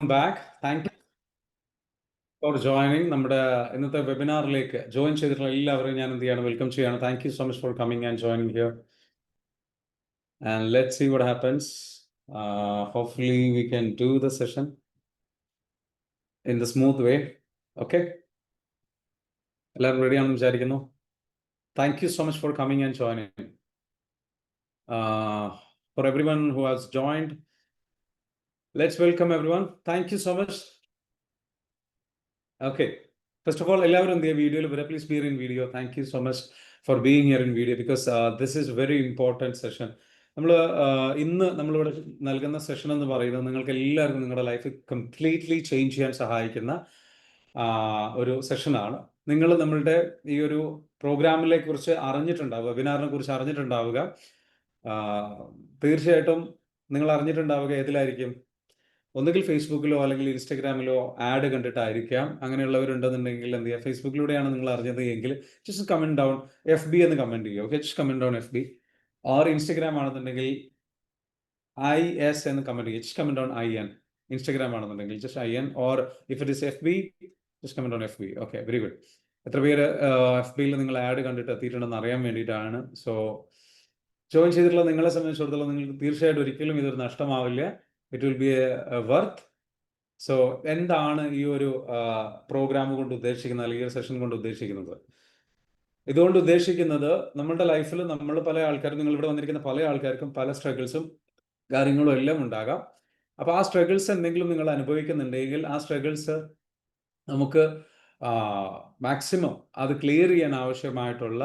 back. Thank you for joining നമ്മുടെ ഇന്നത്തെ വെബിനാറിലേക്ക് join ചെയ്തിട്ടുള്ള എല്ലാവരെയും ഞാൻ എന്ത് ചെയ്യാണ് വെൽക്കം ചെയ്യാണ്. Thank you so much for coming and joining here and let's see what happens. Hopefully we can do the session in the smooth way. Okay, എല്ലാവരും ready ആണെന്ന് വിചാരിക്കുന്നു. Thank you so much for coming and joining. For everyone who has joined, let's welcome everyone. Thank you so much. Okay, first of all, എല്ലാവരും എന്ത് ചെയ്യുക വീഡിയോയിൽ വരെ. Please bear in video. Thank you so much for being here in video because this is very important session. ഇന്ന് നമ്മളിവിടെ നൽകുന്ന session എന്ന് പറയുന്നത് നിങ്ങൾക്ക് എല്ലാവർക്കും നിങ്ങളുടെ ലൈഫ് കംപ്ലീറ്റ്ലി ചേഞ്ച് ചെയ്യാൻ സഹായിക്കുന്ന ഒരു സെഷനാണ്. നിങ്ങൾ നമ്മളുടെ ഈ ഒരു പ്രോഗ്രാമിനെ കുറിച്ച് അറിഞ്ഞിട്ടുണ്ടാവുക, വെബിനാറിനെ കുറിച്ച് അറിഞ്ഞിട്ടുണ്ടാവുക. തീർച്ചയായിട്ടും നിങ്ങൾ അറിഞ്ഞിട്ടുണ്ടാവുക ഏതിലായിരിക്കും? ഒന്നുകിൽ ഫേസ്ബുക്കിലോ അല്ലെങ്കിൽ ഇൻസ്റ്റഗ്രാമിലോ ആഡ് കണ്ടിട്ടായിരിക്കാം. അങ്ങനെയുള്ളവരുണ്ടെന്നുണ്ടെങ്കിൽ എന്ത് ചെയ്യുക, ഫേസ്ബുക്കിലൂടെയാണ് നിങ്ങൾ അറിഞ്ഞത് എങ്കിൽ ജസ്റ്റ് കമൻറ്റ് ഡൗൺ FB എന്ന് കമൻറ്റ് ചെയ്യുക. Okay, just comment down FB. Or Instagram ആണെന്നുണ്ടെങ്കിൽ IS എന്ന് കമൻറ്റ് ചെയ്യുക. Just comment down IN. Instagram ആണെന്നുണ്ടെങ്കിൽ just IN. Or if it is FB, just comment down FB. Okay, very good. എത്ര പേര് FBയിൽ നിങ്ങൾ add കണ്ടിട്ട് എത്തിയിട്ടുണ്ടെന്ന് അറിയാൻ വേണ്ടിയിട്ടാണ്. സോ ജോയിൻ ചെയ്തിട്ടുള്ള നിങ്ങളെ സംബന്ധിച്ചിടത്തോളം നിങ്ങൾക്ക് തീർച്ചയായിട്ടും ഒരിക്കലും ഇതൊരു നഷ്ടമാവില്ല. It will be a worth. So എന്താണ് ഈ ഒരു പ്രോഗ്രാം കൊണ്ട് ഉദ്ദേശിക്കുന്നത്, അല്ലെങ്കിൽ ഈ ഒരു സെഷൻ കൊണ്ട് ഉദ്ദേശിക്കുന്നത്? ഇതുകൊണ്ട് ഉദ്ദേശിക്കുന്നത് നമ്മളുടെ ലൈഫിൽ നമ്മൾ പല ആൾക്കാരും, നിങ്ങൾ ഇവിടെ വന്നിരിക്കുന്ന പല ആൾക്കാർക്കും പല സ്ട്രഗിൾസും കാര്യങ്ങളും എല്ലാം ഉണ്ടാകാം. അപ്പോൾ ആ സ്ട്രഗിൾസ് എന്തെങ്കിലും നിങ്ങൾ അനുഭവിക്കുന്നുണ്ടെങ്കിൽ ആ സ്ട്രഗിൾസ് നമുക്ക് മാക്സിമം അത് ക്ലിയർ ചെയ്യാൻ ആവശ്യമായിട്ടുള്ള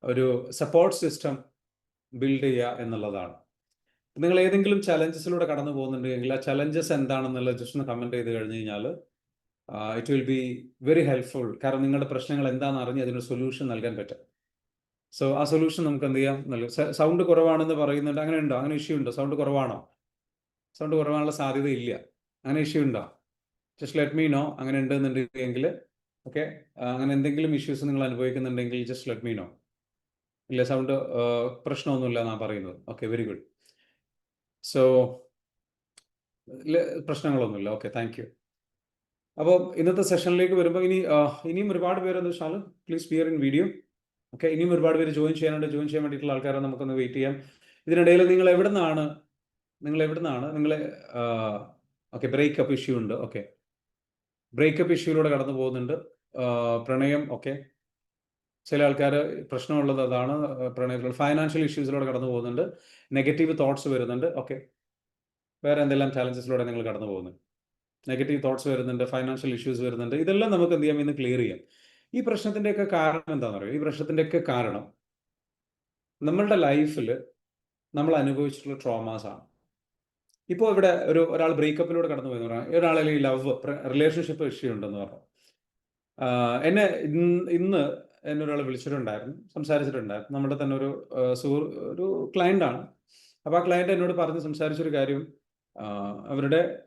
ഒരു സപ്പോർട്ട് സിസ്റ്റം ബിൽഡ് ചെയ്യുക എന്നുള്ളതാണ്. നിങ്ങൾ ഏതെങ്കിലും ചലഞ്ചസിലൂടെ കടന്നു പോകുന്നുണ്ടെങ്കിൽ ആ ചലഞ്ചസ് എന്താണെന്നുള്ളത് ജസ്റ്റ് ഒന്ന് കമൻറ്റ് ചെയ്ത് കഴിഞ്ഞ് കഴിഞ്ഞാൽ it will be very helpful. കാരണം നിങ്ങളുടെ പ്രശ്നങ്ങൾ എന്താണെന്ന് അറിഞ്ഞ് അതിനൊരു സൊല്യൂഷൻ നൽകാൻ പറ്റും. സോ ആ സൊല്യൂഷൻ നമുക്ക് എന്ത് ചെയ്യാം? സൗണ്ട് കുറവാണെന്ന് പറയുന്നുണ്ട്. അങ്ങനെ ഉണ്ടോ? അങ്ങനെ ഇഷ്യൂ ഉണ്ടോ? സൗണ്ട് കുറവാണോ? സൗണ്ട് കുറവാനുള്ള സാധ്യത ഇല്ല. അങ്ങനെ ഇഷ്യൂ ഉണ്ടോ? Just let me know. അങ്ങനെ ഉണ്ടെന്നുണ്ടെങ്കിൽ ഓക്കെ, അങ്ങനെ എന്തെങ്കിലും ഇഷ്യൂസ് നിങ്ങൾ അനുഭവിക്കുന്നുണ്ടെങ്കിൽ ജസ്റ്റ് ലെറ്റ് മീ നോ. ഇല്ല, സൗണ്ട് പ്രശ്നമൊന്നുമില്ല എന്നാണ് പറയുന്നത്. Okay, very good. സോ പ്രശ്നങ്ങളൊന്നുമില്ല. Okay, thank you. അപ്പോൾ ഇന്നത്തെ സെഷനിലേക്ക് വരുമ്പോൾ ഇനിയും ഒരുപാട് പേരെന്ന് വെച്ചാൽ please bear in video. Okay, ഇനിയും ഒരുപാട് പേര് ജോയിൻ ചെയ്യാനുണ്ട്. ജോയിൻ ചെയ്യാൻ വേണ്ടിയിട്ടുള്ള ആൾക്കാരെ നമുക്കൊന്ന് വെയിറ്റ് ചെയ്യാം. ഇതിനിടയിൽ നിങ്ങൾ എവിടെ നിന്നാണ് നിങ്ങൾ ഓക്കെ, ബ്രേക്കപ്പ് ഇഷ്യൂ ഉണ്ട്. ഓക്കെ, ബ്രേക്കപ്പ് ഇഷ്യൂയിലൂടെ കടന്നു പോകുന്നുണ്ട്. പ്രണയം, ഓക്കെ, ചില ആൾക്കാർ പ്രശ്നമുള്ളത് അതാണ്. പ്രണയത്തിലുള്ള ഫൈനാൻഷ്യൽ ഇഷ്യൂസിലൂടെ കടന്നു പോകുന്നുണ്ട്. നെഗറ്റീവ് തോട്ട്സ് വരുന്നുണ്ട്. ഓക്കെ, വേറെ എന്തെല്ലാം ചാലഞ്ചസിലൂടെ നിങ്ങൾ കടന്നു പോകുന്നത്? നെഗറ്റീവ് തോട്ട്സ് വരുന്നുണ്ട്, ഫൈനാൻഷ്യൽ ഇഷ്യൂസ് വരുന്നുണ്ട്. ഇതെല്ലാം നമുക്ക് എന്ത് ചെയ്യാം? ഇന്ന് ക്ലിയർ ചെയ്യാം. ഈ പ്രശ്നത്തിൻ്റെയൊക്കെ കാരണം എന്താണെന്ന് അറിയാം? ഈ പ്രശ്നത്തിൻ്റെയൊക്കെ കാരണം നമ്മളുടെ ലൈഫിൽ നമ്മൾ അനുഭവിച്ചിട്ടുള്ള ട്രോമാസ് ആണ്. ഇപ്പോൾ ഇവിടെ ഒരാൾ ബ്രേക്കപ്പിലൂടെ കടന്നു പോയെന്ന് പറഞ്ഞാൽ, ഒരാളല്ലെങ്കിൽ ലവ് റിലേഷൻഷിപ്പ് ഇഷ്യൂ ഉണ്ടെന്ന് പറഞ്ഞു. എന്നെ ഇന്ന് എന്നെ ഒരാൾ വിളിച്ചിട്ടുണ്ടായിരുന്നു, സംസാരിച്ചിട്ടുണ്ടായിരുന്നു. നമ്മുടെ തന്നെ ഒരു ക്ലയൻ്റാണ്. അപ്പോൾ ആ ക്ലയൻറ്റ് എന്നോട് പറഞ്ഞ് സംസാരിച്ചൊരു കാര്യം,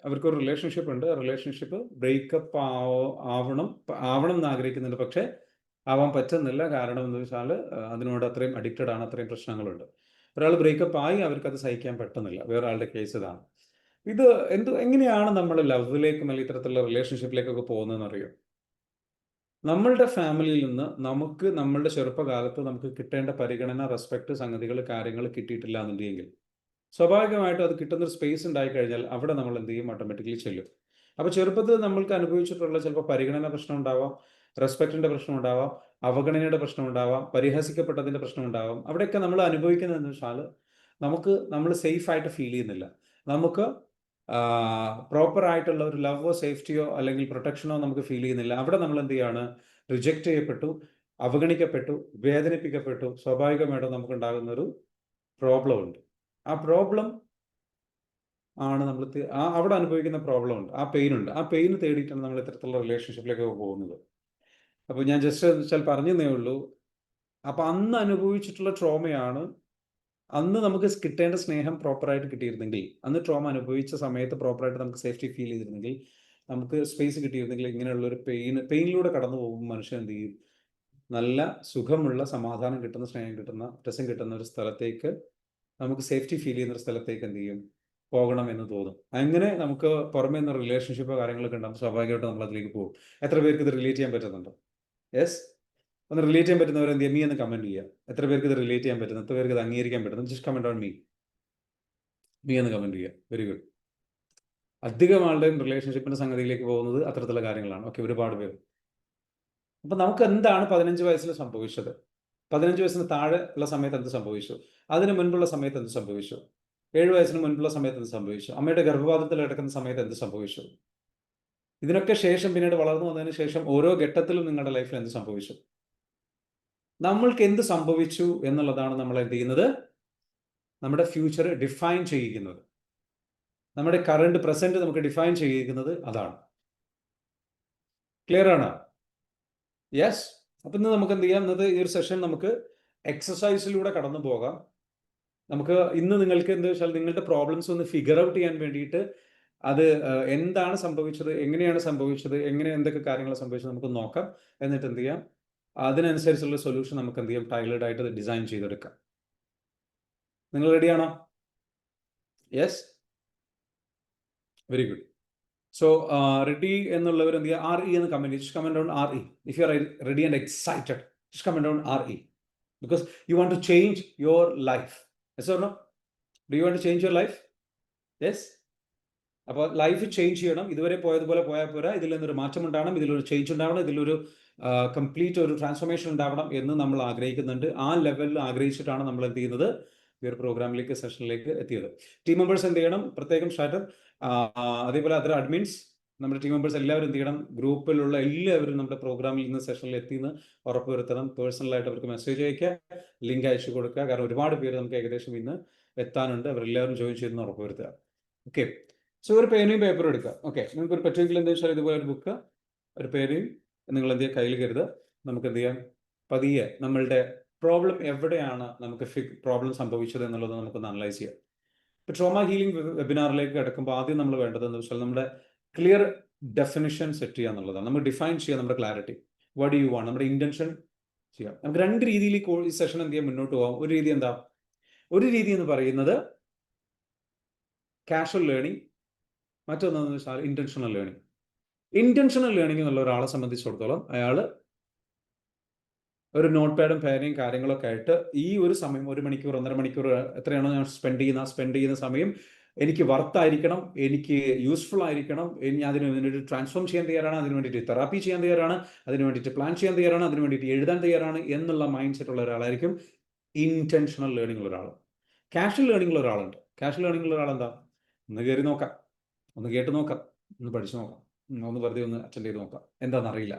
അവർക്കൊരു റിലേഷൻഷിപ്പ് ഉണ്ട്. റിലേഷൻഷിപ്പ് ബ്രേക്കപ്പ് ആവണം എന്ന് ആഗ്രഹിക്കുന്നുണ്ട്, പക്ഷേ ആവാൻ പറ്റുന്നില്ല. കാരണം എന്ന് വെച്ചാൽ അതിനോട് അത്രയും അഡിക്റ്റഡ് ആണ്, അത്രയും പ്രശ്നങ്ങളുണ്ട്. ഒരാൾ ബ്രേക്കപ്പ് ആയി, അവർക്കത് സഹിക്കാൻ പറ്റുന്നില്ല. വേറൊരാളുടെ കേസ് ഇതാണ്. ഇത് എങ്ങനെയാണ് നമ്മൾ ലവിലേക്കും അല്ലെങ്കിൽ ഇത്തരത്തിലുള്ള റിലേഷൻഷിപ്പിലേക്കൊക്കെ പോകുന്നതെന്ന് അറിയോ? നമ്മളുടെ ഫാമിലിയിൽ നിന്ന് നമ്മളുടെ ചെറുപ്പകാലത്ത് നമുക്ക് കിട്ടേണ്ട പരിഗണന, റെസ്പെക്ട്, സംഗതികൾ, കാര്യങ്ങൾ കിട്ടിയിട്ടില്ല എന്നുണ്ടെങ്കിൽ സ്വാഭാവികമായിട്ടും അത് കിട്ടുന്നൊരു സ്പേസ് ഉണ്ടായിക്കഴിഞ്ഞാൽ അവിടെ നമ്മൾ എന്ത് ചെയ്യും? ഓട്ടോമാറ്റിക്കലി ചെല്ലും. അപ്പോൾ ചെറുപ്പത്തിൽ നമ്മൾക്ക് അനുഭവിച്ചിട്ടുള്ള ചിലപ്പോൾ പരിഗണന പ്രശ്നം ഉണ്ടാവാം, റെസ്പെക്റ്റിൻ്റെ പ്രശ്നം ഉണ്ടാവാം, അവഗണനയുടെ പ്രശ്നം ഉണ്ടാവാം, പരിഹസിക്കപ്പെട്ടതിൻ്റെ പ്രശ്നം ഉണ്ടാവാം. അവിടെയൊക്കെ നമ്മൾ അനുഭവിക്കുന്നതെന്ന് വെച്ചാൽ നമ്മൾ സേഫായിട്ട് ഫീൽ ചെയ്യുന്നില്ല. നമുക്ക് പ്രോപ്പറായിട്ടുള്ള ഒരു ലവോ സേഫ്റ്റിയോ അല്ലെങ്കിൽ പ്രൊട്ടക്ഷനോ നമുക്ക് ഫീൽ ചെയ്യുന്നില്ല. അവിടെ നമ്മൾ എന്ത് ചെയ്യാണ്? റിജക്റ്റ് ചെയ്യപ്പെട്ടു, അവഗണിക്കപ്പെട്ടു, വേദനിപ്പിക്കപ്പെട്ടു. സ്വാഭാവികമായിട്ടും നമുക്കുണ്ടാകുന്നൊരു പ്രോബ്ലം ഉണ്ട്. ആ പ്രോബ്ലം ആണ് നമ്മൾ അവിടെ അനുഭവിക്കുന്ന പ്രോബ്ലം ഉണ്ട്, ആ പെയിൻ ഉണ്ട്. ആ പെയിൻ തേടിയിട്ടാണ് നമ്മൾ ഇത്തരത്തിലുള്ള റിലേഷൻഷിപ്പിലേക്കൊക്കെ പോകുന്നത്. അപ്പോൾ ഞാൻ ജസ്റ്റ് പറഞ്ഞതേ ഉള്ളൂ. അപ്പോൾ അന്ന് അനുഭവിച്ചിട്ടുള്ള ട്രോമയാണ്. അന്ന് നമുക്ക് കിട്ടേണ്ട സ്നേഹം പ്രോപ്പറായിട്ട് കിട്ടിയിരുന്നെങ്കിൽ, അന്ന് ട്രോമ അനുഭവിച്ച സമയത്ത് പ്രോപ്പറായിട്ട് നമുക്ക് സേഫ്റ്റി ഫീൽ ചെയ്തിരുന്നെങ്കിൽ, നമുക്ക് സ്പേസ് കിട്ടിയിരുന്നെങ്കിൽ, ഇങ്ങനെയുള്ളൊരു പെയിനിലൂടെ കടന്നു പോകുമ്പോൾ മനുഷ്യൻ എന്ത് ചെയ്യും? നല്ല സുഖമുള്ള, സമാധാനം കിട്ടുന്ന, സ്നേഹം കിട്ടുന്ന, രസം കിട്ടുന്ന ഒരു സ്ഥലത്തേക്ക്, നമുക്ക് സേഫ്റ്റി ഫീൽ ചെയ്യുന്ന ഒരു സ്ഥലത്തേക്ക് എന്ത് ചെയ്യും? പോകണം എന്ന് തോന്നും. അങ്ങനെ നമുക്ക് പുറമേ നിന്ന് റിലേഷൻഷിപ്പോ കാര്യങ്ങളൊക്കെ ഉണ്ടാകും, സ്വാഭാവികമായിട്ട് നമ്മൾ അതിലേക്ക് പോകും. എത്ര പേർക്ക് ഇത് റിലേറ്റ് ചെയ്യാൻ പറ്റുന്നുണ്ടോ? യെസ്, ഒന്ന് റിലേറ്റ് ചെയ്യാൻ പറ്റുന്നവർ എന്ത് ചെയ്യുക? മീ എന്ന് കമന്റ് ചെയ്യുക. എത്ര പേർക്ക് ഇത് റിലേറ്റ് ചെയ്യാൻ പറ്റുന്നു, എത്ര പേർക്ക് ഇത് അംഗീകരിക്കാൻ പറ്റുന്നു? ജസ്റ്റ് കമന്റ് ഓൺ മീ എന്ന് കമന്റ് ചെയ്യുക. Very good. അധികം ആളുടെയും റിലേഷൻഷിപ്പിന്റെ സംഗതിയിലേക്ക് പോകുന്നത് അത്തരത്തിലുള്ള കാര്യങ്ങളാണ്. ഓക്കെ, ഒരുപാട് പേര്. അപ്പൊ നമുക്ക് എന്താണ് 15 വയസ്സിൽ സംഭവിച്ചത്? 15 വയസ്സിന് താഴെ ഉള്ള സമയത്ത് എന്ത് സംഭവിച്ചു? അതിന് മുൻപുള്ള സമയത്ത് എന്ത് സംഭവിച്ചു? 7 വയസ്സിന് മുൻപുള്ള സമയത്ത് എന്ത് സംഭവിച്ചു? അമ്മയുടെ ഗർഭപാത്രത്തിൽ കിടക്കുന്ന സമയത്ത് എന്ത് സംഭവിച്ചു? ഇതിനൊക്കെ ശേഷം പിന്നീട് വളർന്നു വന്നതിന് ശേഷം ഓരോ ഘട്ടത്തിലും നിങ്ങളുടെ ലൈഫിൽ എന്ത് സംഭവിച്ചു? നമ്മൾക്ക് എന്ത് സംഭവിച്ചു എന്നുള്ളതാണ് നമ്മൾ എന്ത് ചെയ്യുന്നത്? നമ്മുടെ ഫ്യൂച്ചർ ഡിഫൈൻ ചെയ്യിക്കുന്നത്. നമ്മുടെ കറണ്ട് പ്രസന്റ് നമുക്ക് ഡിഫൈൻ ചെയ്യിക്കുന്നത് അതാണ്. ക്ലിയർ ആണ്? യെസ്. അപ്പൊ ഇന്ന് നമുക്ക് എന്ത് ചെയ്യാം? ഇന്നത്തെ ഈ ഒരു സെഷൻ നമുക്ക് എക്സസൈസിലൂടെ കടന്നു പോകാം. നമുക്ക് ഇന്ന് നിങ്ങൾക്ക് എന്താ വെച്ചാൽ നിങ്ങളുടെ പ്രോബ്ലംസ് ഒന്ന് ഫിഗർ ഔട്ട് ചെയ്യാൻ വേണ്ടിയിട്ട് അത് എന്താണ് സംഭവിച്ചത്, എങ്ങനെയാണ് സംഭവിച്ചത്, എന്തൊക്കെ കാര്യങ്ങൾ സംഭവിച്ചത് നമുക്ക് നോക്കാം. എന്നിട്ട് എന്ത് ചെയ്യാം? അതിനനുസരിച്ചുള്ള സൊല്യൂഷൻ നമുക്ക് എന്ത് ചെയ്യാം? ടൈലേർഡ് ആയിട്ട് ഡിസൈൻ ചെയ്തെടുക്കാം. നിങ്ങൾ റെഡിയാണോ? Yes, very good. So ready എന്നുള്ളവർ എന്ത് ചെയ്യുക? RE എന്ന് കമന്റ് ചെയ്യും. Comment on RE if you are ready and excited. Just comment on RE because you want to change your life. Yes or no? Do you want to change your life? Yes. അപ്പോൾ life change ചെയ്യണം. ഇതുവരെ പോയതുപോലെ പോയാൽ പോരാ, ഇതിൽ നിന്നൊരു മാറ്റം ഉണ്ടാവണം, ഇതിലൊരു ചേഞ്ച് ഉണ്ടാവണം, ഇതിലൊരു കംപ്ലീറ്റ് ഒരു ട്രാൻസ്ഫോർമേഷൻ ഉണ്ടാവണം എന്ന് നമ്മൾ ആഗ്രഹിക്കുന്നുണ്ട്. ആ ലെവലിൽ ആഗ്രഹിച്ചിട്ടാണ് നമ്മൾ എന്ത് ചെയ്യുന്നത്? ഈ ഒരു പ്രോഗ്രാമിലേക്ക്, സെഷനിലേക്ക് എത്തിയത്. ടീം മെമ്പേഴ്സ് എന്ത് ചെയ്യണം? പ്രത്യേകം സ്റ്റാർട്ടർ, അതേപോലെ അതർ അഡ്മിൻസ്, നമ്മുടെ ടീം മെമ്പേഴ്സ് എല്ലാവരും എന്ത് ചെയ്യണം? ഗ്രൂപ്പിലുള്ള എല്ലാവരും നമ്മുടെ പ്രോഗ്രാമിൽ ഇന്ന് സെഷനിൽ എത്തിയെന്ന് ഉറപ്പുവരുത്തണം. പേഴ്സണലായിട്ട് അവർക്ക് മെസ്സേജ് അയക്കുക, ലിങ്ക് അയച്ചു കൊടുക്കുക. കാരണം ഒരുപാട് പേര് നമുക്ക് ഏകദേശം ഇന്ന് എത്താനുണ്ട്. അവരെല്ലാവരും ജോയിൻ ചെയ്തെന്ന് ഉറപ്പുവരുത്തുക. ഓക്കെ, സോ ഒരു പേനയും പേപ്പറും എടുക്കുക. ഓക്കെ, നിങ്ങൾക്ക് ഒരു പറ്റുമെങ്കിൽ എന്താ വെച്ചാൽ ഇതുപോലെ ഒരു ബുക്ക്, ഒരു പേനയും നിങ്ങൾ എന്ത് ചെയ്യുക? കയ്യിൽ കരുതുക. നമുക്ക് എന്ത് ചെയ്യാം? പതിയെ നമ്മളുടെ പ്രോബ്ലം എവിടെയാണ് നമുക്ക് പ്രോബ്ലം സംഭവിച്ചത് എന്നുള്ളത് നമുക്കൊന്ന് അനലൈസ് ചെയ്യാം. ഇപ്പോൾ ട്രോമ ഹീലിംഗ് വെബിനാറിലേക്ക് കിടക്കുമ്പോൾ ആദ്യം നമ്മൾ വേണ്ടത് എന്ന് വെച്ചാൽ നമ്മുടെ ക്ലിയർ ഡെഫിനിഷൻ സെറ്റ് ചെയ്യുക എന്നുള്ളതാണ്. നമ്മൾ ഡിഫൈൻ ചെയ്യുക നമ്മുടെ ക്ലാരിറ്റി. വാട്ട് യു വാണ്ട്, നമ്മുടെ ഇന്റൻഷൻ ചെയ്യാം. നമുക്ക് രണ്ട് രീതിയിൽ ഈ സെഷൻ എന്ത് ചെയ്യാൻ മുന്നോട്ട് പോകാം. ഒരു രീതി എന്താ? ഒരു രീതി എന്ന് പറയുന്നത് കാഷ്വൽ ലേണിംഗ്, മറ്റൊന്നെന്ന് വെച്ചാൽ ഇന്റൻഷണൽ ലേണിംഗ്. ഇന്റൻഷണൽ ലേണിംഗ് എന്നുള്ള ഒരാളെ സംബന്ധിച്ചിടത്തോളം അയാൾ ഒരു നോട്ട് പാഡും പേനയും കാര്യങ്ങളൊക്കെ ആയിട്ട് ഈ ഒരു സമയം 1 മണിക്കൂർ 1.5 മണിക്കൂർ എത്രയാണോ ഞാൻ സ്പെൻഡ് ചെയ്യുന്ന സമയം എനിക്ക് വർത്തായിരിക്കണം, എനിക്ക് യൂസ്ഫുൾ ആയിരിക്കണം, ഞാൻ അതിന് വേണ്ടിയിട്ട് ട്രാൻസ്ഫോം ചെയ്യാൻ തയ്യാറാണ്, അതിന് വേണ്ടിയിട്ട് തെറാപ്പി ചെയ്യാൻ തയ്യാറാണ്, അതിന് വേണ്ടിയിട്ട് പ്ലാൻ ചെയ്യാൻ തയ്യാറാണ്, അതിന് വേണ്ടിയിട്ട് എഴുതാൻ തയ്യാറാണ് എന്നുള്ള മൈൻഡ് സെറ്റ് ഉള്ള ഒരാളായിരിക്കും ഇന്റൻഷണൽ ലേണിംഗ് ഉള്ള ഒരാൾ. കാഷ്വൽ ലേണിംഗ് ഉള്ള ഒരാളുണ്ട്. കാഷ്വൽ ലേണിംഗ് ഉള്ള ഒരാൾ എന്താ? ഒന്ന് കയറി നോക്കാം, ഒന്ന് കേട്ട് നോക്കാം, ഒന്ന് പഠിച്ചു നോക്കാം, ഒന്ന് വെറുതെ ഒന്ന് അറ്റൻഡ് ചെയ്ത് നോക്കാം. എന്താണെന്ന് അറിയില്ല,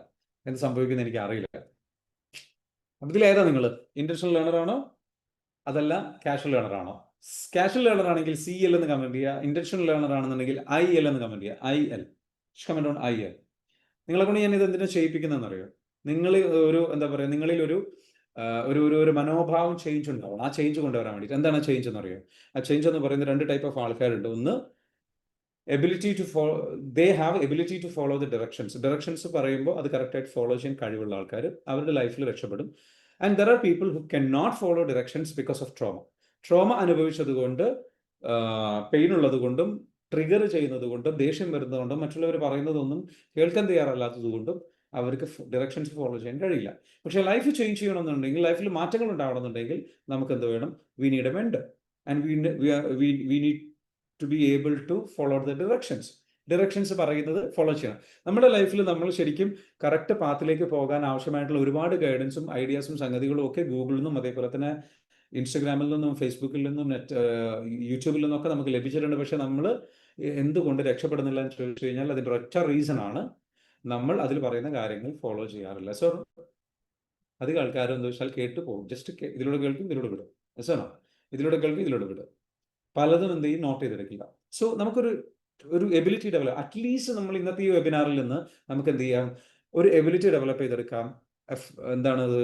എന്ത് സംഭവിക്കുന്നത് എനിക്ക് അറിയില്ല. അപ്പം ഇതിലേതാ നിങ്ങൾ? ഇന്റൻഷണൽ ലേണർ ആണോ അതല്ല കാഷ്വൽ ലേണർ ആണോ? കാഷ്വൽ ലേണർ ആണെങ്കിൽ CL എന്ന് കമന്റ് ചെയ്യുക. ഇന്റൻഷണൽ ലേണർ ആണെന്നുണ്ടെങ്കിൽ IL എന്ന് കമന്റ് ചെയ്യുക. IL, comment on IL. നിങ്ങളെ കൊണ്ട് ഞാൻ ഇത് എന്തിനാ ചെയ്യിപ്പിക്കുന്നതെന്ന് അറിയോ? നിങ്ങൾ ഒരു എന്താ പറയുക, നിങ്ങളിൽ ഒരു ഒരു മനോഭാവം ചേഞ്ച് ഉണ്ടാവണം. ആ ചേഞ്ച് കൊണ്ടുവരാൻ വേണ്ടിയിട്ട്. എന്താണ് ചേഞ്ച് എന്ന് അറിയോ? ആ ചേഞ്ച് എന്ന് പറയുന്നത് 2 ടൈപ്പ് ഓഫ് ആൾക്കാരുണ്ട്. ഒന്ന് they have ability to follow the directions പറയുമ്പോൾ അത് കറക്റ്റായിട്ട് ഫോളോ ചെയ്യാൻ കഴിവുള്ള ആൾക്കാർ അവരുടെ ലൈഫിൽ രക്ഷപ്പെടും. And there are people who cannot follow directions because of trauma അനുഭവിച്ചതുകൊണ്ട്, പെയിൻ ഉള്ളത് കൊണ്ടും, ട്രിഗർ ചെയ്യുന്നത് കൊണ്ടും, ദേഷ്യം വരുന്നത് കൊണ്ടും, മറ്റുള്ളവർ പറയുന്നതൊന്നും കേൾക്കാൻ തയ്യാറല്ലാത്തത് കൊണ്ടും അവർക്ക് ഡയറക്ഷൻസ് ഫോളോ ചെയ്യാൻ കഴിയില്ല. പക്ഷേ ലൈഫ് ചേഞ്ച് ചെയ്യണമെന്നുണ്ടെങ്കിൽ, ലൈഫിൽ മാറ്റങ്ങൾ ഉണ്ടാവണമെന്നുണ്ടെങ്കിൽ നമുക്ക് എന്ത് വേണം? We need a mentor and we need to be able to follow the directions പറയുന്നത് ഫോളോ ചെയ്യണം. നമ്മുടെ ലൈഫിൽ നമ്മൾ ശരിക്കും കറക്റ്റ് പാത്തിലേക്ക് പോകാൻ ആവശ്യമായിട്ടുള്ള ഒരുപാട് ഗൈഡൻസും ഐഡിയാസും സംഗതികളും ഒക്കെ ഗൂഗിളിൽ നിന്നും അതേപോലെ തന്നെ ഇൻസ്റ്റഗ്രാമിൽ നിന്നും ഫേസ്ബുക്കിൽ നിന്നും യൂട്യൂബിൽ നിന്നൊക്കെ നമുക്ക് ലഭിച്ചിട്ടുണ്ട്. പക്ഷെ നമ്മൾ എന്തുകൊണ്ട് രക്ഷപ്പെടുന്നില്ല എന്ന് ചോദിച്ചു കഴിഞ്ഞാൽ അതിൻ്റെ ഒറ്റ റീസൺ ആണ്, നമ്മൾ അതിൽ പറയുന്ന കാര്യങ്ങൾ ഫോളോ ചെയ്യാറില്ല. സോ അധികം ആൾക്കാരും എന്താ വെച്ചാൽ കേട്ട് പോകും. ജസ്റ്റ് ഇതിലൂടെ കേൾക്കും, ഇതിലൂടെ വിടും. സോ ഇതിലൂടെ കേൾക്കും, ഇതിലൂടെ വിടും. പലതും എന്ത് ചെയ്യും? നോട്ട് ചെയ്തെടുക്കില്ല. സോ നമുക്കൊരു എബിലിറ്റി ഡെവലപ്പ്, അറ്റ്ലീസ്റ്റ് നമ്മൾ ഇന്നത്തെ ഈ വെബിനാറിൽ നിന്ന് നമുക്ക് എന്ത് ചെയ്യാം? ഒരു എബിലിറ്റി ഡെവലപ്പ് ചെയ്തെടുക്കാം. എന്താണത്?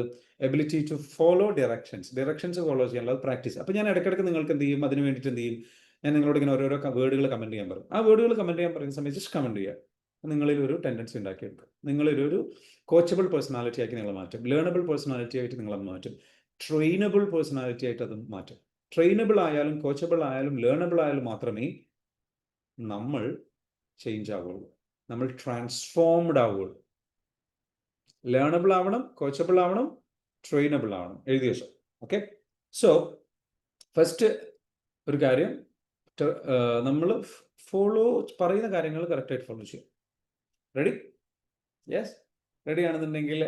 Ability to follow directions follow ചെയ്യാനുള്ള പ്രാക്ടീസ്. അപ്പോൾ ഞാൻ ഇടയ്ക്കിടയ്ക്ക് നിങ്ങൾക്ക് എന്ത് ചെയ്യും? അതിന് വേണ്ടിയിട്ട് എന്ത് ചെയ്യും? ഞാൻ നിങ്ങളോട് ഇങ്ങനെ ഓരോരോ വേർഡുകൾ കമന്റ് ചെയ്യാൻ പറയും. ആ വേർഡുകൾ കമന്റ് ചെയ്യാൻ പറയുന്ന സമയത്ത് ജസ്റ്റ് കമന്റ് ചെയ്യുക. നിങ്ങളിൽ ഒരു ടെൻഡൻസി ഉണ്ടാക്കിയെടുക്കും. നിങ്ങളിലൊരു കോച്ചബിൾ പേഴ്സണാലിറ്റി ആക്കി നിങ്ങൾ മാറ്റും. ലേണബിൾ പേഴ്സണാലിറ്റി ആയിട്ട് നിങ്ങൾ മാറ്റും. ട്രെയിനബിൾ പേഴ്സണാലിറ്റി ആയിട്ട് അത് മാറ്റും. ട്രെയിനബിൾ ആയാലും കോച്ചബിൾ ആയാലും ലേണബിൾ ആയാലും മാത്രമേ നമ്മൾ ചേഞ്ച് ആവുള്ളൂ, നമ്മൾ ട്രാൻസ്ഫോംഡ് ആവുള്ളൂ. ലേണബിൾ ആവണം, കോച്ചബിൾ ആവണം, ട്രെയിനബിൾ ആവണം. എഴുതി വെച്ചോ. ഓക്കെ. സോ ഫസ്റ്റ് ഒരു കാര്യം, നമ്മൾ പറയുന്ന കാര്യങ്ങൾ കറക്റ്റായിട്ട് ഫോളോ ചെയ്യും. റെഡി? യെസ്, റെഡി ആണെന്നുണ്ടെങ്കിൽ,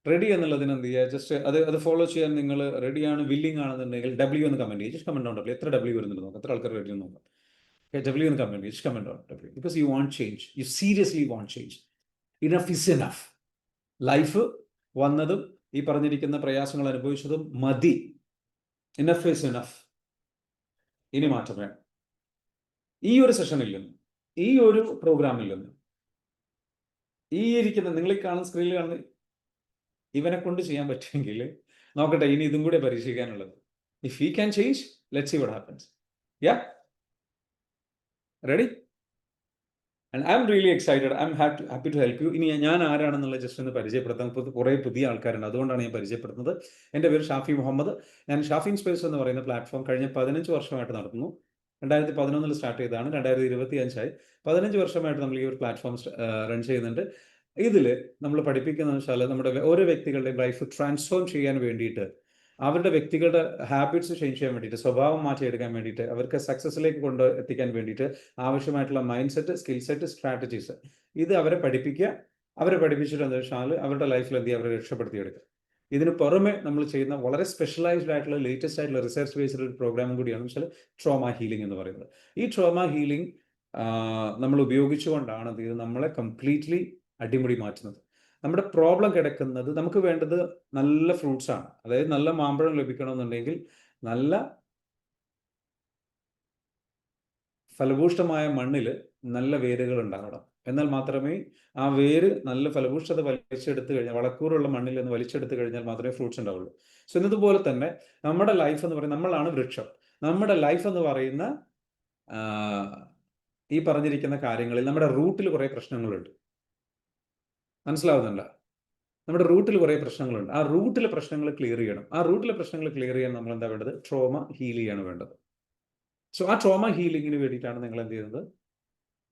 റെഡി എന്നുള്ളതിന് എന്ത് ചെയ്യുക, ജസ്റ്റ് അത് ഫോളോ ചെയ്യാൻ നിങ്ങൾ റെഡിയാണ്, വില്ലിംഗ് ആണെന്നുണ്ടെങ്കിൽ W എന്ന് കമന്റ് ചെയ്യുക. Just comment down W. എത്ര W വരുന്നുണ്ട് നോക്കാം, എത്ര ആൾക്കാർ റെഡി എന്ന് നോക്കാം. W എന്ന് കമന്റ് ചെയ്യുക, just comment down W. Because you want change, you seriously want change. Enough is enough. Life വന്നതും ഈ പറഞ്ഞിരിക്കുന്ന പ്രയാസങ്ങൾ അനുഭവിച്ചതും മതി. Enough is enough. ഇനി മാറ്റം വേണം. ഈ ഒരു സെഷനിൽ നിന്ന്, ഈ ഒരു പ്രോഗ്രാമിൽ നിന്ന്, ഈ ഇരിക്കുന്ന നിങ്ങൾ ഈ കാണുന്ന സ്ക്രീനിൽ കാണുന്ന ഇവനെ കൊണ്ട് ചെയ്യാൻ പറ്റുമെങ്കിൽ നോക്കട്ടെ, ഇനി ഇതും കൂടെ പരീക്ഷിക്കാനുള്ളത്. If he can change, let's see what happens. Yeah, ready? And I M really excited. I M happy to help you. ഇനി ഞാൻ ആരാണെന്നുള്ള ജസ്റ്റ് ഒന്ന് പരിചയപ്പെടുത്താം. കുറേ പുതിയ ആൾക്കാരുണ്ട്, അതുകൊണ്ടാണ് ഞാൻ പരിചയപ്പെടുത്തുന്നത്. എൻ്റെ പേര് ഷാഫി മുഹമ്മദ്. ഞാൻ ഷാഫി ഇൻസ്പേസ് എന്ന് പറയുന്ന പ്ലാറ്റ്ഫോം കഴിഞ്ഞ 15 വർഷമായിട്ട് നടത്തുന്നു. 2011 സ്റ്റാർട്ട് ചെയ്തതാണ്, 2025 15 വർഷമായിട്ട് നമ്മൾ ഈ ഒരു പ്ലാറ്റ്ഫോം റൺ ചെയ്യുന്നുണ്ട്. ഇതിൽ നമ്മൾ പഠിപ്പിക്കുന്നതെന്ന് വെച്ചാൽ, നമ്മുടെ ഓരോ വ്യക്തികളുടെയും ലൈഫ് ട്രാൻസ്ഫോം ചെയ്യാൻ വേണ്ടിയിട്ട്, അവരുടെ വ്യക്തികളുടെ ഹാബിറ്റ്സ് ചേഞ്ച് ചെയ്യാൻ വേണ്ടിയിട്ട്, സ്വഭാവം മാറ്റിയെടുക്കാൻ വേണ്ടിയിട്ട്, അവർക്ക് സക്സസ്സിലേക്ക് കൊണ്ട് എത്തിക്കാൻ വേണ്ടിയിട്ട് ആവശ്യമായിട്ടുള്ള mind set, skill set, strategies, ഇത് അവരെ പഠിപ്പിക്കുക. അവരെ പഠിപ്പിച്ചിട്ട് എന്താ വെച്ചാൽ അവരുടെ ലൈഫിൽ എന്ത് ചെയ്യുക, അവരെ രക്ഷപ്പെടുത്തിയെടുക്കുക. ഇതിന് പുറമെ നമ്മൾ ചെയ്യുന്ന വളരെ സ്പെഷ്യലൈസ്ഡ് ആയിട്ടുള്ള, ലേറ്റസ്റ്റ് ആയിട്ടുള്ള റിസർച്ച് ബേസ്ഡ് ഒരു പ്രോഗ്രാമും കൂടിയാണ് വെച്ചാൽ ട്രോമ ഹീലിംഗ് എന്ന് പറയുന്നത്. ഈ ട്രോമ ഹീലിംഗ് നമ്മൾ ഉപയോഗിച്ചുകൊണ്ടാണ് ഇത് നമ്മളെ കംപ്ലീറ്റ്ലി അടിമുടി മാറ്റുന്നത്. നമ്മുടെ പ്രോബ്ലം കിടക്കുന്നത്, നമുക്ക് വേണ്ടത് നല്ല ഫ്രൂട്ട്സ് ആണ്. അതായത് നല്ല മാമ്പഴം ലഭിക്കണമെന്നുണ്ടെങ്കിൽ നല്ല ഫലഭൂഷ്ടമായ മണ്ണിൽ നല്ല വേരുകൾ ഉണ്ടാകണം. എന്നാൽ മാത്രമേ ആ വേര് നല്ല ഫലഭൂഷ്ടത വലിച്ചെടുത്ത് കഴിഞ്ഞാൽ, വളക്കൂറുള്ള മണ്ണിൽ നിന്ന് വലിച്ചെടുത്ത് കഴിഞ്ഞാൽ മാത്രമേ ഫ്രൂട്ട്സ് ഉണ്ടാവുള്ളൂ. സോ ഇന്നതുപോലെ തന്നെ നമ്മുടെ ലൈഫ് എന്ന് പറയുന്നത്, നമ്മളാണ് വൃക്ഷം. നമ്മുടെ ലൈഫ് എന്ന് പറയുന്ന ഈ പറഞ്ഞിരിക്കുന്ന കാര്യങ്ങളിൽ നമ്മുടെ റൂട്ടിൽ കുറേ പ്രശ്നങ്ങളുണ്ട്. മനസ്സിലാവുന്നുണ്ടോ? നമ്മുടെ റൂട്ടിൽ കുറേ പ്രശ്നങ്ങളുണ്ട്. ആ റൂട്ടിലെ പ്രശ്നങ്ങൾ ക്ലിയർ ചെയ്യണം. ആ റൂട്ടിലെ പ്രശ്നങ്ങൾ ക്ലിയർ ചെയ്യാൻ നമ്മൾ എന്താ വേണ്ടത്? ട്രോമ ഹീൽ ചെയ്യാണ് വേണ്ടത്. സോ ആ ട്രോമ ഹീലിങ്ങിന് വേണ്ടിയിട്ടാണ് നിങ്ങൾ എന്ത് ചെയ്യുന്നത്,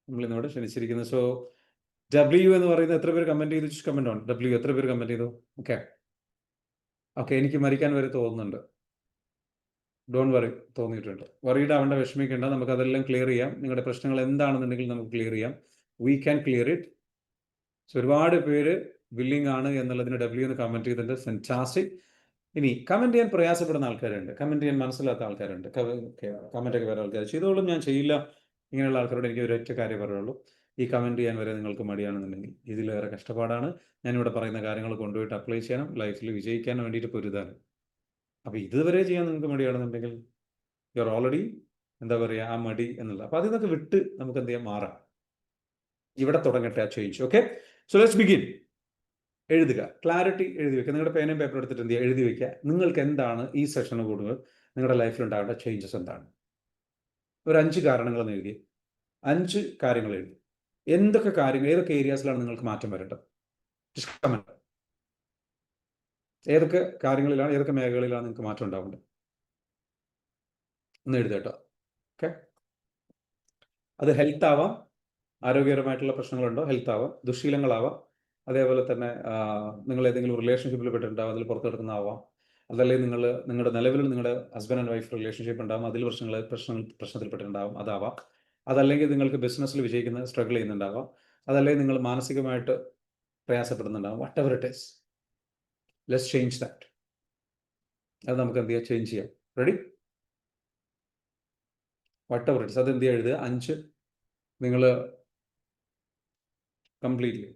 നമ്മൾ ഇന്നിവിടെ ക്ഷണിച്ചിരിക്കുന്നത്. സോ W എന്ന് പറയുന്നത് എത്ര പേര് കമന്റ് ചെയ്തു? Comment on W. എത്ര പേര് കമന്റ് ചെയ്തു? Okay, okay. എനിക്ക് മരിക്കാൻ വരെ തോന്നുന്നുണ്ട്. ഡോൺ വറി, തോന്നിയിട്ടുണ്ട്. വറീഡ് ആവേണ്ട, വിഷമിക്കേണ്ട. നമുക്ക് അതെല്ലാം ക്ലിയർ ചെയ്യാം. നിങ്ങളുടെ പ്രശ്നങ്ങൾ എന്താണെന്നുണ്ടെങ്കിൽ നമുക്ക് ക്ലിയർ ചെയ്യാം. We can clear it. So ഒരുപാട് പേര് വില്ലിംഗ് ആണ് എന്നുള്ളതിന് W എന്ന് കമന്റ് ചെയ്തിട്ടുണ്ട്. ഫെന്റാസ്റ്റിക്. ഇനി കമന്റ് ചെയ്യാൻ പ്രയാസപ്പെടുന്ന ആൾക്കാരുണ്ട്, കമന്റ് ചെയ്യാൻ മനസ്സിലാത്ത ആൾക്കാരുണ്ട്. കമന്റ് ഒക്കെ വേറെ ആൾക്കാർ ചെയ്തോളും, ഞാൻ ചെയ്യില്ല. ഇങ്ങനെയുള്ള ആൾക്കാരോട് എനിക്ക് ഒരൊറ്റ കാര്യം പറയുള്ളൂ, ഈ കമന്റ് ചെയ്യാൻ വരെ നിങ്ങൾക്ക് മടിയാണെന്നുണ്ടെങ്കിൽ ഇതിലേറെ കഷ്ടപ്പാടാണ് ഞാനിവിടെ പറയുന്ന കാര്യങ്ങൾ കൊണ്ടുപോയിട്ട് അപ്ലൈ ചെയ്യണം, ലൈഫിൽ വിജയിക്കാൻ വേണ്ടിയിട്ട് പൊരുതാനും. അപ്പോൾ ഇതുവരെ ചെയ്യാൻ നിങ്ങൾക്ക് മടിയാണെന്നുണ്ടെങ്കിൽ യു ആർ ഓൾറെഡി എന്താ പറയുക, ആ മടി എന്നുള്ളത്. അപ്പോൾ അതിൽ നിന്നൊക്കെ വിട്ട് നമുക്ക് എന്ത് ചെയ്യാം, മാറാം. ഇവിടെ തുടങ്ങട്ടെ ആ change. Okay, so let's begin. എഴുതുക, ക്ലാരിറ്റി എഴുതി വെക്കുക. നിങ്ങളുടെ പേനയും പേപ്പർ എടുത്തിട്ട് എന്ത് ചെയ്യുക, എഴുതി വെക്കുക. നിങ്ങൾക്ക് എന്താണ് ഈ സെഷന് കൂടുതൽ നിങ്ങളുടെ ലൈഫിൽ ഉണ്ടാകേണ്ട ചേഞ്ചസ് എന്താണ്? ഒരു 5 കാരണങ്ങൾ എഴുതി, 5 കാര്യങ്ങൾ എഴുതി. എന്തൊക്കെ കാര്യങ്ങൾ, ഏതൊക്കെ ഏരിയാസിലാണ് നിങ്ങൾക്ക് മാറ്റം വരേണ്ടത്? ഏതൊക്കെ കാര്യങ്ങളിലാണ്, ഏതൊക്കെ മേഖലകളിലാണ് നിങ്ങൾക്ക് മാറ്റം ഉണ്ടാവേണ്ടത് ഒന്ന് എഴുതേട്ടോ. ഓക്കെ, അത് ഹെൽത്ത് ആവാം, ആരോഗ്യപരമായിട്ടുള്ള പ്രശ്നങ്ങളുണ്ടോ, ഹെൽത്ത് ആവാം. ദുശീലങ്ങളാവാം, അതേപോലെ തന്നെ നിങ്ങൾ ഏതെങ്കിലും റിലേഷൻഷിപ്പിൽ പെട്ടിട്ടുണ്ടാവും, അതിൽ പുറത്തെടുക്കുന്നതാവാം. അതല്ലെങ്കിൽ നിങ്ങളുടെ നിലവിൽ നിങ്ങളുടെ ഹസ്ബൻഡ് ആൻഡ് വൈഫ് റിലേഷൻഷിപ്പ് ഉണ്ടാവും, അതിൽ പ്രശ്നത്തിൽപ്പെട്ടിട്ടുണ്ടാവും, അതാവാം. അതല്ലെങ്കിൽ നിങ്ങൾക്ക് ബിസിനസ്സിൽ സ്ട്രഗിൾ ചെയ്യുന്നുണ്ടാവാം. അതല്ലെങ്കിൽ നിങ്ങൾ മാനസികമായിട്ട് പ്രയാസപ്പെടുന്നുണ്ടാവും. Whatever it is, let's change that. അത് നമുക്ക് എന്ത് ചെയ്യാം, ചേഞ്ച് ചെയ്യാം. Ready? Whatever it is, അത് എന്ത് ചെയ്യുക, എഴുതുക. 5 നിങ്ങൾ കംപ്ലീറ്റ്ലി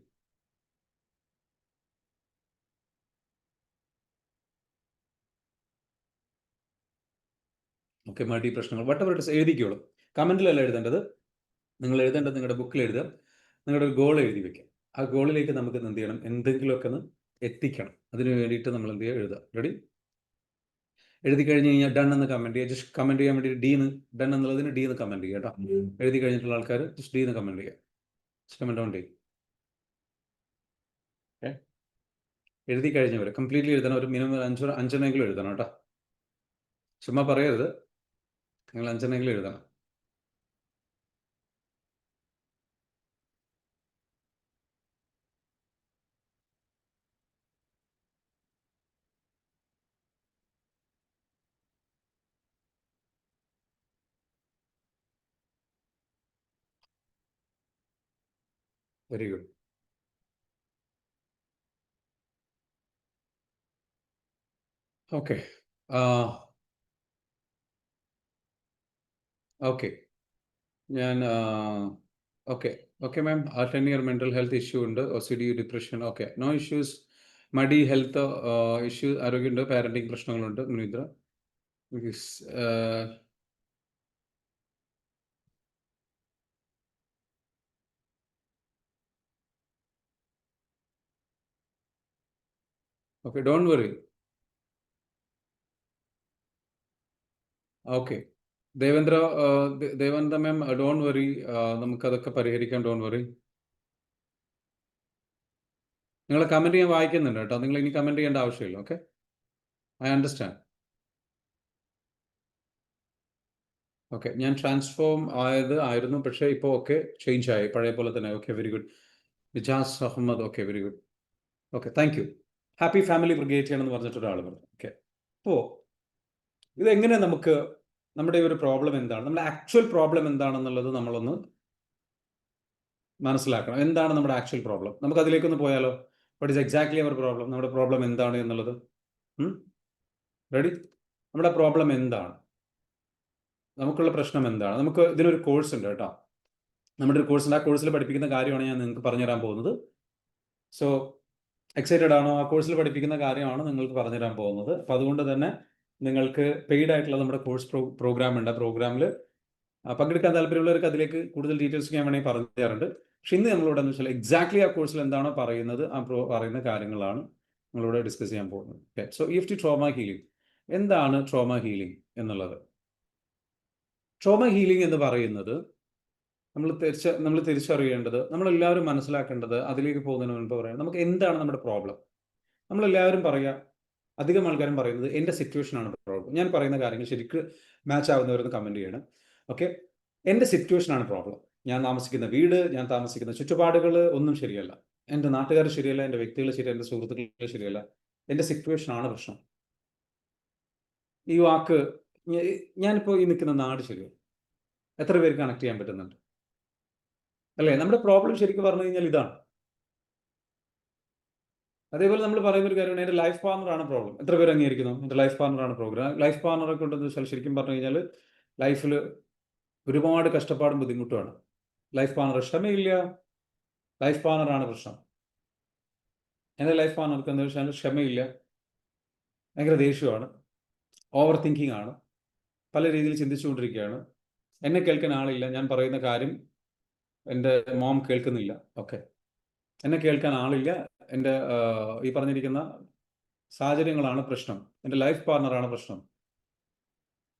ഓക്കെ. മൾട്ടി പ്രശ്നങ്ങൾ വാട്ട് എവർ ഇറ്റ് ഈസ് എഴുതിക്കോളും. കമൻറ്റിലല്ല എഴുതേണ്ടത്, നിങ്ങൾ എഴുതേണ്ടത് നിങ്ങളുടെ ബുക്കിൽ എഴുതുക. നിങ്ങളുടെ ഒരു ഗോൾ എഴുതി വെക്കുക. ആ ഗോളിലേക്ക് നമുക്ക് എന്ത് ചെയ്യണം, എന്തെങ്കിലുമൊക്കെ ഒന്ന് എത്തിക്കണം. അതിന് വേണ്ടിയിട്ട് നമ്മൾ എന്ത് ചെയ്യുക, എഴുതുക. റെഡി? എഴുതി കഴിഞ്ഞ് കഴിഞ്ഞാൽ ഡൺ എന്ന് കമൻറ്റ് ചെയ്യുക. ജസ്റ്റ് കമൻറ്റ് ചെയ്യാൻ വേണ്ടി D എന്ന്, ഡൺ എന്നുള്ളതിന് D എന്ന് കമൻറ്റ് ചെയ്യുക കേട്ടോ. എഴുതി കഴിഞ്ഞിട്ടുള്ള ആൾക്കാർ ജസ്റ്റ് D എന്ന് കമൻറ്റ് ചെയ്യുക. കമൻറ്റ് ഡൗൺ ചെയ്യും. ഓക്കെ, എഴുതി കഴിഞ്ഞവർ കംപ്ലീറ്റ്ലി എഴുതണം. ഒരു മിനിമം 5 എഴുതണം കേട്ടോ. ചുമ്മാ പറയരുത്, നിങ്ങൾ 5 എഴുതണം. Very good. ഓക്കെ. ഓക്കെ. ഞാൻ okay. Okay ma'am. 10 year mental health issue ഉണ്ട്. OCD, depression. Okay. No issues. മടി ഹെൽത്ത് ഇഷ്യൂ, ആരോഗ്യമുണ്ട്. പാരൻറ്റിങ് പ്രശ്നങ്ങളുണ്ട്. Munindra. Okay. Don't worry. Okay. Devendra Devendra ma'am, don't worry. നമുക്കതൊക്കെ പരിഹരിക്കാം. Don't worry. നിങ്ങൾ കമൻറ്റ് ഞാൻ വായിക്കുന്നുണ്ട് കേട്ടോ. നിങ്ങൾ ഇനി കമൻറ്റ് ചെയ്യേണ്ട ആവശ്യമില്ല. ഓക്കെ. I understand. ഓക്കെ. ഞാൻ ട്രാൻസ്ഫോം ആയിരുന്നു, പക്ഷേ ഇപ്പോൾ ഓക്കെ ചേഞ്ച് ആയി, പഴയ പോലെ തന്നെ. Okay, very good. Nijas Ahmed. Okay, very good. Okay, thank you. Happy family create ചെയ്യണമെന്ന് പറഞ്ഞിട്ട് ഒരാൾ പറഞ്ഞു. ഓക്കെ. അപ്പോൾ ഇതെങ്ങനെ നമുക്ക് നമ്മുടെ ഒരു പ്രോബ്ലം എന്താണ്, നമ്മുടെ ആക്ച്വൽ പ്രോബ്ലം എന്താണെന്നുള്ളത് നമ്മളൊന്ന് മനസ്സിലാക്കണം. എന്താണ് നമ്മുടെ ആക്ച്വൽ പ്രോബ്ലം? നമുക്ക് അതിലേക്കൊന്ന് പോയാലോ? What is exactly our problem? നമ്മുടെ പ്രോബ്ലം എന്താണ് എന്നുള്ളത്. റെഡി? നമ്മുടെ പ്രോബ്ലം എന്താണ്? നമുക്കുള്ള പ്രശ്നം എന്താണ്? നമുക്ക് ഇതിനൊരു കോഴ്സ് ഉണ്ട് കേട്ടോ. നമ്മുടെ ഒരു കോഴ്സ് ഉണ്ട്. ആ കോഴ്സിൽ പഠിപ്പിക്കുന്ന കാര്യമാണ് ഞാൻ നിങ്ങൾക്ക് പറഞ്ഞുതരാൻ പോകുന്നത്. സോ എക്സൈറ്റഡ് ആണോ? ആ കോഴ്സിൽ പഠിപ്പിക്കുന്ന കാര്യമാണ് നിങ്ങൾക്ക് പറഞ്ഞുതരാൻ പോകുന്നത്. അപ്പോൾ അതുകൊണ്ട് തന്നെ നിങ്ങൾക്ക് പെയ്ഡ് ആയിട്ടുള്ള നമ്മുടെ കോഴ്സ് പ്രോഗ്രാം ഉണ്ട്. ആ പ്രോഗ്രാമിൽ പങ്കെടുക്കാൻ താല്പര്യമുള്ളവർക്ക് അതിലേക്ക് കൂടുതൽ ഡീറ്റെയിൽസ് ഞാൻ വേണമെങ്കിൽ പറഞ്ഞു തരാറുണ്ട്. പക്ഷെ ഇന്ന് നമ്മളിവിടെ എന്ന് വെച്ചാൽ എക്സാക്ട്ലി ആ കോഴ്സിൽ എന്താണോ പറയുന്നത്, ആ പറയുന്ന കാര്യങ്ങളാണ് നമ്മളിവിടെ ഡിസ്കസ് ചെയ്യാൻ പോകുന്നത്. Okay. So EFT trauma healing. എന്താണ് ട്രോമ ഹീലിംഗ് എന്നുള്ളത്? ട്രോമ ഹീലിംഗ് എന്ന് പറയുന്നത് നമ്മൾ തിരിച്ചറിയേണ്ടത്, നമ്മളെല്ലാവരും മനസ്സിലാക്കേണ്ടത്, അതിലേക്ക് പോകുന്നതിന് മുൻപ് പറയാം, നമുക്ക് എന്താണ് നമ്മുടെ പ്രോബ്ലം. നമ്മളെല്ലാവരും പറയുക, അധികം ആൾക്കാരും പറയുന്നത് എൻ്റെ സിറ്റുവേഷനാണ് പ്രോബ്ലം. ഞാൻ പറയുന്ന കാര്യങ്ങൾ ശരിക്ക് മാച്ച് ആവുന്നവരൊന്ന് കമൻറ്റ് ചെയ്യണം. ഓക്കെ. എൻ്റെ സിറ്റുവേഷനാണ് പ്രോബ്ലം. ഞാൻ താമസിക്കുന്ന വീട്, ഞാൻ താമസിക്കുന്ന ചുറ്റുപാടുകൾ ഒന്നും ശരിയല്ല. എൻ്റെ നാട്ടുകാർ ശരിയല്ല, എൻ്റെ വ്യക്തികൾ ശരിയല്ല, എൻ്റെ സുഹൃത്തുക്കൾ ശരിയല്ല. എൻ്റെ സിറ്റുവേഷനാണ് പ്രശ്നം. ഈ വാക്ക്, ഞാനിപ്പോൾ ഈ നിൽക്കുന്ന നാട് ശരിയല്ല. എത്ര പേര് കണക്ട് ചെയ്യാൻ പറ്റുന്നുണ്ട്? അല്ലേ? നമ്മുടെ പ്രോബ്ലം ശരിക്കും പറഞ്ഞു കഴിഞ്ഞാൽ ഇതാണ്. അതേപോലെ നമ്മൾ പറയുന്ന ഒരു കാര്യമാണ്, എൻ്റെ ലൈഫ് പാർട്ണറാണ് പ്രോബ്ലം. എത്ര പേര് അംഗീകരിക്കുന്നു? എൻ്റെ ലൈഫ് പാർട്ണറാണ് പ്രോബ്ലം. ലൈഫ് പാർട്ണറെ കൊണ്ടെന്ന് വെച്ചാൽ ശരിക്കും പറഞ്ഞു കഴിഞ്ഞാൽ ലൈഫിൽ ഒരുപാട് കഷ്ടപ്പാടും ബുദ്ധിമുട്ടുമാണ്. ലൈഫ് പാർട്ണർ ക്ഷമയില്ല. ലൈഫ് പാർട്ണറാണ് പ്രശ്നം. എൻ്റെ ലൈഫ് പാർട്ണർക്ക് എന്താ വെച്ചാൽ ക്ഷമയില്ല, ഭയങ്കര ദേഷ്യമാണ്, ഓവർ തിങ്കിങ് ആണ്, പല രീതിയിൽ ചിന്തിച്ചുകൊണ്ടിരിക്കുകയാണ്, എന്നെ കേൾക്കാൻ ആളില്ല, ഞാൻ പറയുന്ന കാര്യം എൻ്റെ മോം കേൾക്കുന്നില്ല. ഓക്കെ. എന്നെ കേൾക്കാൻ ആളില്ല, എൻ്റെ ഈ പറഞ്ഞിരിക്കുന്ന സാഹചര്യങ്ങളാണ് പ്രശ്നം, എൻ്റെ ലൈഫ് പാർട്ണറാണ് പ്രശ്നം.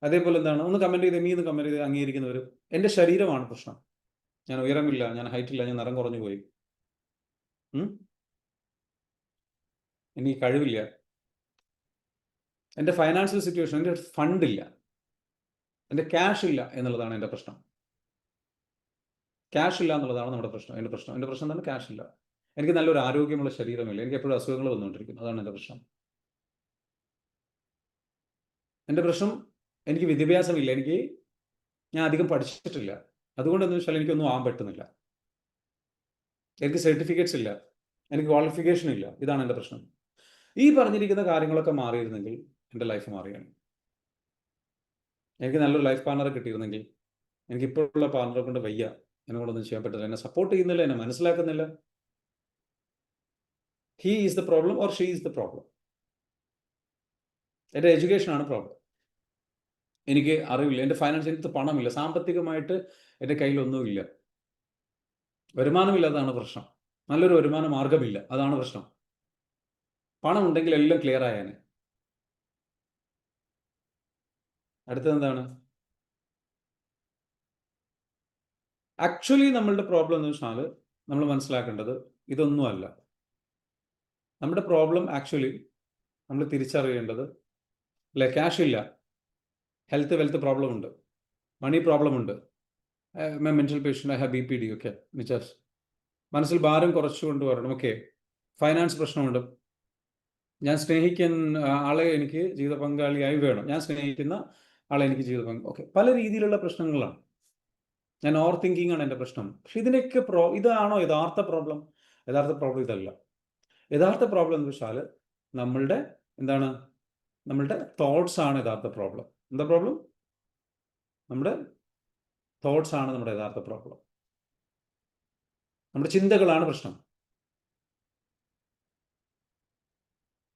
അതേപോലെ എന്താണ്, ഒന്ന് കമൻറ്റ് ചെയ്ത്, ഒന്ന് കമൻറ്റ് ചെയ്ത് അംഗീകരിക്കുന്നവർ, എൻ്റെ ശരീരമാണ് പ്രശ്നം, ഞാൻ ഉയരമില്ല, ഞാൻ ഹൈറ്റില്ല, ഞാൻ നിറം കുറഞ്ഞു പോയി, എനിക്ക് കഴിവില്ല, എൻ്റെ ഫൈനാൻഷ്യൽ സിറ്റുവേഷൻ, എൻ്റെ ഫണ്ടില്ല, എൻ്റെ ക്യാഷ് ഇല്ല എന്നുള്ളതാണ് എൻ്റെ പ്രശ്നം. ക്യാഷ് ഇല്ല എന്നുള്ളതാണ് നമ്മുടെ പ്രശ്നം. എൻ്റെ പ്രശ്നം തന്നെ ക്യാഷ് ഇല്ല. എനിക്ക് നല്ലൊരു ആരോഗ്യമുള്ള ശരീരമില്ല, എനിക്ക് എപ്പോഴും അസുഖങ്ങൾ വന്നുകൊണ്ടിരിക്കുന്നു, അതാണ് എൻ്റെ പ്രശ്നം. എൻ്റെ പ്രശ്നം, എനിക്ക് വിദ്യാഭ്യാസമില്ല, ഞാൻ അധികം പഠിച്ചിട്ടില്ല, അതുകൊണ്ടെന്ന് വെച്ചാൽ എനിക്കൊന്നും ആവാൻ പറ്റുന്നില്ല, എനിക്ക് സർട്ടിഫിക്കറ്റ്സ് ഇല്ല, എനിക്ക് ക്വാളിഫിക്കേഷൻ ഇല്ല, ഇതാണ് എൻ്റെ പ്രശ്നം. ഈ പറഞ്ഞിരിക്കുന്ന കാര്യങ്ങളൊക്കെ മാറിയിരുന്നെങ്കിൽ എൻ്റെ ലൈഫ് മാറിയാണ്. എനിക്ക് നല്ലൊരു ലൈഫ് പാർട്ണറെ കിട്ടിയിരുന്നെങ്കിൽ, എനിക്ക് ഇപ്പോഴുള്ള പാർട്ണറെ കൊണ്ട് വയ്യ, എന്നെ കൊണ്ടൊന്നും ചെയ്യാൻ പറ്റില്ല, എന്നെ സപ്പോർട്ട് ചെയ്യുന്നില്ല, എന്നെ മനസ്സിലാക്കുന്നില്ല. He is the problem or she is the problem. എൻ്റെ എഡ്യൂക്കേഷനാണ് പ്രോബ്ലം. എനിക്ക് അറിവില്ല, എൻ്റെ ഫൈനാൻസ്, എനിക്ക് പണമില്ല, സാമ്പത്തികമായിട്ട് എൻ്റെ കയ്യിലൊന്നുമില്ല, വരുമാനമില്ലാത്തതാണ് പ്രശ്നം, നല്ലൊരു വരുമാന മാർഗമില്ല, അതാണ് പ്രശ്നം. പണം ഉണ്ടെങ്കിൽ എല്ലാം ക്ലിയർ ആയേനെ. അടുത്തതെന്താണ്? ആക്ച്വലി നമ്മളുടെ പ്രോബ്ലം എന്ന് വെച്ചാൽ നമ്മൾ മനസ്സിലാക്കേണ്ടത് ഇതൊന്നുമല്ല. നമ്മുടെ പ്രോബ്ലം ആക്ച്വലി നമ്മൾ തിരിച്ചറിയേണ്ടത്, അല്ലെ, ക്യാഷ് ഇല്ല, ഹെൽത്ത് വെൽത്ത് പ്രോബ്ലം ഉണ്ട്, മണി പ്രോബ്ലം ഉണ്ട്, mental patient, I have BPD. Okay. Nijas, മനസ്സിൽ ഭാരം കുറച്ചു കൊണ്ടുവരണം. ഓക്കെ. ഫൈനാൻസ് പ്രശ്നമുണ്ട്, ഞാൻ സ്നേഹിക്കുന്ന ആളെ എനിക്ക് ജീവിത പങ്കാളിയായി വേണം, ഞാൻ സ്നേഹിക്കുന്ന ആളെ എനിക്ക് ജീവിത പങ്കാളി. ഓക്കെ. പല രീതിയിലുള്ള പ്രശ്നങ്ങളാണ്. ഞാൻ ഓവർ തിങ്കിങ് ആണ് എൻ്റെ പ്രശ്നം. പക്ഷെ ഇതിനൊക്കെ ഇതാണോ യഥാർത്ഥ പ്രോബ്ലം? യഥാർത്ഥ പ്രോബ്ലം ഇതല്ല. യഥാർത്ഥ പ്രോബ്ലം എന്ന് വെച്ചാൽ നമ്മളുടെ എന്താണ്, നമ്മളുടെ തോട്ട്സ് ആണ് യഥാർത്ഥ പ്രോബ്ലം. എന്താ പ്രോബ്ലം? നമ്മുടെ തോട്ട്സ് ആണ് നമ്മുടെ യഥാർത്ഥ പ്രോബ്ലം. നമ്മുടെ ചിന്തകളാണ് പ്രശ്നം.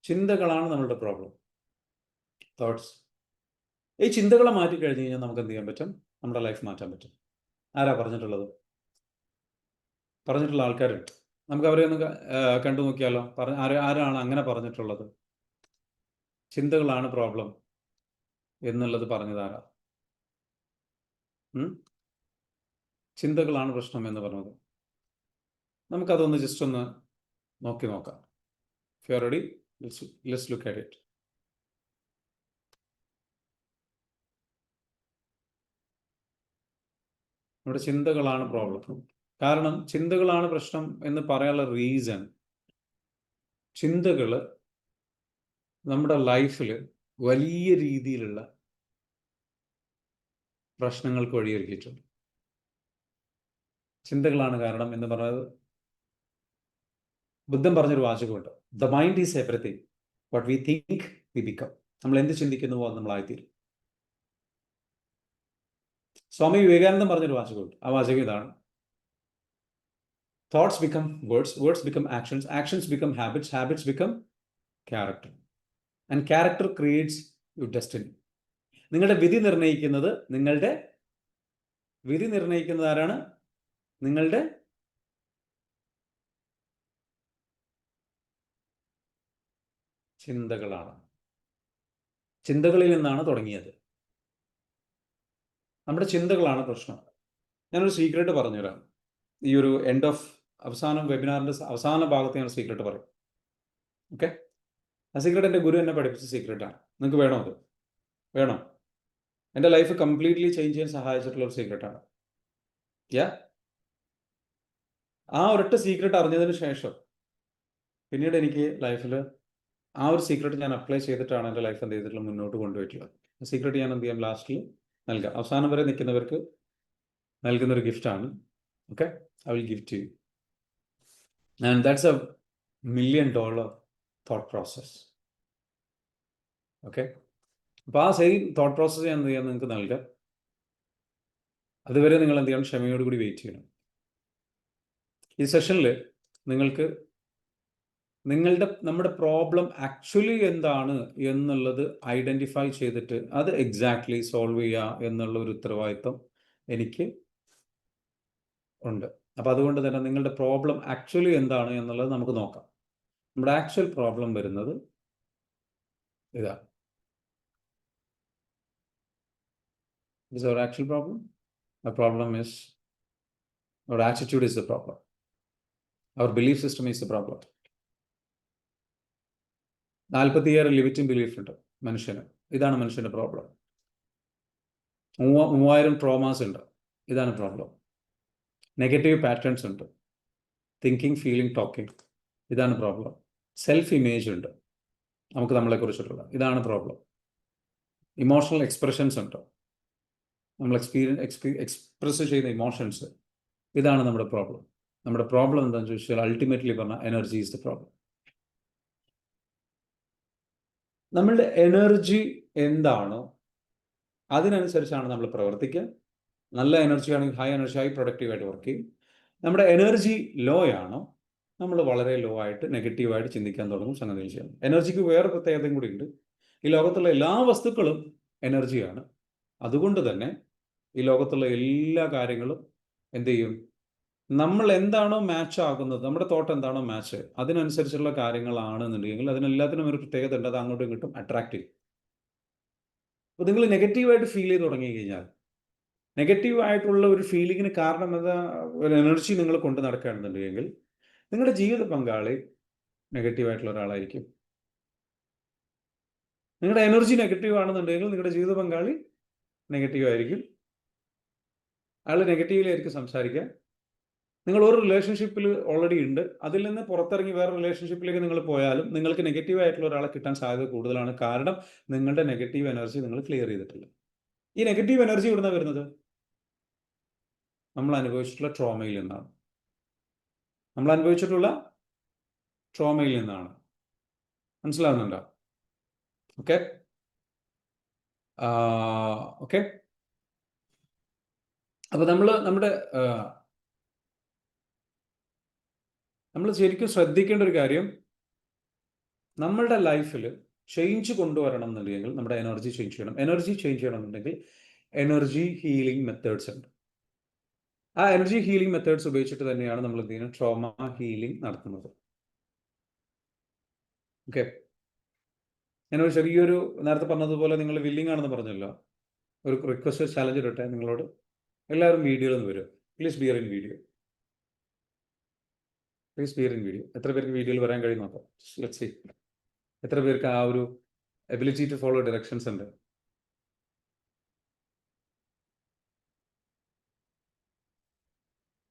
ചിന്തകളാണ് നമ്മളുടെ പ്രോബ്ലം, തോട്ട്സ്. ഈ ചിന്തകളെ മാറ്റി കഴിഞ്ഞ് കഴിഞ്ഞാൽ നമുക്ക് എന്ത് ചെയ്യാൻ പറ്റും? നമ്മുടെ ലൈഫ് മാറ്റാൻ പറ്റും. ആരാ പറഞ്ഞിട്ടുള്ളത്? പറഞ്ഞിട്ടുള്ള ആൾക്കാരുണ്ട്. നമുക്ക് അവരെ ഒന്ന് കണ്ടു നോക്കിയാലോ? ആരാണ് അങ്ങനെ പറഞ്ഞിട്ടുള്ളത്? ചിന്തകളാണ് പ്രോബ്ലം എന്നുള്ളത് പറഞ്ഞതാരാ? ചിന്തകളാണ് പ്രശ്നം എന്ന് പറഞ്ഞത്. നമുക്കതൊന്ന് ജസ്റ്റ് ഒന്ന് നോക്കി നോക്കാം. If you are ready, let's look at it. നമ്മുടെ ചിന്തകളാണ് പ്രോബ്ലം. കാരണം ചിന്തകളാണ് പ്രശ്നം എന്ന് പറയാനുള്ള റീസൺ, ചിന്തകൾ നമ്മുടെ ലൈഫിൽ വലിയ രീതിയിലുള്ള പ്രശ്നങ്ങൾക്ക് വഴിയൊരുക്കിയിട്ടുണ്ട്. ചിന്തകളാണ് കാരണം എന്ന് പറയുന്നത്. ബുദ്ധൻ പറഞ്ഞൊരു വാചകമുണ്ട്, the mind is everything, what we think we become. നമ്മൾ എന്ത് ചിന്തിക്കുന്നുവോ അത് നമ്മളായിത്തീരും. സ്വാമി വിവേകാനന്ദൻ പറഞ്ഞൊരു വാചകമുണ്ട്. ആ വാചകം ഇതാണ്, thoughts become words, words become actions, actions become habits, habits become character, and character creates your destiny. നിങ്ങളുടെ വിധി നിർണ്ണയിക്കുന്നത് ആരാണ്? നിങ്ങളുടെ ചിന്തകളാണ്. ചിന്തകളിൽ നിന്നാണ് തുടങ്ങിയത്. നമ്മുടെ ചിന്തകളാണ് പ്രശ്നം. ഞാനൊരു സീക്രട്ട് പറഞ്ഞുതരാം. ഈ ഒരു അവസാനം വെബിനാറിൻ്റെ അവസാന ഭാഗത്ത് ഞാൻ സീക്രട്ട് പറയും. ഓക്കെ? ആ സീക്രട്ട് എൻ്റെ ഗുരു എന്നെ പഠിപ്പിച്ച സീക്രട്ടാണ്. നിങ്ങൾക്ക് വേണോ? അത് വേണോ? എൻ്റെ ലൈഫ് കംപ്ലീറ്റ്ലി ചേഞ്ച് ചെയ്യാൻ സഹായിച്ചിട്ടുള്ള ഒരു സീക്രട്ടാണ്. ആ ഒരൊറ്റ സീക്രട്ട് അറിഞ്ഞതിന് ശേഷം പിന്നീട് എനിക്ക് ലൈഫിൽ ആ ഒരു സീക്രട്ട് ഞാൻ അപ്ലൈ ചെയ്തിട്ടാണ് എൻ്റെ ലൈഫ് എന്ത് ചെയ്തിട്ടുള്ള മുന്നോട്ട് കൊണ്ടുപോയിട്ടുള്ളത്. ആ സീക്രട്ട് ഞാൻ എന്ത് ചെയ്യാം, ലാസ്റ്റിൽ നൽകാം. അവസാനം വരെ നിൽക്കുന്നവർക്ക് നൽകുന്നൊരു ഗിഫ്റ്റാണ്. Okay, I will give to you. And that's $1 million thought process. Okay, അപ്പോൾ ആ സെയിം തോട്ട് പ്രോസസ്സ് ഞാൻ എന്ത് ചെയ്യാം, നിങ്ങൾക്ക് നൽകാം. അതുവരെ നിങ്ങൾ എന്ത് ചെയ്യണം, ക്ഷമയോടുകൂടി വെയിറ്റ് ചെയ്യണം. ഈ സെഷനിൽ നിങ്ങൾക്ക് നമ്മുടെ പ്രോബ്ലം ആക്ച്വലി എന്താണ് എന്നുള്ളത് ഐഡൻറ്റിഫൈ ചെയ്തിട്ട് അത് എക്സാക്ട്ലി സോൾവ് ചെയ്യുക എന്നുള്ള ഒരു ഉത്തരവാദിത്വം എനിക്ക് ഉണ്ട്. അപ്പോൾ അതുകൊണ്ട് തന്നെ നിങ്ങളുടെ പ്രോബ്ലം ആക്ച്വലി എന്താണ് എന്നുള്ളത് നമുക്ക് നോക്കാം. നമ്മുടെ ആക്ച്വൽ പ്രോബ്ലം വരുന്നത് ഇതാണ്. This is our actual problem. Our problem is, our attitude is the problem. Our belief system is the problem. 47 limiting belief ഉണ്ട് മനുഷ്യന്. ഇതാണ് മനുഷ്യൻ്റെ പ്രോബ്ലം. 3000 ട്രോമാസ് ഉണ്ട്. ഇതാണ് പ്രോബ്ലം. നെഗറ്റീവ് പാറ്റേൺസ് ഉണ്ട്. Thinking, feeling, talking. ഇതാണ് പ്രോബ്ലം. സെൽഫ് ഇമേജ് ഉണ്ട് നമുക്ക് നമ്മളെക്കുറിച്ചിട്ടുള്ള. ഇതാണ് പ്രോബ്ലം. ഇമോഷണൽ എക്സ്പ്രഷൻസ് ഉണ്ട്. നമ്മൾ എക്സ്പ്രസ് ചെയ്യുന്ന ഇമോഷൻസ്. ഇതാണ് നമ്മുടെ പ്രോബ്ലം. നമ്മുടെ പ്രോബ്ലം എന്താണെന്ന് ചോദിച്ചാൽ അൾട്ടിമേറ്റ്ലി പറഞ്ഞാൽ എനർജി ഈസ് ദ പ്രോബ്ലം. നമ്മളുടെ എനർജി എന്താണോ അതിനനുസരിച്ചാണ് നമ്മൾ പ്രവർത്തിക്കുക. നല്ല എനർജി ആണെങ്കിൽ ഹൈ എനർജി ആയി പ്രൊഡക്റ്റീവായിട്ട് വർക്ക് ചെയ്യും. നമ്മുടെ എനർജി ലോ ആണോ, നമ്മൾ വളരെ ലോ ആയിട്ട് നെഗറ്റീവായിട്ട് ചിന്തിക്കാൻ തുടങ്ങും, സംഗതികൾ ചെയ്യണം. എനർജിക്ക് വേറെ പ്രത്യേകതയും കൂടി ഉണ്ട്. ഈ ലോകത്തുള്ള എല്ലാ വസ്തുക്കളും എനർജിയാണ്. അതുകൊണ്ട് തന്നെ ഈ ലോകത്തുള്ള എല്ലാ കാര്യങ്ങളും എന്ത് ചെയ്യും, നമ്മൾ എന്താണോ മാച്ച് ആകുന്നത്, നമ്മുടെ തോട്ട് എന്താണോ മാച്ച്, അതിനനുസരിച്ചുള്ള കാര്യങ്ങളാണെന്നുണ്ടെങ്കിൽ അതിനെല്ലാത്തിനും ഒരു പ്രത്യേകത ഉണ്ട്. അത് അങ്ങോട്ടും ഇങ്ങോട്ടും അട്രാക്ട് ചെയ്യും. അപ്പോൾ നിങ്ങൾ നെഗറ്റീവായിട്ട് ഫീൽ ചെയ്ത് തുടങ്ങി കഴിഞ്ഞാൽ, നെഗറ്റീവായിട്ടുള്ള ഒരു ഫീലിങ്ങിന് കാരണം എന്താ, ഒരു എനർജി നിങ്ങൾ കൊണ്ട് നടക്കുകയാണെന്നുണ്ടെങ്കിൽ നിങ്ങളുടെ ജീവിത പങ്കാളി നെഗറ്റീവായിട്ടുള്ള ഒരാളായിരിക്കും. നിങ്ങളുടെ എനർജി നെഗറ്റീവ് ആണെന്നുണ്ടെങ്കിൽ നിങ്ങളുടെ ജീവിത പങ്കാളി നെഗറ്റീവ് ആയിരിക്കും. അയാൾ നെഗറ്റീവിലായിരിക്കും സംസാരിക്കുക. നിങ്ങൾ ഒരു റിലേഷൻഷിപ്പിൽ ഓൾറെഡി ഉണ്ട്, അതിൽ നിന്ന് പുറത്തിറങ്ങി വേറെ റിലേഷൻഷിപ്പിലേക്ക് നിങ്ങൾ പോയാലും നിങ്ങൾക്ക് നെഗറ്റീവായിട്ടുള്ള ഒരാളെ കിട്ടാൻ സാധ്യത കൂടുതലാണ്. കാരണം നിങ്ങളുടെ നെഗറ്റീവ് എനർജി നിങ്ങൾ ക്ലിയർ ചെയ്തിട്ടില്ല. ഈ നെഗറ്റീവ് എനർജി എവിടുന്നാണ് വരുന്നത്? നമ്മൾ അനുഭവിച്ചിട്ടുള്ള ട്രോമയിൽ നിന്നാണ്. നമ്മൾ അനുഭവിച്ചിട്ടുള്ള ട്രോമയിൽ നിന്നാണ്. മനസ്സിലാവുന്നുണ്ടോ? Okay okay. അപ്പോൾ നമ്മൾ ശരിക്കും ശ്രദ്ധിക്കേണ്ട ഒരു കാര്യം, നമ്മളുടെ ലൈഫിൽ ചേഞ്ച് കൊണ്ടുവരണം എന്നുണ്ടെങ്കിൽ നമ്മുടെ എനർജി ചേഞ്ച് ചെയ്യണം. എനർജി ചേഞ്ച് ചെയ്യണം എന്നുണ്ടെങ്കിൽ എനർജി ഹീലിംഗ് മെത്തേഡ്സ് ഉണ്ട്. ആ എനർജി ഹീലിംഗ് മെത്തേഡ്സ് ഉപയോഗിച്ചിട്ട് തന്നെയാണ് നമ്മൾ എന്ത് ചെയ്യുന്നത്, ട്രോമ ഹീലിംഗ് നടത്തുന്നത്. ഓക്കെ. ഞാനൊരു ചെറിയൊരു നേരത്തെ പറഞ്ഞതുപോലെ നിങ്ങൾ വില്ലിംഗ് ആണെന്ന് പറഞ്ഞല്ലോ, ഒരു റിക്വസ്റ്റ് ചാലഞ്ച് ഇടട്ടെ നിങ്ങളോട്. എല്ലാവരും വീഡിയോയിൽ നിന്ന് വരും. Please bear in video. Please bear in video. എത്ര പേർക്ക് വീഡിയോയിൽ വരാൻ കഴിയും നോക്കാം. ലെറ്റ്സ് സീ എത്ര പേർക്ക് ആ ഒരു എബിലിറ്റി ടു ഫോളോ ഡയറക്ഷൻസ് ഉണ്ട്.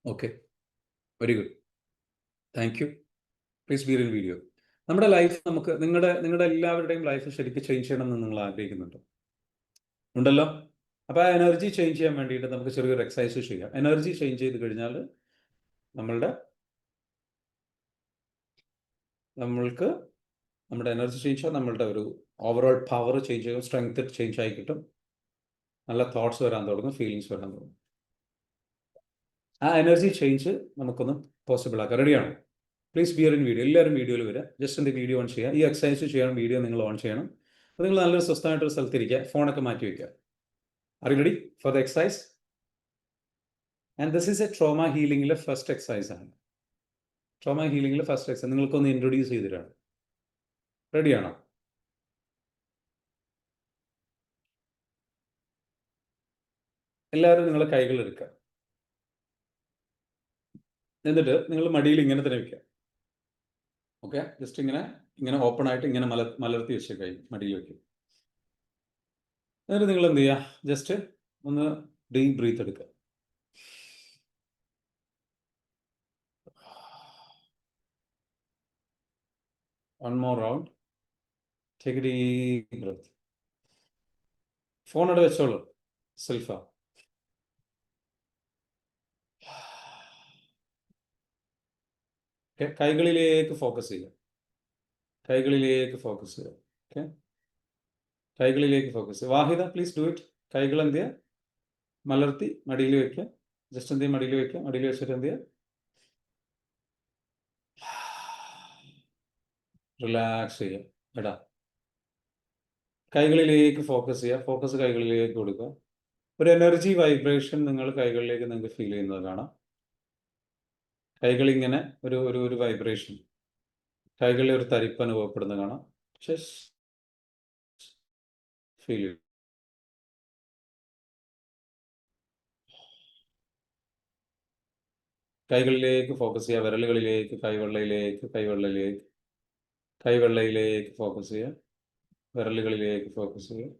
Okay, very good, thank you. Please bear in video. നമ്മുടെ ലൈഫ് നിങ്ങളുടെ എല്ലാവരുടെയും ലൈഫ് ശരിക്കും ചേഞ്ച് ചെയ്യണം എന്ന് നിങ്ങൾ ആഗ്രഹിക്കുന്നുണ്ട്, ഉണ്ടല്ലോ? അപ്പോൾ ആ എനർജി ചേഞ്ച് ചെയ്യാൻ വേണ്ടിയിട്ട് നമുക്ക് ചെറിയൊരു എക്സസൈസ് ചെയ്യാം. എനർജി ചേഞ്ച് ചെയ്ത് കഴിഞ്ഞാൽ നമ്മൾക്ക് നമ്മുടെ എനർജി ചേഞ്ച് ചെയ്യാൻ, നമ്മളുടെ ഒരു ഓവറോൾ പവർ ചേഞ്ച് ചെയ്യും, സ്ട്രെങ്ത് ചേഞ്ച് ആയി കിട്ടും, നല്ല തോട്ട്സ് വരാൻ തുടങ്ങും, ഫീലിങ്സ് വരാൻ തുടങ്ങും. ആ എനർജി ചേഞ്ച് നമുക്കൊന്ന് പോസിബിൾ ആക്കാം. റെഡിയാണോ? Please bear in video. എല്ലാവരും വീഡിയോയിൽ വരിക. ജസ്റ്റ് എൻ്റെ വീഡിയോ ഓൺ ചെയ്യുക. ഈ എക്സസൈസ് ചെയ്യണം, വീഡിയോ നിങ്ങൾ ഓൺ ചെയ്യണം. അപ്പോൾ നിങ്ങൾ നല്ലൊരു സ്വസ്ഥമായിട്ടൊരു സ്ഥലത്തിരിക്കുക, ഫോണൊക്കെ മാറ്റി വയ്ക്കുക. Are you ready for the exercise? And this is a trauma ഹീലിംഗിലെ ഫസ്റ്റ് എക്സസൈസ് ആണ്. ട്രോമ ഹീലിംഗിലെ ഫസ്റ്റ് എക്സസൈസ് നിങ്ങൾക്കൊന്ന് ഇൻട്രൊഡ്യൂസ് ചെയ്തിട്ടാണ്. റെഡിയാണോ? എല്ലാവരും നിങ്ങളുടെ കൈകൾ എടുക്കുക. എന്നിട്ട് നിങ്ങൾ മടിയിൽ ഇങ്ങനെ തന്നെ വയ്ക്കുക. ഓക്കെ, ജസ്റ്റ് ഇങ്ങനെ ഓപ്പൺ ആയിട്ട് ഇങ്ങനെ മലർത്തി വെച്ച കൈ മടിയിൽ വയ്ക്കും. എന്നിട്ട് നിങ്ങൾ എന്ത് ചെയ്യുക, ജസ്റ്റ് ഒന്ന് ഡീപ് ബ്രീത്ത് എടുക്കുക. One more round. Take a deep breath. Phone അവിടെ വെച്ചോളൂ, സെൽഫാ. ഓക്കെ, കൈകളിലേക്ക് ഫോക്കസ് ചെയ്യുക. കൈകളിലേക്ക് ഫോക്കസ് ചെയ്യുക. ഓക്കെ, കൈകളിലേക്ക് ഫോക്കസ് ചെയ്യുക. Vahida, please do it. കൈകൾ എന്ത് ചെയ്യുക, മലർത്തി മടിയിൽ വയ്ക്കുക. ജസ്റ്റ് എന്ത് ചെയ്യുക, മടിയിൽ വയ്ക്കുക. മടിയിൽ വെച്ചിട്ട് എന്ത് ചെയ്യുക, റിലാക്സ് ചെയ്യുക. എടാ, കൈകളിലേക്ക് ഫോക്കസ് ചെയ്യുക. ഫോക്കസ് കൈകളിലേക്ക് കൊടുക്കുക. ഒരു എനർജി വൈബ്രേഷൻ നിങ്ങൾ കൈകളിലേക്ക് നിങ്ങൾക്ക് ഫീൽ ചെയ്യുന്നത് കാണാം. കൈകളിങ്ങനെ ഒരു വൈബ്രേഷൻ, കൈകളിൽ ഒരു തരിപ്പ് അനുഭവപ്പെടുന്നത് കാണാം. ഫീൽ ചെയ്യും. കൈകളിലേക്ക് ഫോക്കസ് ചെയ്യുക. വിരലുകളിലേക്ക്, കൈവെള്ളയിലേക്ക് ഫോക്കസ് ചെയ്യുക. വിരലുകളിലേക്ക് ഫോക്കസ് ചെയ്യുക.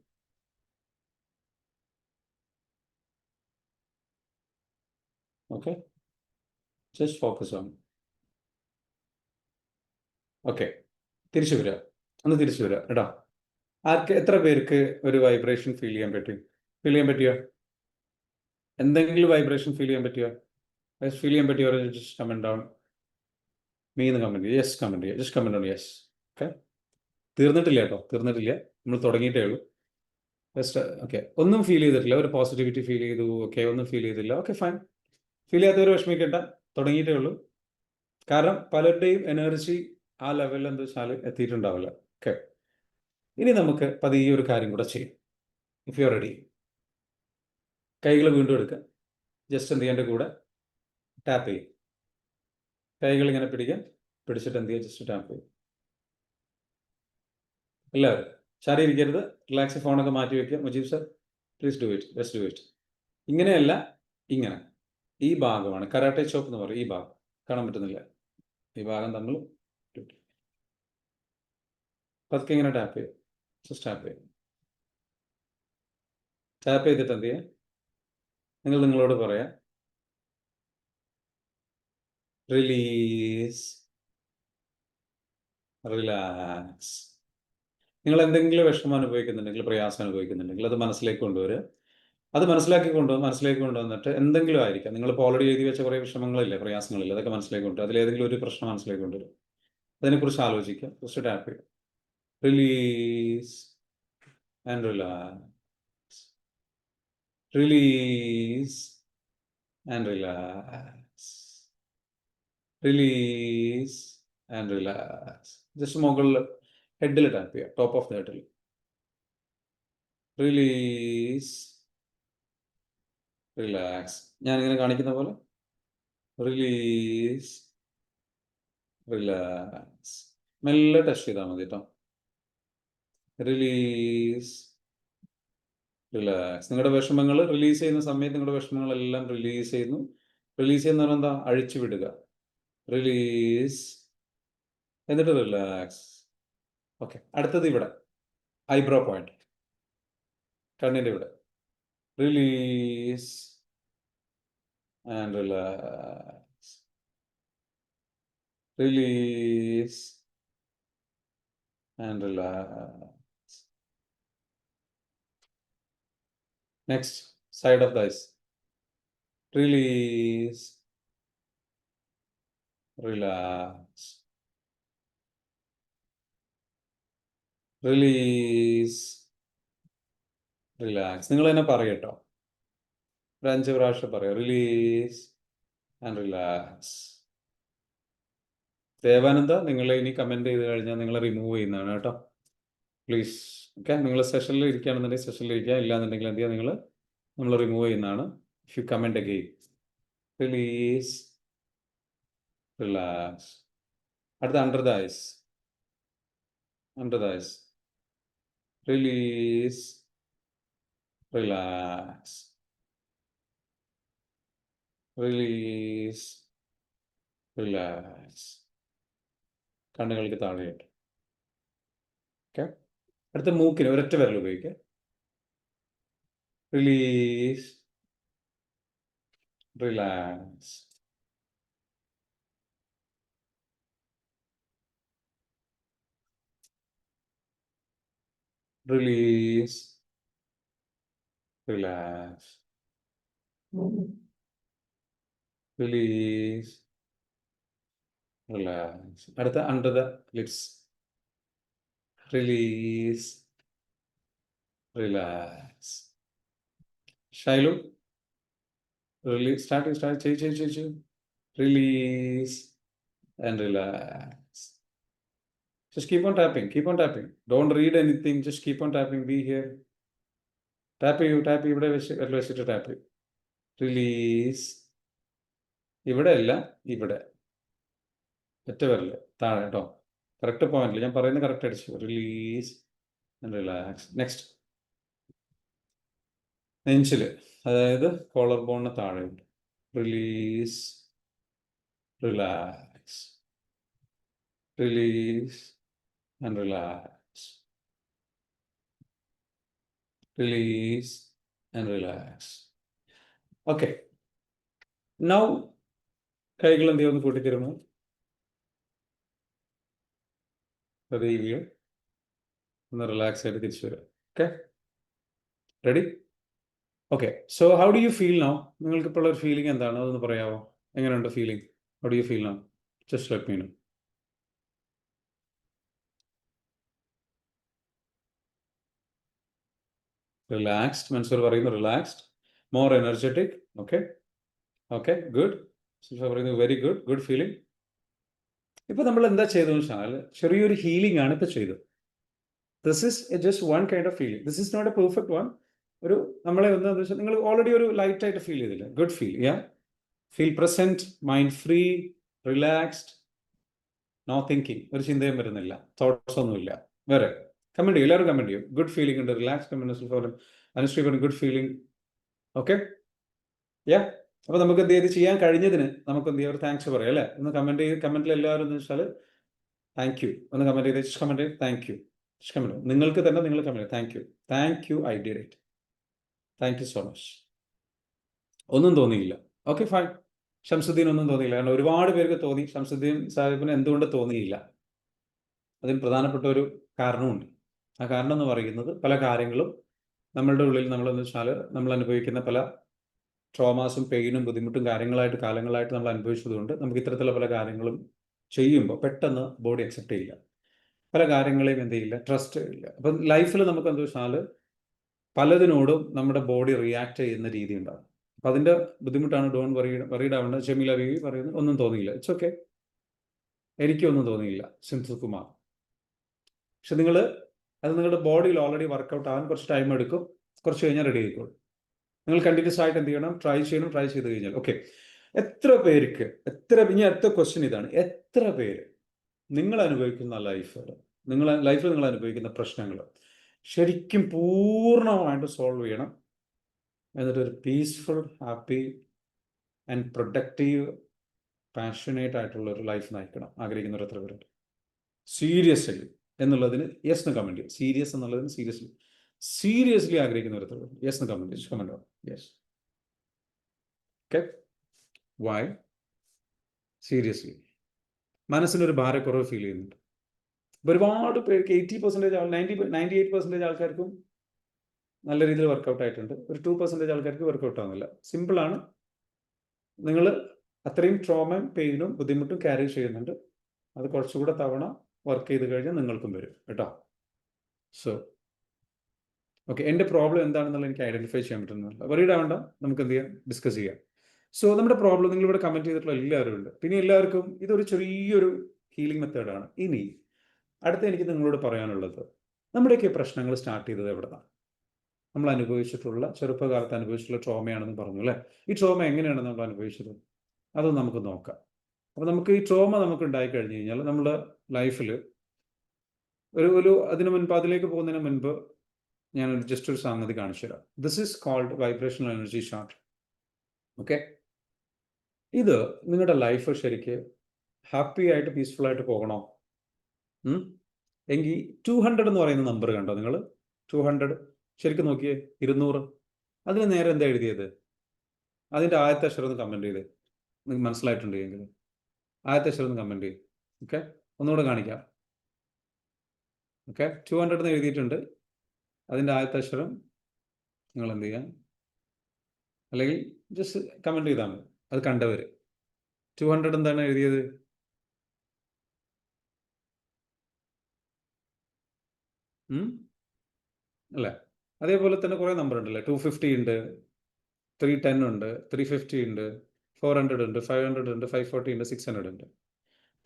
Okay, just focus on. Okay, തിരിച്ചു വരിക. ഒന്ന് തിരിച്ചു വരിക കേട്ടോ. എത്ര പേർക്ക് ഒരു വൈബ്രേഷൻ ഫീൽ ചെയ്യാൻ പറ്റിയോ? എന്തെങ്കിലും വൈബ്രേഷൻ ഫീൽ ചെയ്യാൻ പറ്റിയോ? ഫീൽ ചെയ്യാൻ പറ്റിയോ? Just comment down. മീന്ന് കമന്റ് ചെയ്യുക. യെസ് കമന്റ് ചെയ്യുക. Just comment down. Yes. Okay, തീർന്നിട്ടില്ല കേട്ടോ, തീർന്നിട്ടില്ല. നമ്മൾ തുടങ്ങിയിട്ടേ ഉള്ളൂ. Just okay. ഒന്നും ഫീൽ ചെയ്തിട്ടില്ല, ഒരു പോസിറ്റിവിറ്റി ഫീൽ ചെയ്തു, ഓക്കെ, ഒന്നും ഫീൽ ചെയ്തില്ല, ഓക്കെ ഫൈൻ. ഫീൽ ചെയ്യാത്തവർ വിഷമിക്കേണ്ട, തുടങ്ങിയിട്ടേ ഉള്ളൂ. കാരണം പലരുടെയും എനർജി ആ ലെവലിൽ എന്താ വെച്ചാൽ എത്തിയിട്ടുണ്ടാവില്ല. ഓക്കെ, ഇനി നമുക്ക് പതിയെ ഒരു കാര്യം കൂടെ ചെയ്യും. ഇഫ് യു ആർ റെഡി, കൈകൾ വീണ്ടും എടുക്കുക. ജസ്റ്റ് എന്ത് ചെയ്യേണ്ട കൂടെ ടാപ്പ് ചെയ്യും. കൈകൾ ഇങ്ങനെ പിടിച്ചിട്ട് എന്ത് ചെയ്യുക, ജസ്റ്റ് ടാപ്പ് ചെയ്യും. എല്ലാവരും ചാരി ഇരിക്കരുത്, റിലാക്സ്. ഫോണൊക്കെ മാറ്റി വയ്ക്കുക. Mujeeb sir, please do it, just do it. ഇങ്ങനെയല്ല, ഇങ്ങനെ. ഈ ഭാഗമാണ് കരാട്ടെ ചോപ്പ് എന്ന് പറയും. ഈ ഭാഗം കാണാൻ പറ്റുന്നില്ല, ഈ ഭാഗം തമ്മിൽ പതുക്കെ ഇങ്ങനെ ടാപ്പ് ചെയ്യും. ജസ്റ്റ് ടാപ്പ് ചെയ്യും. ടാപ്പ് ചെയ്തിട്ട് എന്ത് ചെയ്യുക, നിങ്ങളോട് പറയാം, റിലീസ്, റിലാക്സ്. നിങ്ങൾ എന്തെങ്കിലും വിഷമം അനുഭവിക്കുന്നുണ്ടെങ്കിൽ, പ്രയാസം അനുഭവിക്കുന്നുണ്ടെങ്കിൽ അത് മനസ്സിലേക്ക് കൊണ്ടുവരിക. അത് മനസ്സിലാക്കി കൊണ്ടുവന്നിട്ട് എന്തെങ്കിലും ആയിരിക്കാം, നിങ്ങളിപ്പോൾ ഓൾറെഡി എഴുതി വെച്ച കുറേ വിഷമങ്ങളില്ലേ, പ്രയാസങ്ങളില്ലേ, അതൊക്കെ മനസ്സിലാക്കി കൊണ്ടുവരും. അതിലേതെങ്കിലും ഒരു പ്രശ്നം മനസ്സിലാക്കി കൊണ്ടുവരും. അതിനെക്കുറിച്ച് ആലോചിക്കുക. ജസ്റ്റ് ടാപ്പ് ചെയ്യുക. Release and relax. Release and relax. Release and relax. Just മുകളിൽ ഹെഡിൽ ടാപ്പ് ചെയ്യുക, ടോപ്പ് ഓഫ് ദ ഹെഡിൽ. Release, relax. ഞാനിങ്ങനെ കാണിക്കുന്ന പോലെ റിലീസ്, റിലാക്സ്. മെല്ലെ ടച്ച് ചെയ്താൽ മതി കേട്ടോ. Release, relax. നിങ്ങളുടെ വിഷമങ്ങൾ റിലീസ് ചെയ്യുന്ന സമയത്ത് നിങ്ങളുടെ വിഷമങ്ങളെല്ലാം റിലീസ് ചെയ്യുന്നു. റിലീസ് ചെയ്യുന്ന പറഞ്ഞാൽ എന്താ? അഴിച്ചു വിടുക. റിലീസ്, എന്നിട്ട് റിലാക്സ്. ഓക്കെ, അടുത്തത് ഇവിടെ ഐബ്രോ പോയിന്റ്, കണ്ണിൻ്റെ ഇവിടെ. Release and relax. Release and relax. Next, side of the eyes. Release, relax. Release, relax. നിങ്ങൾ തന്നെ പറയട്ടോ, ഒരു 5 പ്രാവശ്യം പറയാം. Release and relax. ദേവാനന്ദ, നിങ്ങൾ ഇനി കമൻറ്റ് ചെയ്ത് കഴിഞ്ഞാൽ നിങ്ങളെ റിമൂവ് ചെയ്യുന്നതാണ് കേട്ടോ, പ്ലീസ്. ഓക്കെ, നിങ്ങൾ സെഷനിൽ ഇരിക്കുകയാണെന്നുണ്ടെങ്കിൽ സെഷനിൽ ഇരിക്കുക, ഇല്ലാന്നുണ്ടെങ്കിൽ എന്ത് ചെയ്യുക, നമ്മൾ റിമൂവ് ചെയ്യുന്നതാണ്. If you comment again. Release, relax. അടുത്ത under the eyes. Under the eyes. Release, relax. Release, relax. കണ്ണുകൾക്ക് താഴെയായിട്ട്. ഓക്കെ, അടുത്ത മൂക്കിന് ഒരൊറ്റ വിരൽ ഉപയോഗിക്കുക. Release, relax. Release, relax. Release, relax. അടുത്ത under the lips. Release, relax. Shailu, release. Start ചെയ്യ്. Release and relax. Just keep on tapping. Don't read anything. Just keep on tapping. Be here. Tap ഇവിടെ വെച്ചിട്ട് tap. Release. ഇവിടെ അല്ല, ഇവിടെ ഒറ്റ വിരൽ താഴെ കേട്ടോ. കറക്റ്റ് പോയിന്റിൽ ഞാൻ പറയുന്നത് കറക്റ്റ് അടിച്ചു. Release and relax. നെക്സ്റ്റ്, നെഞ്ചിൽ, അതായത് കോളർ ബോണിന് താഴെ. Release, relax. Release and relax. Release and relax. Okay. Now, കൈകൾ എന്ത് ചെയ്യുന്നു? കൂട്ടിത്തരുമോ? റിവ്യൂ. ഒന്ന് റിലാക്സ് ആയിട്ട് തിരിച്ചു വരാം. Okay, ready? Okay, so how do you feel now? നിങ്ങൾക്ക് ഇപ്പോൾ ഒരു ഫീലിംഗ് എന്താണ്? അതൊന്ന് പറയാമോ? എങ്ങനെയുണ്ട് feeling? How do you feel now? Just let me know. Relaxed, Mansoor പറയുന്നു relaxed, more energetic. Okay, good. Susha പറയുന്നു വെരി ഗുഡ് ഫീലിംഗ്. ഇപ്പൊ നമ്മൾ എന്താ ചെയ്തതെന്ന് വെച്ചാൽ ചെറിയൊരു ഹീലിംഗ് ആണ് ഇപ്പൊ ചെയ്തത്. This is just one kind of feeling. This is not a perfect one. ഒരു നമ്മളെ എന്താണെന്ന് വെച്ചാൽ നിങ്ങൾ ഓൾറെഡി ഒരു ലൈറ്റ് ആയിട്ട് ഫീൽ ചെയ്തില്ല. Good feel. Feel present, mind free, relaxed, no thinking. ഒരു ചിന്തയും വരുന്നില്ല, തോട്ട്സ് ഒന്നുമില്ല. വേറെ കമന്റ് ചെയ്യും, എല്ലാവരും കമന്റ് ചെയ്യും. ഗുഡ് ഫീലിംഗ് ഉണ്ട്, റിലാക്സ് കമന്റ്. അനുശ്രീ പറഞ്ഞു ഗുഡ് ഫീലിംഗ്. ഓക്കെ, അപ്പൊ നമുക്ക് എന്ത് ചെയ്ത് ചെയ്യാൻ കഴിഞ്ഞതിന് നമുക്ക് എന്ത് ചെയ്യാം, ഒരു താങ്ക്സ് പറയാം അല്ലേ? ഒന്ന് കമന്റിൽ എല്ലാവരും എന്ന് വെച്ചാൽ താങ്ക് യു ഒന്ന് കമന്റ് ചെയ്ത് താങ്ക് യു. നിങ്ങൾക്ക് തന്നെ നിങ്ങൾ comment thank you I did it. Thank you so much. ഒന്നും തോന്നിയില്ല. Okay, fine. ഷംസുദ്ദീൻ ഒന്നും തോന്നിയില്ല. കാരണം ഒരുപാട് പേർക്ക് തോന്നി. ഷംസുദ്ദീൻ സാഹിബിന് എന്തുകൊണ്ട് തോന്നിയില്ല? അതിന് പ്രധാനപ്പെട്ട ഒരു കാരണമുണ്ട്. ആ കാരണം എന്ന് പറയുന്നത് പല കാര്യങ്ങളും നമ്മളുടെ ഉള്ളിൽ നമ്മളെന്ന് വെച്ചാൽ നമ്മൾ അനുഭവിക്കുന്ന പല ട്രോമാസും പെയിനും ബുദ്ധിമുട്ടും കാലങ്ങളായിട്ട് നമ്മൾ അനുഭവിച്ചതുകൊണ്ട് നമുക്ക് ഇത്തരത്തിലുള്ള പല കാര്യങ്ങളും ചെയ്യുമ്പോൾ പെട്ടെന്ന് ബോഡി അക്സെപ്റ്റ് ചെയ്യില്ല. പല കാര്യങ്ങളെയും എന്ത് ചെയ്യില്ല, ട്രസ്റ്റ് ഇല്ല. അപ്പം ലൈഫിൽ നമുക്ക് എന്താ വെച്ചാൽ പലതിനോടും നമ്മുടെ ബോഡി റിയാക്ട് ചെയ്യുന്ന രീതി ഉണ്ടാകും. അപ്പം അതിൻ്റെ ബുദ്ധിമുട്ടാണ്. ഡോൺ വറീഡ് ആവേണ്ടത്. ഷമീല ബീവി പറയുന്നത് ഒന്നും തോന്നിയില്ല, ഇറ്റ്സ് ഓക്കെ, എനിക്കൊന്നും തോന്നിയില്ല സിംഥു കുമാർ. പക്ഷെ അത് നിങ്ങളുടെ ബോഡിയിൽ ഓൾറെഡി വർക്കൗട്ട് ആവാൻ കുറച്ച് ടൈം എടുക്കും. കുറച്ച് കഴിഞ്ഞാൽ റെഡി ആയിക്കോളും. നിങ്ങൾ കണ്ടിന്യൂസ് ആയിട്ട് എന്ത് ചെയ്യണം, ട്രൈ ചെയ്ത് കഴിഞ്ഞാൽ ഓക്കെ. ഇനി അടുത്ത ക്വസ്റ്റ്യൻ ഇതാണ്, എത്ര പേര് നിങ്ങൾ അനുഭവിക്കുന്ന ലൈഫിൽ നിങ്ങൾ അനുഭവിക്കുന്ന പ്രശ്നങ്ങൾ ശരിക്കും പൂർണ്ണമായിട്ട് സോൾവ് ചെയ്യണം, എന്നിട്ട് ഒരു peaceful, happy and productive, passionate ആയിട്ടുള്ള ഒരു ലൈഫ് നയിക്കണം ആഗ്രഹിക്കുന്നവർ എത്ര പേരുണ്ട്? സീരിയസ്ലി എന്നുള്ളതിന് യെസ് എന്ന് കമൻറ്റ് ചെയ്യും. സീരിയസ് എന്നുള്ളതിന് സീരിയസ്ലി ആഗ്രഹിക്കുന്നവർ എത്ര പേരുണ്ട്? യെസ് എന്ന് കമൻറ്റ് ചെയ്യും. Comment yes. Okay, why? Seriously മനസ്സിനൊരു ഭാരക്കുറവ് ഫീൽ ചെയ്യുന്നുണ്ട്. ഒരുപാട് പേർക്ക് 80% 98% ആൾക്കാർക്കും നല്ല രീതിയിൽ വർക്കൗട്ട് ആയിട്ടുണ്ട്. ഒരു 2% ആൾക്കാർക്ക് വർക്കൗട്ട് ആവുന്നില്ല. സിമ്പിളാണ്. നിങ്ങൾ അത്രയും ട്രോമയും പെയിനും ബുദ്ധിമുട്ടും ക്യാരി ചെയ്യുന്നുണ്ട്. അത് കുറച്ചുകൂടെ തവണ വർക്ക് ചെയ്ത് കഴിഞ്ഞാൽ നിങ്ങൾക്കും വരും കേട്ടോ. സോ ഓക്കെ, എൻ്റെ പ്രോബ്ലം എന്താണെന്നുള്ള എനിക്ക് ഐഡൻറ്റിഫൈ ചെയ്യാൻ പറ്റുന്നില്ല. വറീഡ് ആവേണ്ട, നമുക്ക് എന്ത് ചെയ്യാം, ഡിസ്കസ് ചെയ്യാം. സോ നമ്മുടെ പ്രോബ്ലം നിങ്ങളിവിടെ കമൻറ്റ് ചെയ്തിട്ടുള്ള എല്ലാവരും ഉണ്ട്. പിന്നെ എല്ലാവർക്കും ഇതൊരു ചെറിയൊരു ഹീലിംഗ് മെത്തേഡാണ്. ഇനി അടുത്ത എനിക്ക് നിങ്ങളോട് പറയാനുള്ളത്, നമ്മുടെയൊക്കെ പ്രശ്നങ്ങൾ സ്റ്റാർട്ട് ചെയ്തത് എവിടെയാണ്? നമ്മൾ ചെറുപ്പകാലത്ത് അനുഭവിച്ചിട്ടുള്ള ട്രോമയാണെന്ന് പറഞ്ഞു അല്ലേ? ഈ ട്രോമ എങ്ങനെയാണ് നമ്മൾ അനുഭവിച്ചത്? അതൊന്ന് നമുക്ക് നോക്കാം. അപ്പോൾ നമുക്ക് ഈ ട്രോമ നമുക്ക് ഉണ്ടായി കഴിഞ്ഞ് കഴിഞ്ഞാൽ നമ്മുടെ ലൈഫിൽ അതിലേക്ക് പോകുന്നതിന് മുൻപ് ഞാൻ ജസ്റ്റ് ഒരു സംഗതി കാണിച്ചു തരാം. This is called vibrational energy chart. Okay, ഇത് നിങ്ങളുടെ ലൈഫ് ശരിക്ക് ഹാപ്പി ആയിട്ട് പീസ്ഫുൾ ആയിട്ട് പോകണോ എങ്കിൽ 200 എന്ന് പറയുന്ന നമ്പർ കണ്ടോ നിങ്ങൾ? 200 ശരിക്കും നോക്കിയേ. 200 അതിന് നേരെ എന്താ എഴുതിയത്? അതിൻ്റെ ആദ്യത്തെ അക്ഷരം ഒന്ന് കമൻറ്റ് ചെയ്ത് നിങ്ങൾക്ക് മനസ്സിലായിട്ടുണ്ട് എങ്കിൽ ആദ്യത്തെ അക്ഷരം ഒന്ന് കമൻറ്റ് ചെയ്യും. ഓക്കെ, ഒന്നുകൂടെ കാണിക്കാം. ഓക്കെ, 200 എന്ന് എഴുതിയിട്ടുണ്ട്. അതിൻ്റെ ആദ്യത്തെ അക്ഷരം നിങ്ങൾ എന്ത് ചെയ്യാം, അല്ലെങ്കിൽ ജസ്റ്റ് കമൻറ്റ് ചെയ്താൽ മതി. അത് കണ്ടവർ 200 എന്താണ് എഴുതിയത്? അല്ലേ? അതേപോലെ തന്നെ കുറേ നമ്പർ ഉണ്ടല്ലേ. 250 ഉണ്ട്, 310 ഉണ്ട്, 350 ഉണ്ട്, 400 ഉണ്ട്, 500 ഉണ്ട്, 540 ഉണ്ട്, 600 ഉണ്ട്.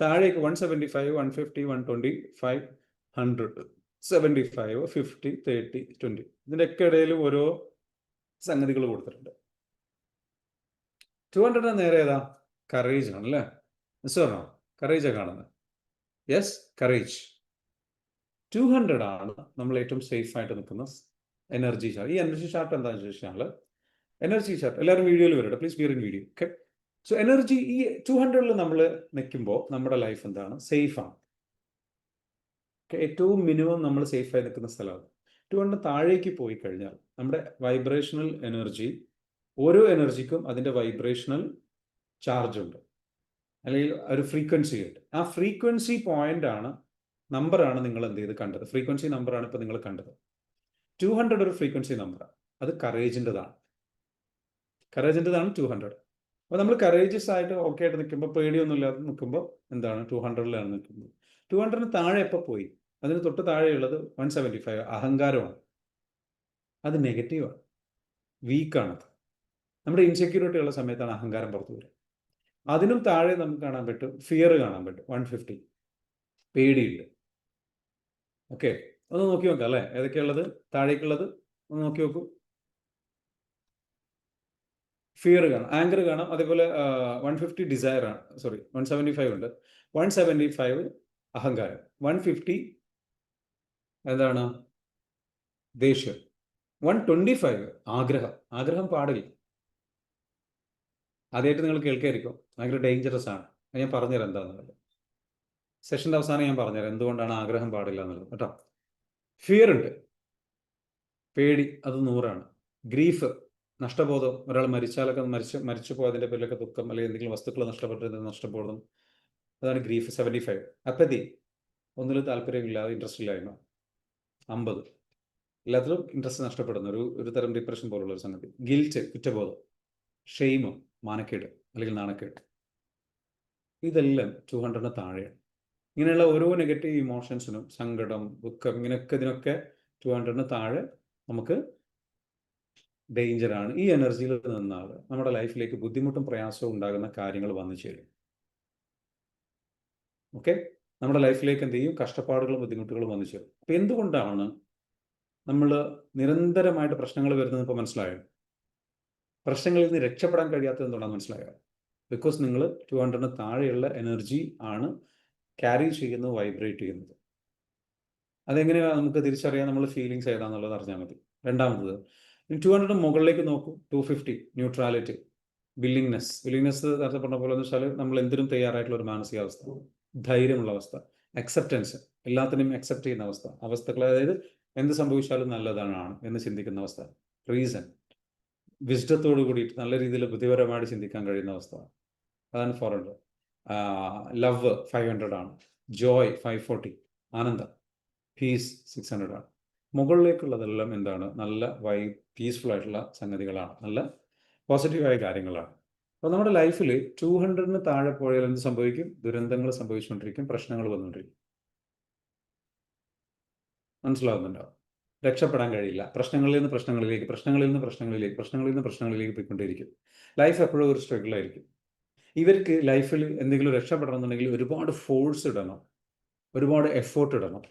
താഴേക്ക് 175, 150, 125, 100, 75, 50, 30, 20 ഇതിൻ്റെയൊക്കെ ഇടയിൽ ഓരോ സംഗതികൾ കൊടുത്തിട്ടുണ്ട്. 200 നേരെ ഏതാ? കറേജ് ആണ് അല്ലേ? മിസ്സോണോ കറേജാണ് കാണുന്നത്? Yes, courage. 200 ആണ് നമ്മൾ ഏറ്റവും സേഫ് ആയിട്ട് നിൽക്കുന്ന എനർജി ചാർട്ട്. ഈ എനർജി ചാർട്ട് എന്താണെന്ന് ചോദിച്ചാൽ, എനർജി ചാർട്ട് എല്ലാവരും വീഡിയോയിൽ വരട്ടെ, please bear in video. Okay, so energy ഈ 200 നമ്മൾ നിൽക്കുമ്പോൾ നമ്മുടെ ലൈഫ് എന്താണ്? സേഫാണ്. ഏറ്റവും മിനിമം നമ്മൾ സേഫായി നിൽക്കുന്ന സ്ഥലമാണ്. 200 താഴേക്ക് പോയി കഴിഞ്ഞാൽ നമ്മുടെ വൈബ്രേഷണൽ എനർജി, ഓരോ എനർജിക്കും അതിൻ്റെ വൈബ്രേഷണൽ ചാർജ് ഉണ്ട്, അല്ലെങ്കിൽ ഒരു ഫ്രീക്വൻസി ഉണ്ട്. ആ ഫ്രീക്വൻസി നമ്പറാണ് നിങ്ങൾ എന്ത് ചെയ്ത് കണ്ടത്. ഫ്രീക്വൻസി നമ്പറാണ് ഇപ്പോൾ നിങ്ങൾ കണ്ടത്. 200 ഒരു ഫ്രീക്വൻസി നമ്പറാണ്. അത് കറേജിൻ്റെതാണ്. 200. അപ്പോൾ നമ്മൾ കറേജസ് ആയിട്ട് ഓക്കെ ആയിട്ട് നിൽക്കുമ്പോൾ, പേടിയൊന്നും ഇല്ലാതെ നിൽക്കുമ്പോൾ എന്താണ് 200ലാണ് നിൽക്കുന്നത്. 200 താഴെ എപ്പോൾ പോയി? അതിന് തൊട്ട് താഴെയുള്ളത് 175 അഹങ്കാരമാണ്. അത് നെഗറ്റീവാണ്, വീക്കാണത്. നമ്മുടെ ഇൻസെക്യൂരിറ്റി ഉള്ള സമയത്താണ് അഹങ്കാരം പുറത്തു വരിക. അതിനും താഴെ നമുക്ക് കാണാൻ പറ്റും, ഫിയർ കാണാൻ പറ്റും. 150 പേടിയുണ്ട്. ഓക്കെ, ഒന്ന് നോക്കി നോക്കാം അല്ലേ, ഏതൊക്കെയുള്ളത് താഴേക്കുള്ളത് ഒന്ന് നോക്കി നോക്കൂ. ഫിയർ കാണാം, ആങ്കർ കാണാം, അതേപോലെ 150 ഡിസയർ ആണ്, 175 ഉണ്ട്. 175 അഹങ്കാരം, 150 എന്താണ്? ദേഷ്യം. 125 ആഗ്രഹം പാടില്ല. ആദ്യമായിട്ട് നിങ്ങൾ കേൾക്കായിരിക്കും, ഭയങ്കര ഡേഞ്ചറസ് ആണ്. ഞാൻ പറഞ്ഞുതരാം എന്താണെന്നുള്ളത്. സെഷൻ്റെ അവസാനം ഞാൻ പറഞ്ഞുതരാം എന്തുകൊണ്ടാണ് ആഗ്രഹം പാടില്ല എന്നുള്ളത് കേട്ടോ. ഫിയർ ഉണ്ട്, പേടി, അത് 100ആണ്. ഗ്രീഫ്, നഷ്ടബോധം, ഒരാൾ മരിച്ചാലൊക്കെ മരിച്ചു പോയതിൻ്റെ പേരിലൊക്കെ ദുഃഖം, അല്ലെങ്കിൽ എന്തെങ്കിലും വസ്തുക്കൾ നഷ്ടപ്പെടും, അതാണ് ഗ്രീഫ്. 75 അപ്പതി, ഒന്നിലും താല്പര്യമില്ലാതെ ഇൻട്രസ്റ്റ് ഇല്ലായ്മ. 50 എല്ലാത്തിലും ഇൻട്രസ്റ്റ് നഷ്ടപ്പെടുന്ന ഒരു തരം ഡിപ്രഷൻ പോലുള്ള ഒരു സംഗതി. ഗിൽറ്റ്, കുറ്റബോധം, ഷെയിം, മാനക്കേട് അല്ലെങ്കിൽ നാണക്കേട്, ഇതെല്ലാം 200 താഴെയാണ്. ഇങ്ങനെയുള്ള ഓരോ നെഗറ്റീവ് ഇമോഷൻസിനും, സങ്കടം, ദുഃഖം, ഇതിനൊക്കെ 200 താഴെ നമുക്ക് ഡേഞ്ചറാണ്. ഈ എനർജിയിൽ നിന്നാൽ നമ്മുടെ ലൈഫിലേക്ക് ബുദ്ധിമുട്ടും പ്രയാസവും ഉണ്ടാകുന്ന കാര്യങ്ങൾ വന്നു ചേരും. ഓക്കെ, നമ്മുടെ ലൈഫിലേക്ക് എന്ത് ചെയ്യും? കഷ്ടപ്പാടുകളും ബുദ്ധിമുട്ടുകളും വന്നു ചേരും. അപ്പം എന്തുകൊണ്ടാണ് നമ്മൾ നിരന്തരമായിട്ട് പ്രശ്നങ്ങൾ വരുന്നത്? ഇപ്പോൾ മനസ്സിലായോ? പ്രശ്നങ്ങളിൽ നിന്ന് രക്ഷപ്പെടാൻ കഴിയാത്തത് എന്തുകൊണ്ടാണെന്ന് മനസ്സിലായോ? ബിക്കോസ് നിങ്ങൾ 200 താഴെയുള്ള എനർജി ആണ് ക്യാരി ചെയ്യുന്നത്, വൈബ്രേറ്റ് ചെയ്യുന്നത്. അതെങ്ങനെയാണ് നമുക്ക് തിരിച്ചറിയാൻ? നമ്മൾ ഫീലിങ്സ് ഏതാണെന്നുള്ളത് അറിഞ്ഞാൽ മതി. രണ്ടാമത്തത്, 200 മുകളിലേക്ക് നോക്കൂ. 250 ന്യൂട്രാലിറ്റി, വില്ലിങ്നെസ്. നേരത്തെ പറഞ്ഞ പോലെ എന്ന് വെച്ചാൽ നമ്മൾ എന്തിനും തയ്യാറായിട്ടുള്ള ഒരു മാനസികാവസ്ഥ, ധൈര്യമുള്ള അവസ്ഥ, അക്സെപ്റ്റൻസ്, എല്ലാത്തിനെയും അക്സെപ്റ്റ് ചെയ്യുന്ന അവസ്ഥകൾ, അതായത് എന്ത് സംഭവിച്ചാലും നല്ലതാണ് എന്ന് ചിന്തിക്കുന്ന അവസ്ഥ. റീസൺ, വിസ്ഡത്തോട് കൂടിയിട്ട് നല്ല രീതിയിൽ ബുദ്ധിപരമായിട്ട് ചിന്തിക്കാൻ കഴിയുന്ന അവസ്ഥ. അതാണ് 400. ലവ് 500 ആണ്. ജോയ് 540. ആനന്ദം, പീസ് 600 ആണ്. മുകളിലേക്കുള്ളതെല്ലാം എന്താണ്? നല്ല പീസ്ഫുൾ ആയിട്ടുള്ള സംഗതികളാണ്, നല്ല പോസിറ്റീവായ കാര്യങ്ങളാണ്. അപ്പോൾ നമ്മുടെ ലൈഫിൽ 200 താഴെ പോയാൽ എന്ത് സംഭവിക്കും? ദുരന്തങ്ങൾ സംഭവിച്ചുകൊണ്ടിരിക്കും, പ്രശ്നങ്ങൾ വന്നുകൊണ്ടിരിക്കും. മനസ്സിലാവുന്നുണ്ടോ? രക്ഷപ്പെടാൻ കഴിയില്ല. പ്രശ്നങ്ങളിൽ നിന്ന് പ്രശ്നങ്ങളിലേക്ക് പോയിക്കൊണ്ടേയിരിക്കും. ലൈഫ് എപ്പോഴും ഒരു സ്ട്രഗിൾ ആയിരിക്കും. ഇവർക്ക് ലൈഫിൽ എന്തെങ്കിലും രക്ഷപ്പെടണം എന്നുണ്ടെങ്കിൽ ഒരുപാട് ഫോഴ്സ് ഇടണം, ഒരുപാട് എഫേർട്ട് ഇടണം.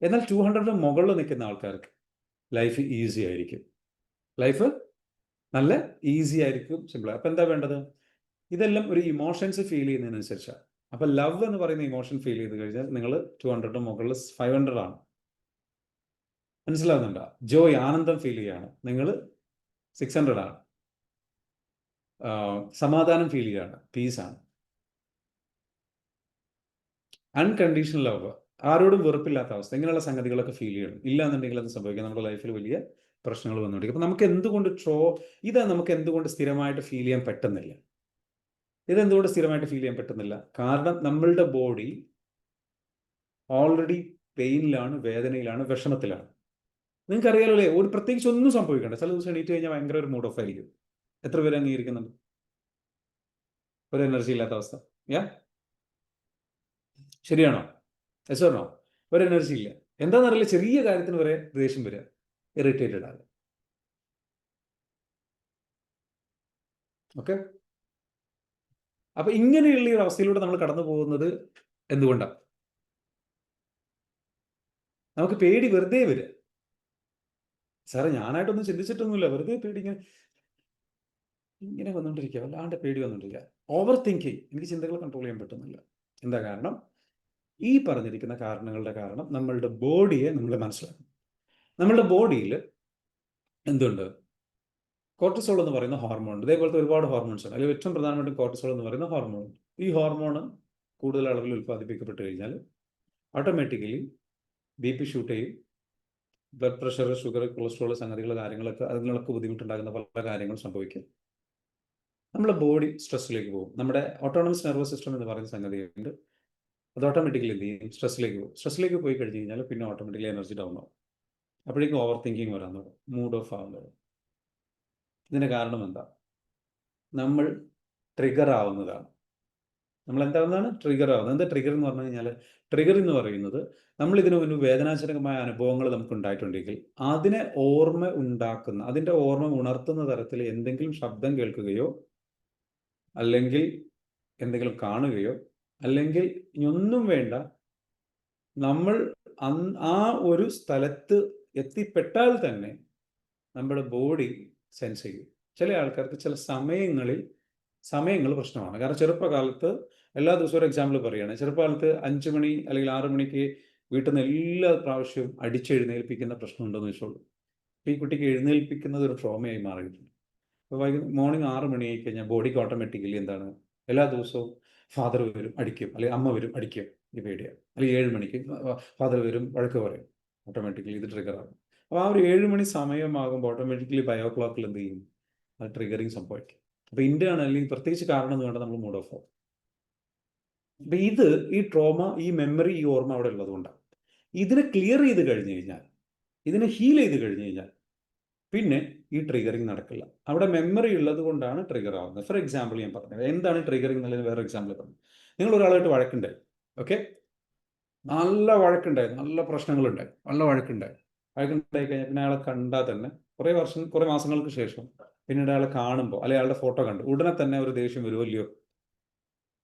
എന്നാൽ 200 മുകളിൽ നിൽക്കുന്ന ആൾക്കാർക്ക് ലൈഫ് ഈസി ആയിരിക്കും. ലൈഫ് നല്ല ഈസി ആയിരിക്കും, സിമ്പിൾ. അപ്പം എന്താ വേണ്ടത്? ഇതെല്ലാം ഒരു ഇമോഷൻസ് ഫീൽ ചെയ്യുന്നതിനനുസരിച്ചാണ്. അപ്പം ലവ് എന്ന് പറയുന്ന ഇമോഷൻ ഫീൽ ചെയ്ത് കഴിഞ്ഞാൽ നിങ്ങൾ 200 മുകളിൽ 500 ആണ്. മനസ്സിലാവുന്നുണ്ടോ? ജോയ്, ആനന്ദം ഫീൽ ചെയ്യാണ്, നിങ്ങൾ 600 ആണ്. സമാധാനം ഫീൽ ചെയ്യാണ്, പീസാണ്. അൺകണ്ടീഷണൽ ലവ്, ആരോടും വെറുപ്പില്ലാത്ത അവസ്ഥ, ഇങ്ങനെയുള്ള സംഗതികളൊക്കെ ഫീൽ ചെയ്യണം. ഇല്ല എന്നുണ്ടെങ്കിൽ അത് സംഭവിക്കാം, നമ്മുടെ ലൈഫിൽ വലിയ പ്രശ്നങ്ങൾ വന്നുകൊണ്ടിരിക്കും. അപ്പം നമുക്ക് എന്തുകൊണ്ട് നമുക്ക് എന്തുകൊണ്ട് സ്ഥിരമായിട്ട് ഫീൽ ചെയ്യാൻ പറ്റുന്നില്ല? ഇതെന്തുകൊണ്ട് സ്ഥിരമായിട്ട് ഫീൽ ചെയ്യാൻ പറ്റുന്നില്ല? കാരണം നമ്മളുടെ ബോഡി ഓൾറെഡി പെയിനിലാണ്, വേദനയിലാണ്, വിഷമത്തിലാണ്. നിങ്ങൾക്കറിയാലോ അല്ലേ, പ്രത്യേകിച്ച് ഒന്നും സംഭവിക്കണ്ട. ചില ദിവസം എണീറ്റ് കഴിഞ്ഞാൽ ഭയങ്കര ഒരു മൂഡ് ഓഫ് ആയിരിക്കും. എത്ര പേര് അംഗീകരിക്കുന്നുണ്ട്? ഒരു എനർജി ഇല്ലാത്ത അവസ്ഥ. ശരിയാണോ? എസോർണോ? ഒരു എനർജി ഇല്ല. എന്താണെന്നറിയില്ല, ചെറിയ കാര്യത്തിന് വരെ ദേഷ്യം വരിക, ഇറിറ്റേറ്റഡ് ആകുക. ഓക്കെ, അപ്പൊ ഇങ്ങനെയുള്ള ഒരു അവസ്ഥയിലൂടെ നമ്മൾ കടന്നു പോകുന്നത് എന്തുകൊണ്ടാണ്? നമുക്ക് പേടി വെറുതെ വരിക. സാറേ, ഞാനായിട്ടൊന്നും ചിന്തിച്ചിട്ടൊന്നുമില്ല, വെറുതെ പേടി ഇങ്ങനെ വന്നുകൊണ്ടിരിക്കുക, വല്ലാണ്ട് പേടി വന്നുകൊണ്ടിരിക്കുക. ഓവർ തിങ്കിങ്, എനിക്ക് ചിന്തകൾ കൺട്രോൾ ചെയ്യാൻ പറ്റുന്നില്ല. എന്താ കാരണം? ഈ പറഞ്ഞിരിക്കുന്ന കാരണങ്ങളുടെ കാരണം നമ്മളുടെ ബോഡിയെ നമ്മൾ മനസ്സിലാക്കും. നമ്മളുടെ ബോഡിയിൽ എന്തുണ്ട്? കോർട്ടിസോൾ എന്ന് പറയുന്ന ഹോർമോൺ. ഇതേപോലത്തെ ഒരുപാട് ഹോർമോൺസ് ഉണ്ട്. അതിൽ ഏറ്റവും പ്രധാനമായിട്ടും കോർട്ടിസോൾ എന്ന് പറയുന്ന ഹോർമോൺ. ഈ ഹോർമോൺ കൂടുതൽ അളവിൽ ഉൽപ്പാദിപ്പിക്കപ്പെട്ട് കഴിഞ്ഞാൽ ഓട്ടോമാറ്റിക്കലി BP ഷൂട്ട് ചെയ്യും, ബ്ലഡ് പ്രഷർ, ഷുഗർ, കൊളസ്ട്രോൾ, കാര്യങ്ങളൊക്കെ അതിനൊക്കെ ബുദ്ധിമുട്ടുണ്ടാകുന്ന പല കാര്യങ്ങളും സംഭവിക്കും. നമ്മുടെ ബോഡി സ്ട്രെസ്സിലേക്ക് പോകും. നമ്മുടെ ഓട്ടോണമസ് നെർവസ് സിസ്റ്റം എന്ന് പറയുന്ന സംഗതിയുണ്ട്. അത് ഓട്ടോമാറ്റിക്കലി എന്ത് ചെയ്യും? സ്ട്രെസ്സിലേക്ക് പോകും. സ്ട്രെസ്സിലേക്ക് പോയി കഴിഞ്ഞ് കഴിഞ്ഞാൽ പിന്നെ ഓട്ടോമാറ്റിക്കലി എനർജി ഡൗൺ ആവും. അപ്പോഴേക്കും ഓവർ തിങ്കിങ് വരാൻ തുടങ്ങും, മൂഡ് ഓഫ് ആവാൻ തുടങ്ങും. ഇതിന് കാരണം എന്താ? നമ്മൾ ട്രിഗർ ആവുന്നതാണ്. നമ്മൾ എന്താവുന്നതാണ്? ട്രിഗർ ആവുന്നത്. എന്താ ട്രിഗർ എന്ന് പറഞ്ഞു കഴിഞ്ഞാൽ? ട്രിഗർ എന്ന് പറയുന്നത്, നമ്മൾ ഇതിനു മുൻപ് വേദനാജനകമായ അനുഭവങ്ങൾ നമുക്ക് ഉണ്ടായിട്ടുണ്ടെങ്കിൽ അതിനെ അതിൻ്റെ ഓർമ്മ ഉണർത്തുന്ന തരത്തിൽ എന്തെങ്കിലും ശബ്ദം കേൾക്കുകയോ അല്ലെങ്കിൽ എന്തെങ്കിലും കാണുകയോ അല്ലെങ്കിൽ ഇനിയൊന്നും വേണ്ട, നമ്മൾ ആ ഒരു സ്ഥലത്ത് എത്തിപ്പെട്ടാൽ തന്നെ നമ്മുടെ ബോഡി സെൻസ് ചെയ്യും. ചില ആൾക്കാർക്ക് ചില സമയങ്ങൾ പ്രശ്നമാണ്. കാരണം ചെറുപ്പകാലത്ത് എല്ലാ ദിവസവും ഒരു എക്സാമ്പിൾ പറയുകയാണ്. ചെറുപ്പകാലത്ത് 5 മണി അല്ലെങ്കിൽ 6 മണിക്ക് വീട്ടിൽ നിന്ന് എല്ലാ പ്രാവശ്യവും അടിച്ചെഴുന്നേൽപ്പിക്കുന്ന പ്രശ്നമുണ്ടെന്ന് വെച്ചോളൂ. അപ്പോൾ ഈ കുട്ടിക്ക് എഴുന്നേൽപ്പിക്കുന്നത് ഒരു ട്രോമയായി മാറിയിട്ടുണ്ട്. അപ്പോൾ മോർണിംഗ് 6 മണിയായി കഴിഞ്ഞാൽ ബോഡിക്ക് ഓട്ടോമാറ്റിക്കലി എന്താണ്? എല്ലാ ദിവസവും ഫാദർ വരും അടിക്കും, അല്ലെങ്കിൽ അമ്മ വരും അടിക്കും, ഈ പേടിയാണ്. അല്ലെങ്കിൽ 7 മണിക്ക് ഫാദർ വരും വഴക്ക് പറയും, ഓട്ടോമാറ്റിക്കലി ഇത് ട്രിഗറാകും. അപ്പോൾ ആ ഒരു 7 മണി സമയമാകുമ്പോൾ ഓട്ടോമാറ്റിക്കലി ബയോ ക്ലോക്കിൽ എന്ത് ചെയ്യും? അത് ട്രിഗറിങ് സംഭവിക്കും. അപ്പോൾ ഇന്റേണലി പ്രത്യേകിച്ച് കാരണം എന്ന് വേണ്ട, നമ്മൾ മൂഡ് ഓഫ് ആവും. അപ്പം ഈ ട്രോമ, ഈ മെമ്മറി, ഈ ഓർമ്മ അവിടെ ഉള്ളത് കൊണ്ടാണ്. ഇതിനെ ക്ലിയർ ചെയ്ത് കഴിഞ്ഞ് കഴിഞ്ഞാൽ ഇതിനെ ഹീൽ ചെയ്ത് കഴിഞ്ഞ് കഴിഞ്ഞാൽ പിന്നെ ഈ ട്രിഗറിങ് നടക്കില്ല. അവിടെ മെമ്മറി ഉള്ളത് കൊണ്ടാണ് ട്രിഗർ ആവുന്നത്. ഫോർ എക്സാമ്പിൾ ഞാൻ പറഞ്ഞത് എന്താണ് ട്രിഗറിങ് എന്നുള്ളതിന് വേറെ എക്സാമ്പിൾ പറഞ്ഞു. നിങ്ങൾ ഒരാളായിട്ട് വഴക്കുണ്ടായി, ഓക്കെ, നല്ല വഴക്കുണ്ടായി, നല്ല പ്രശ്നങ്ങളുണ്ടായി, നല്ല വഴക്കുണ്ടായി കഴിഞ്ഞാൽ പിന്നെ അയാളെ കണ്ടാൽ തന്നെ കുറേ മാസങ്ങൾക്ക് ശേഷം പിന്നീട് അയാളെ കാണുമ്പോൾ അല്ലെങ്കിൽ അയാളുടെ ഫോട്ടോ കണ്ടു ഉടനെ തന്നെ ഒരു ദേഷ്യം വരുമല്ലയോ?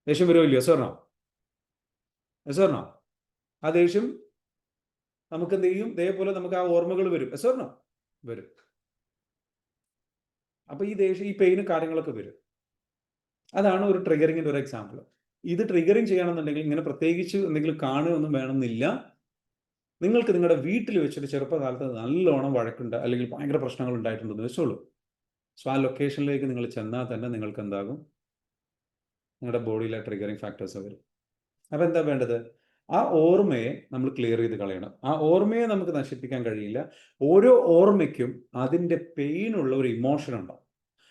ദേഷ്യം വരുമല്ലയോ? സാറിനോ? സാറിനോ? ആ ദേഷ്യം നമുക്ക് എന്ത് ചെയ്യും? ഇതേപോലെ നമുക്ക് ആ ഓർമ്മകൾ വരും. സാറിനോ? വരും. അപ്പൊ ഈ ദേഷ്യം, ഈ പെയിന് കാര്യങ്ങളൊക്കെ വരും. അതാണ് ഒരു ട്രിഗറിങ്ങിന്റെ ഒരു എക്സാമ്പിൾ. ഇത് ട്രിഗറിങ് ചെയ്യണമെന്നുണ്ടെങ്കിൽ ഇങ്ങനെ പ്രത്യേകിച്ച് എന്തെങ്കിലും കാണുകയൊന്നും വേണമെന്നില്ല. നിങ്ങൾക്ക് നിങ്ങളുടെ വീട്ടിൽ വെച്ചിട്ട് ചെറുപ്പകാലത്ത് നല്ലോണം വഴക്കുണ്ട് അല്ലെങ്കിൽ ഭയങ്കര പ്രശ്നങ്ങൾ ഉണ്ടായിട്ടുണ്ടെന്ന് വെച്ചോളൂ. സോ ആ ലൊക്കേഷനിലേക്ക് നിങ്ങൾ ചെന്നാൽ തന്നെ നിങ്ങൾക്ക് എന്താകും? നിങ്ങളുടെ ബോഡിയിലെ ട്രിഗറിങ് ഫാക്ടേഴ്സ് വരും. അപ്പം എന്താ വേണ്ടത്? ആ ഓർമ്മയെ നമ്മൾ ക്ലിയർ ചെയ്ത് കളയണം. ആ ഓർമ്മയെ നമുക്ക് നശിപ്പിക്കാൻ കഴിയില്ല. ഓരോ ഓർമ്മയ്ക്കും അതിൻ്റെ പെയിനുള്ള ഒരു ഇമോഷൻ ഉണ്ടാവും.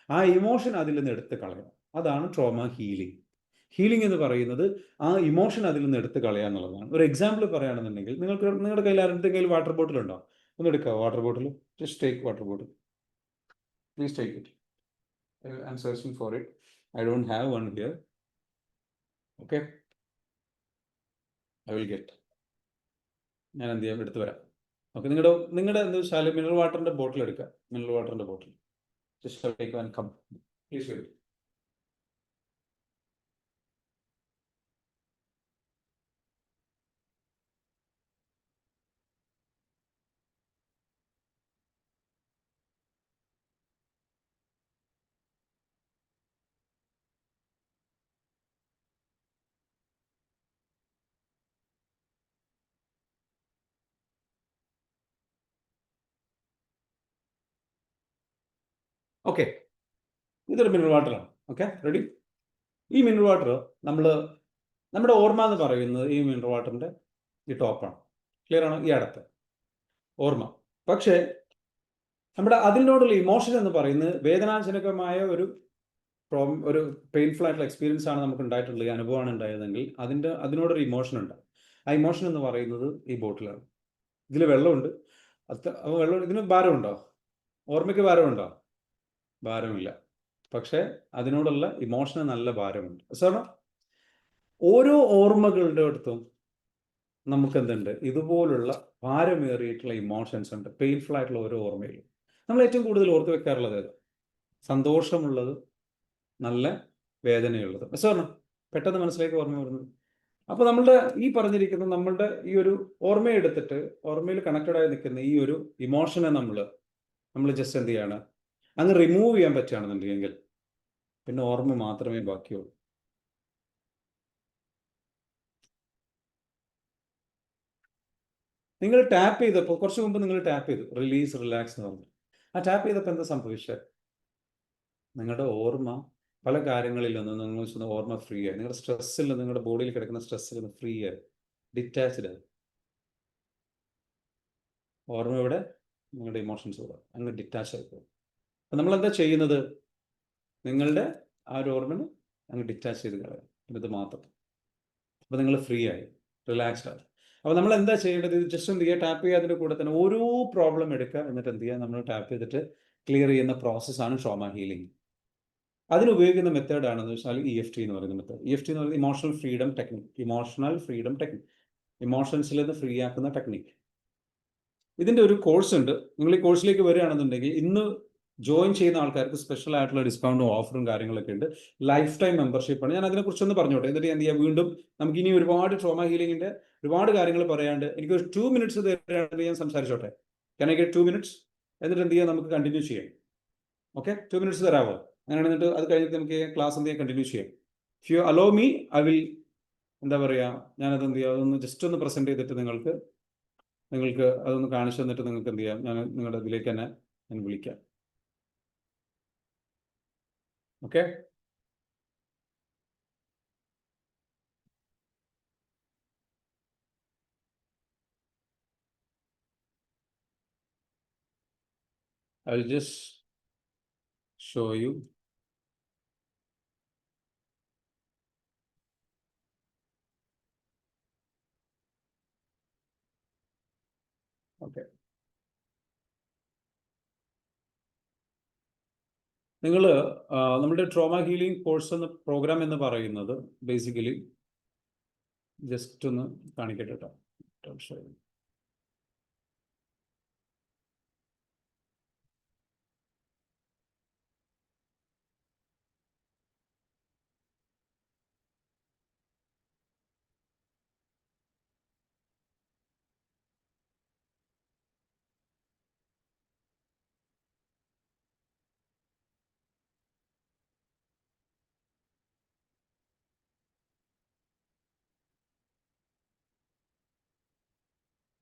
ആ ഇമോഷൻ അതിൽ നിന്ന് എടുത്ത് കളയണം. അതാണ് ട്രോമ ഹീലിംഗ്. ഹീലിംഗ് എന്ന് പറയുന്നത് ആ ഇമോഷൻ അതിൽ നിന്ന് എടുത്ത് കളയുക എന്നുള്ളതാണ്. ഒരു എക്സാമ്പിൾ പറയുകയാണെന്നുണ്ടെങ്കിൽ നിങ്ങളുടെ കയ്യിൽ ആരുടെ കയ്യിൽ വാട്ടർ ബോട്ടിൽ ഉണ്ടോ? ഒന്ന് എടുക്കുക water bottle. Just take water bottle. Please take it. I am searching for it. I don't have one here. Okay, I will get. ഞാൻ എന്ത് ചെയ്യാം? എടുത്ത് വരാം. ഓക്കെ, നിങ്ങളുടെ എന്താ വെച്ചാൽ മിനറൽ വാട്ടറിന്റെ ബോട്ടിൽ എടുക്കുക. മിനറൽ വാട്ടറിന്റെ bottle. Just take and come. Please wait. Okay, ഇതൊരു മിനറൽ വാട്ടറാണ്. Okay, ready? ഈ മിനറൽ വാട്ടർ നമ്മുടെ ഓർമ്മ എന്ന് പറയുന്നത് ഈ മിനറൽ വാട്ടറിന്റെ ഈ ടോപ്പാണ്. ക്ലിയർ ആണോ? ഈ അടുത്ത് ഓർമ്മ. പക്ഷേ നമ്മുടെ അതിനോടുള്ള ഇമോഷൻ എന്ന് പറയുന്നത് വേദനാജനകമായ ഒരു പെയിൻഫുൾ ആയിട്ടുള്ള എക്സ്പീരിയൻസ് ആണ് നമുക്ക് ഉണ്ടായിട്ടുള്ളത്, ഈ അനുഭവമാണ് ഉണ്ടായതെങ്കിൽ അതിനോടൊരു ഇമോഷൻ ഉണ്ട്. ആ ഇമോഷൻ എന്ന് പറയുന്നത് ഈ ബോട്ടിലാണ്. ഇതിൽ വെള്ളമുണ്ട്. വെള്ളം, ഇതിന് ഭാരമുണ്ടോ? ഓർമ്മയ്ക്ക് ഭാരമുണ്ടോ? ഭാരമില്ല. പക്ഷേ അതിനോടുള്ള ഇമോഷന് നല്ല ഭാരമുണ്ട്. സാറിന് ഓരോ ഓർമ്മകളുടെ അടുത്തും നമുക്ക് എന്തുണ്ട്? ഇതുപോലുള്ള ഭാരമേറിയിട്ടുള്ള ഇമോഷൻസ് ഉണ്ട്. പെയിൻഫുൾ ആയിട്ടുള്ള ഓരോ ഓർമ്മയിലും നമ്മൾ ഏറ്റവും കൂടുതൽ ഓർത്ത് വെക്കാറുള്ളത് ഏത്? സന്തോഷമുള്ളത്, നല്ല വേദനയുള്ളത്. സാറിന് പെട്ടെന്ന് മനസ്സിലേക്ക് ഓർമ്മ വരുന്നത്. അപ്പോൾ നമ്മളുടെ ഈ പറഞ്ഞിരിക്കുന്ന നമ്മളുടെ ഈ ഒരു ഓർമ്മയെ എടുത്തിട്ട് ഓർമ്മയിൽ കണക്റ്റഡ് ആയി നിൽക്കുന്ന ഈ ഒരു ഇമോഷനെ നമ്മൾ ജസ്റ്റ് എന്ത് ചെയ്യാണ്? അങ്ങ് റിമൂവ് ചെയ്യാൻ പറ്റുകയാണെന്നുണ്ടെങ്കിൽ പിന്നെ ഓർമ്മ മാത്രമേ ബാക്കിയുള്ളൂ. നിങ്ങൾ ടാപ്പ് ചെയ്തപ്പോൾ കുറച്ച് മുമ്പ് നിങ്ങൾ ടാപ്പ് ചെയ്തു, റിലീസ്, റിലാക്സ് എന്ന് പറഞ്ഞു. ആ ടാപ്പ് ചെയ്തപ്പോൾ എന്താ സംഭവിച്ചത്? നിങ്ങളുടെ ഓർമ്മ പല കാര്യങ്ങളിൽ നിന്ന് നിങ്ങൾ ഓർമ്മ ഫ്രീ ആയി. നിങ്ങളുടെ സ്ട്രെസ്സിൽ, നിങ്ങളുടെ ബോഡിയിൽ കിടക്കുന്ന സ്ട്രെസ്സിൽ നിന്ന് ഫ്രീ ആയി, ഡിറ്റാച്ച്ഡ് ആയി. ഓർമ്മയുടെ നിങ്ങളുടെ ഇമോഷൻസ് കൂടെ അങ്ങ് ഡിറ്റാച്ച് ആയി പോകും. അപ്പം നമ്മളെന്താ ചെയ്യുന്നത്? നിങ്ങളുടെ ആ ഒരു ഓർമ്മനെ അങ്ങ് ഡിറ്റാച്ച് ചെയ്ത് കളയാം. ഇത് മാത്രം. അപ്പോൾ നിങ്ങൾ ഫ്രീ ആയി, റിലാക്സ്ഡ് ആയി. അപ്പോൾ നമ്മൾ എന്താ ചെയ്യേണ്ടത്? ജസ്റ്റ് എന്ത് ചെയ്യുക? ടാപ്പ് ചെയ്യുക. അതിൻ്റെ കൂടെ തന്നെ ഓരോ പ്രോബ്ലം എടുക്കുക, എന്നിട്ട് എന്ത് ചെയ്യുക? നമ്മൾ ടാപ്പ് ചെയ്തിട്ട് ക്ലിയർ ചെയ്യുന്ന പ്രോസസ്സാണ് ട്രോമ ഹീലിംഗ്. അതിനുപയോഗിക്കുന്ന മെത്തേഡ് ആണെന്ന് വെച്ചാൽ EFT എന്ന് പറയുന്ന മെത്തേഡ്. EFT എന്ന് പറയുന്നത് emotional freedom technique. Emotional freedom technique, ഇമോഷൻസിൽ നിന്ന് ഫ്രീ ആക്കുന്ന ടെക്നിക്. ഇതിൻ്റെ ഒരു കോഴ്സ് ഉണ്ട്. നിങ്ങൾ ഈ കോഴ്സിലേക്ക് വരികയാണെന്നുണ്ടെങ്കിൽ ഇന്ന് ജോയിൻ ചെയ്യുന്ന ആൾക്കാർക്ക് സ്പെഷ്യൽ ആയിട്ടുള്ള ഡിസ്കൗണ്ടും ഓഫറും കാര്യങ്ങളൊക്കെ ഉണ്ട്. ലൈഫ് ടൈം മെമ്പർഷിപ്പാണ്. ഞാൻ അതിനെക്കുറിച്ചൊന്ന് പറഞ്ഞോട്ടെ, എന്നിട്ട് എന്ത് ചെയ്യാം? വീണ്ടും നമുക്ക് ഇനി ഒരുപാട് ട്രോമ ഹീലിംഗിന്റെ ഒരുപാട് കാര്യങ്ങൾ പറയാണ്ട് എനിക്കൊരു 2 minutes തരാണെങ്കിൽ ഞാൻ സംസാരിച്ചോട്ടെ? Can I get 2 minutes? എന്നിട്ട് എന്ത് ചെയ്യാം? നമുക്ക് കണ്ടിന്യൂ ചെയ്യാം. ഓക്കെ, 2 minutes തരാമോ? അങ്ങനെ എന്നിട്ട് അത് കഴിഞ്ഞിട്ട് നമുക്ക് ക്ലാസ് എന്ത് ചെയ്യാം? കണ്ടിന്യൂ ചെയ്യാം. If you hello me, I will എന്താ പറയുക, ഞാനത് എന്ത് ചെയ്യാം? അതൊന്ന് ജസ്റ്റ് ഒന്ന് പ്രസന്റ് ചെയ്തിട്ട് നിങ്ങൾക്ക് അതൊന്ന് കാണിച്ചു തന്നിട്ട് നിങ്ങൾക്ക് എന്ത് ചെയ്യാം? ഞാൻ നിങ്ങളുടെ ഇതിലേക്ക് തന്നെ ഞാൻ വിളിക്കാം. Okay, I will just show you. Okay. നിങ്ങൾ നമ്മുടെ ട്രോമ ഹീലിംഗ് കോഴ്സ് എന്ന പ്രോഗ്രാം എന്ന് പറയുന്നത് ബേസിക്കലി ജസ്റ്റ് ഒന്ന് കാണിക്കട്ടെ കേട്ടോ.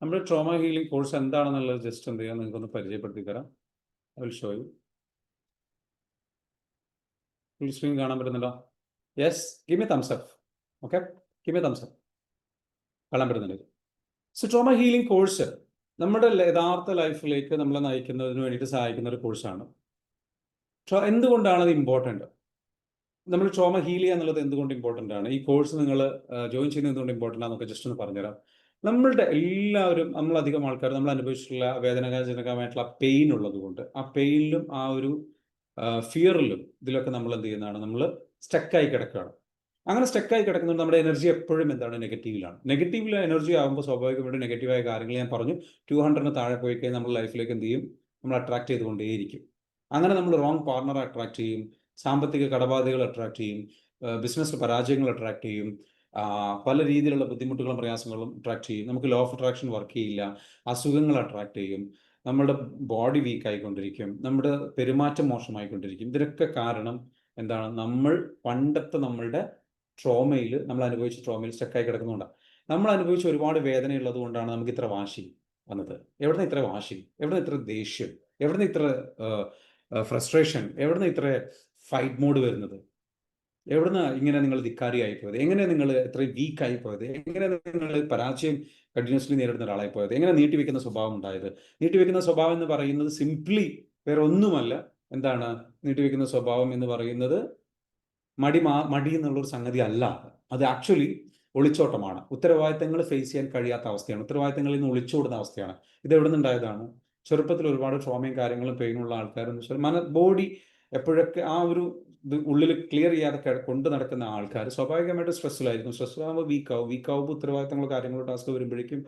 നമ്മുടെ ട്രോമ ഹീലിംഗ് കോഴ്സ് എന്താണെന്നുള്ളത് ജസ്റ്റ് എന്ത് ചെയ്യാം, നിങ്ങൾക്കൊന്ന് പരിചയപ്പെടുത്തി തരാം. I will show U. Full screen കാണാൻ പറ്റുന്നുണ്ടോ? Yes, give me thumbs up. Okay, give me thumbs up. കാണാൻ പറ്റുന്നുണ്ട്. സോ ട്രോമ ഹീലിംഗ് കോഴ്സ് നമ്മുടെ യഥാർത്ഥ ലൈഫിലേക്ക് നമ്മളെ നയിക്കുന്നതിന് വേണ്ടിയിട്ട് സഹായിക്കുന്ന ഒരു കോഴ്സാണ്. എന്തുകൊണ്ടാണ് അത് ഇമ്പോർട്ടൻ്റ്? നമ്മൾ ട്രോമ ഹീൽ ചെയ്യുക എന്നുള്ളത് എന്തുകൊണ്ട് ഇമ്പോർട്ടൻ്റ് ആണ്? ഈ കോഴ്സ് നിങ്ങൾ ജോയിൻ ചെയ്യുന്നത് എന്തുകൊണ്ട് ഇമ്പോർട്ടൻ്റ് ആണെന്നൊക്കെ ജസ്റ്റ് ഒന്ന് പറഞ്ഞുതരാം. നമ്മളുടെ എല്ലാവരും, നമ്മളധികം ആൾക്കാർ നമ്മൾ അനുഭവിച്ചിട്ടുള്ള വേദനാജനകമായിട്ടുള്ള പെയിൻ ഉള്ളത് കൊണ്ട്, ആ പെയിനിലും ആ ഒരു ഫിയറിലും ഇതിലൊക്കെ നമ്മൾ എന്ത് ചെയ്യുന്നതാണ്, നമ്മൾ സ്റ്റക്കായി കിടക്കുകയാണ്. അങ്ങനെ സ്റ്റക്കായി കിടക്കുന്നത് നമ്മുടെ എനർജി എപ്പോഴും എന്താണ്, നെഗറ്റീവിലാണ്. നെഗറ്റീവിൽ എനർജി ആകുമ്പോൾ സ്വാഭാവികമായിട്ട് നെഗറ്റീവായ കാര്യങ്ങൾ ഞാൻ പറഞ്ഞു 200 താഴെ പോയി കഴിഞ്ഞാൽ നമ്മുടെ ലൈഫിലേക്ക് എന്ത് ചെയ്യും, നമ്മൾ അട്രാക്ട് ചെയ്തുകൊണ്ടേയിരിക്കും. അങ്ങനെ നമ്മൾ റോങ് പാർട്ണറെ അട്രാക്ട് ചെയ്യും, സാമ്പത്തിക കടബാധകൾ അട്രാക്ട് ചെയ്യും, ബിസിനസ് പരാജയങ്ങൾ അട്രാക്ട് ചെയ്യും, പല രീതിയിലുള്ള ബുദ്ധിമുട്ടുകളും പ്രയാസങ്ങളും അട്രാക്ട് ചെയ്യും. നമുക്ക് ലോ ഓഫ് അട്രാക്ഷൻ വർക്ക് ചെയ്യില്ല, അസുഖങ്ങൾ അട്രാക്ട് ചെയ്യും, നമ്മുടെ ബോഡി വീക്ക് ആയിക്കൊണ്ടിരിക്കും, നമ്മുടെ പെരുമാറ്റം മോശമായിക്കൊണ്ടിരിക്കും. ഇതിനൊക്കെ കാരണം എന്താണ്, നമ്മൾ പണ്ടത്തെ നമ്മളുടെ ട്രോമയിൽ, നമ്മൾ അനുഭവിച്ച ട്രോമയിൽ സ്റ്റക്കായി കിടക്കുന്നുണ്ടാണ്. നമ്മൾ അനുഭവിച്ച ഒരുപാട് വേദനയുള്ളത് കൊണ്ടാണ് നമുക്ക് ഇത്ര വാശി വന്നത്. എവിടുന്ന് ഇത്ര വാശി, എവിടുന്ന് ഇത്ര ദേഷ്യം, എവിടുന്ന് ഇത്ര ഫ്രസ്ട്രേഷൻ, എവിടുന്ന് ഇത്ര ഫൈറ്റ് മോഡ് വരുന്നത്, എവിടുന്ന് ഇങ്ങനെ നിങ്ങൾ ധിക്കാരിയായി പോയത്, എങ്ങനെ നിങ്ങൾ ഇത്രയും വീക്കായി പോയത്, എങ്ങനെ നിങ്ങൾ പരാജയം കണ്ടിന്യൂസ്ലി നേരിടുന്ന ഒരാളായി പോയത്, എങ്ങനെ നീട്ടിവെക്കുന്ന സ്വഭാവം ഉണ്ടായത്? നീട്ടിവെക്കുന്ന സ്വഭാവം എന്ന് പറയുന്നത് സിംപ്ലി വേറെ ഒന്നുമല്ല. എന്താണ് നീട്ടിവെക്കുന്ന സ്വഭാവം എന്ന് പറയുന്നത്? മടി എന്നുള്ളൊരു സംഗതി അല്ല. അത് ആക്ച്വലി ഒളിച്ചോട്ടമാണ്. ഉത്തരവാദിത്തങ്ങൾ ഫേസ് ചെയ്യാൻ കഴിയാത്ത അവസ്ഥയാണ്. ഉത്തരവാദിത്തങ്ങളിൽ നിന്ന് ഒളിച്ചോടുന്ന അവസ്ഥയാണ്. ഇത് എവിടെ നിന്നുണ്ടായതാണ്? ചെറുപ്പത്തിൽ ഒരുപാട് ട്രോമയും കാര്യങ്ങളും പെയിനുള്ള ആൾക്കാരെന്ന് വെച്ചാൽ ബോഡി എപ്പോഴൊക്കെ ആ ഒരു ഇത് ഉള്ളിൽ ക്ലിയർ ചെയ്യാതെ കൊണ്ട് നടക്കുന്ന ആൾക്കാർ സ്വാഭാവികമായിട്ട് സ്ട്രെസ്സിലായിരിക്കും. സ്ട്രെസ്സിലാകുമ്പോൾ വീക്കാവുമ്പോൾ ഉത്തരവാദിത്തങ്ങളോ കാര്യങ്ങളോ ടാസ്ക് വരുമ്പോഴേക്കും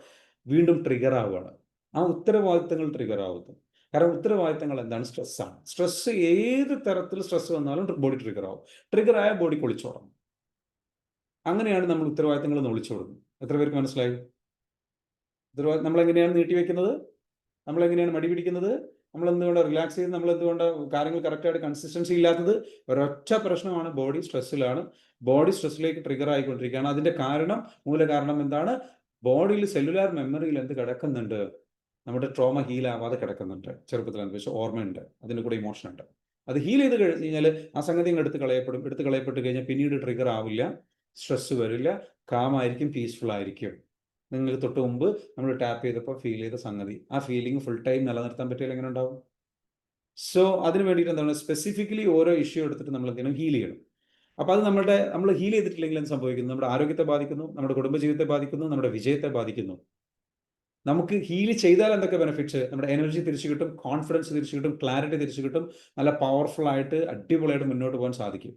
വീണ്ടും ട്രിഗർ ആവുകയാണ്. ആ ഉത്തരവാദിത്തങ്ങൾ ട്രിഗർ ആവുന്നു. കാരണം ഉത്തരവാദിത്തങ്ങൾ എന്താണ്? സ്ട്രെസ്സാണ്. സ്ട്രെസ് ഏത് തരത്തിൽ സ്ട്രെസ് വന്നാലും ബോഡി ട്രിഗർ ആവും. ട്രിഗർ ആയ ബോഡി ഒളിച്ചോടണം. അങ്ങനെയാണ് നമ്മൾ ഉത്തരവാദിത്തങ്ങൾ ഒളിച്ചോടുന്നത്. എത്ര പേർക്ക് മനസ്സിലായി? നമ്മളെങ്ങനെയാണ് നീട്ടിവെക്കുന്നത്? നമ്മളെങ്ങനെയാണ് മടി പിടിക്കുന്നത്? നമ്മൾ എന്തുകൊണ്ട് റിലാക്സ് ചെയ്ത്, നമ്മൾ എന്തുകൊണ്ട് കാര്യങ്ങൾ കറക്റ്റായിട്ട് കൺസിസ്റ്റൻസി ഇല്ലാത്തത്? ഒരൊറ്റ പ്രശ്നമാണ്, ബോഡി സ്ട്രെസ്സിലാണ്. ബോഡി സ്ട്രെസ്സിലേക്ക് ട്രിഗർ ആയിക്കൊണ്ടിരിക്കുകയാണ്. അതിന്റെ മൂല കാരണം എന്താണ്? ബോഡിയിൽ സെല്ലുലാർ മെമ്മറിയിൽ എന്ത് കിടക്കുന്നുണ്ട്? നമ്മുടെ ട്രോമ ഹീൽ ആവാതെ കിടക്കുന്നുണ്ട്. ചെറുപ്പത്തിൽ അനുഭവിച്ച ഓർമ്മയുണ്ട്, അതിൻ്റെ കൂടെ ഇമോഷൻ ഉണ്ട്. അത് ഹീൽ ചെയ്ത് കഴിഞ്ഞാൽ ആ സംഗതി എടുത്ത് കളയപ്പെട്ട് കഴിഞ്ഞാൽ പിന്നീട് ട്രിഗർ ആവില്ല, സ്ട്രെസ് വരില്ല, കാമായിരിക്കും, പീസ്ഫുൾ ആയിരിക്കും. നിങ്ങൾക്ക് തൊട്ട് മുമ്പ് നമ്മൾ ടാപ്പ് ചെയ്തപ്പോൾ ഫീൽ ചെയ്ത സംഗതി, ആ ഫീലിംഗ് ഫുൾ ടൈം നിലനിർത്താൻ പറ്റിയാൽ എങ്ങനെ ഉണ്ടാവും? സോ അതിന് വേണ്ടിയിട്ട് എന്താണ്, സ്പെസിഫിക്കലി ഓരോ ഇഷ്യൂ എടുത്തിട്ട് നമ്മൾ എന്തെങ്കിലും ഹീൽ ചെയ്യണം. അപ്പോൾ അത് നമ്മൾ ഹീൽ ചെയ്തിട്ടില്ലെങ്കിൽ എന്ത് സംഭവിക്കുന്നു? നമ്മുടെ ആരോഗ്യത്തെ ബാധിക്കുന്നു, നമ്മുടെ കുടുംബജീവിതത്തെ ബാധിക്കുന്നു, നമ്മുടെ വിജയത്തെ ബാധിക്കുന്നു. നമുക്ക് ഹീൽ ചെയ്താൽ എന്തൊക്കെ ബെനിഫിറ്റ്സ്? നമ്മുടെ എനർജി തിരിച്ചു കിട്ടും, കോൺഫിഡൻസ് തിരിച്ചു കിട്ടും, ക്ലാരിറ്റി തിരിച്ചു കിട്ടും, നല്ല പവർഫുൾ ആയിട്ട് അടിപൊളിയായിട്ട് മുന്നോട്ട് പോകാൻ സാധിക്കും.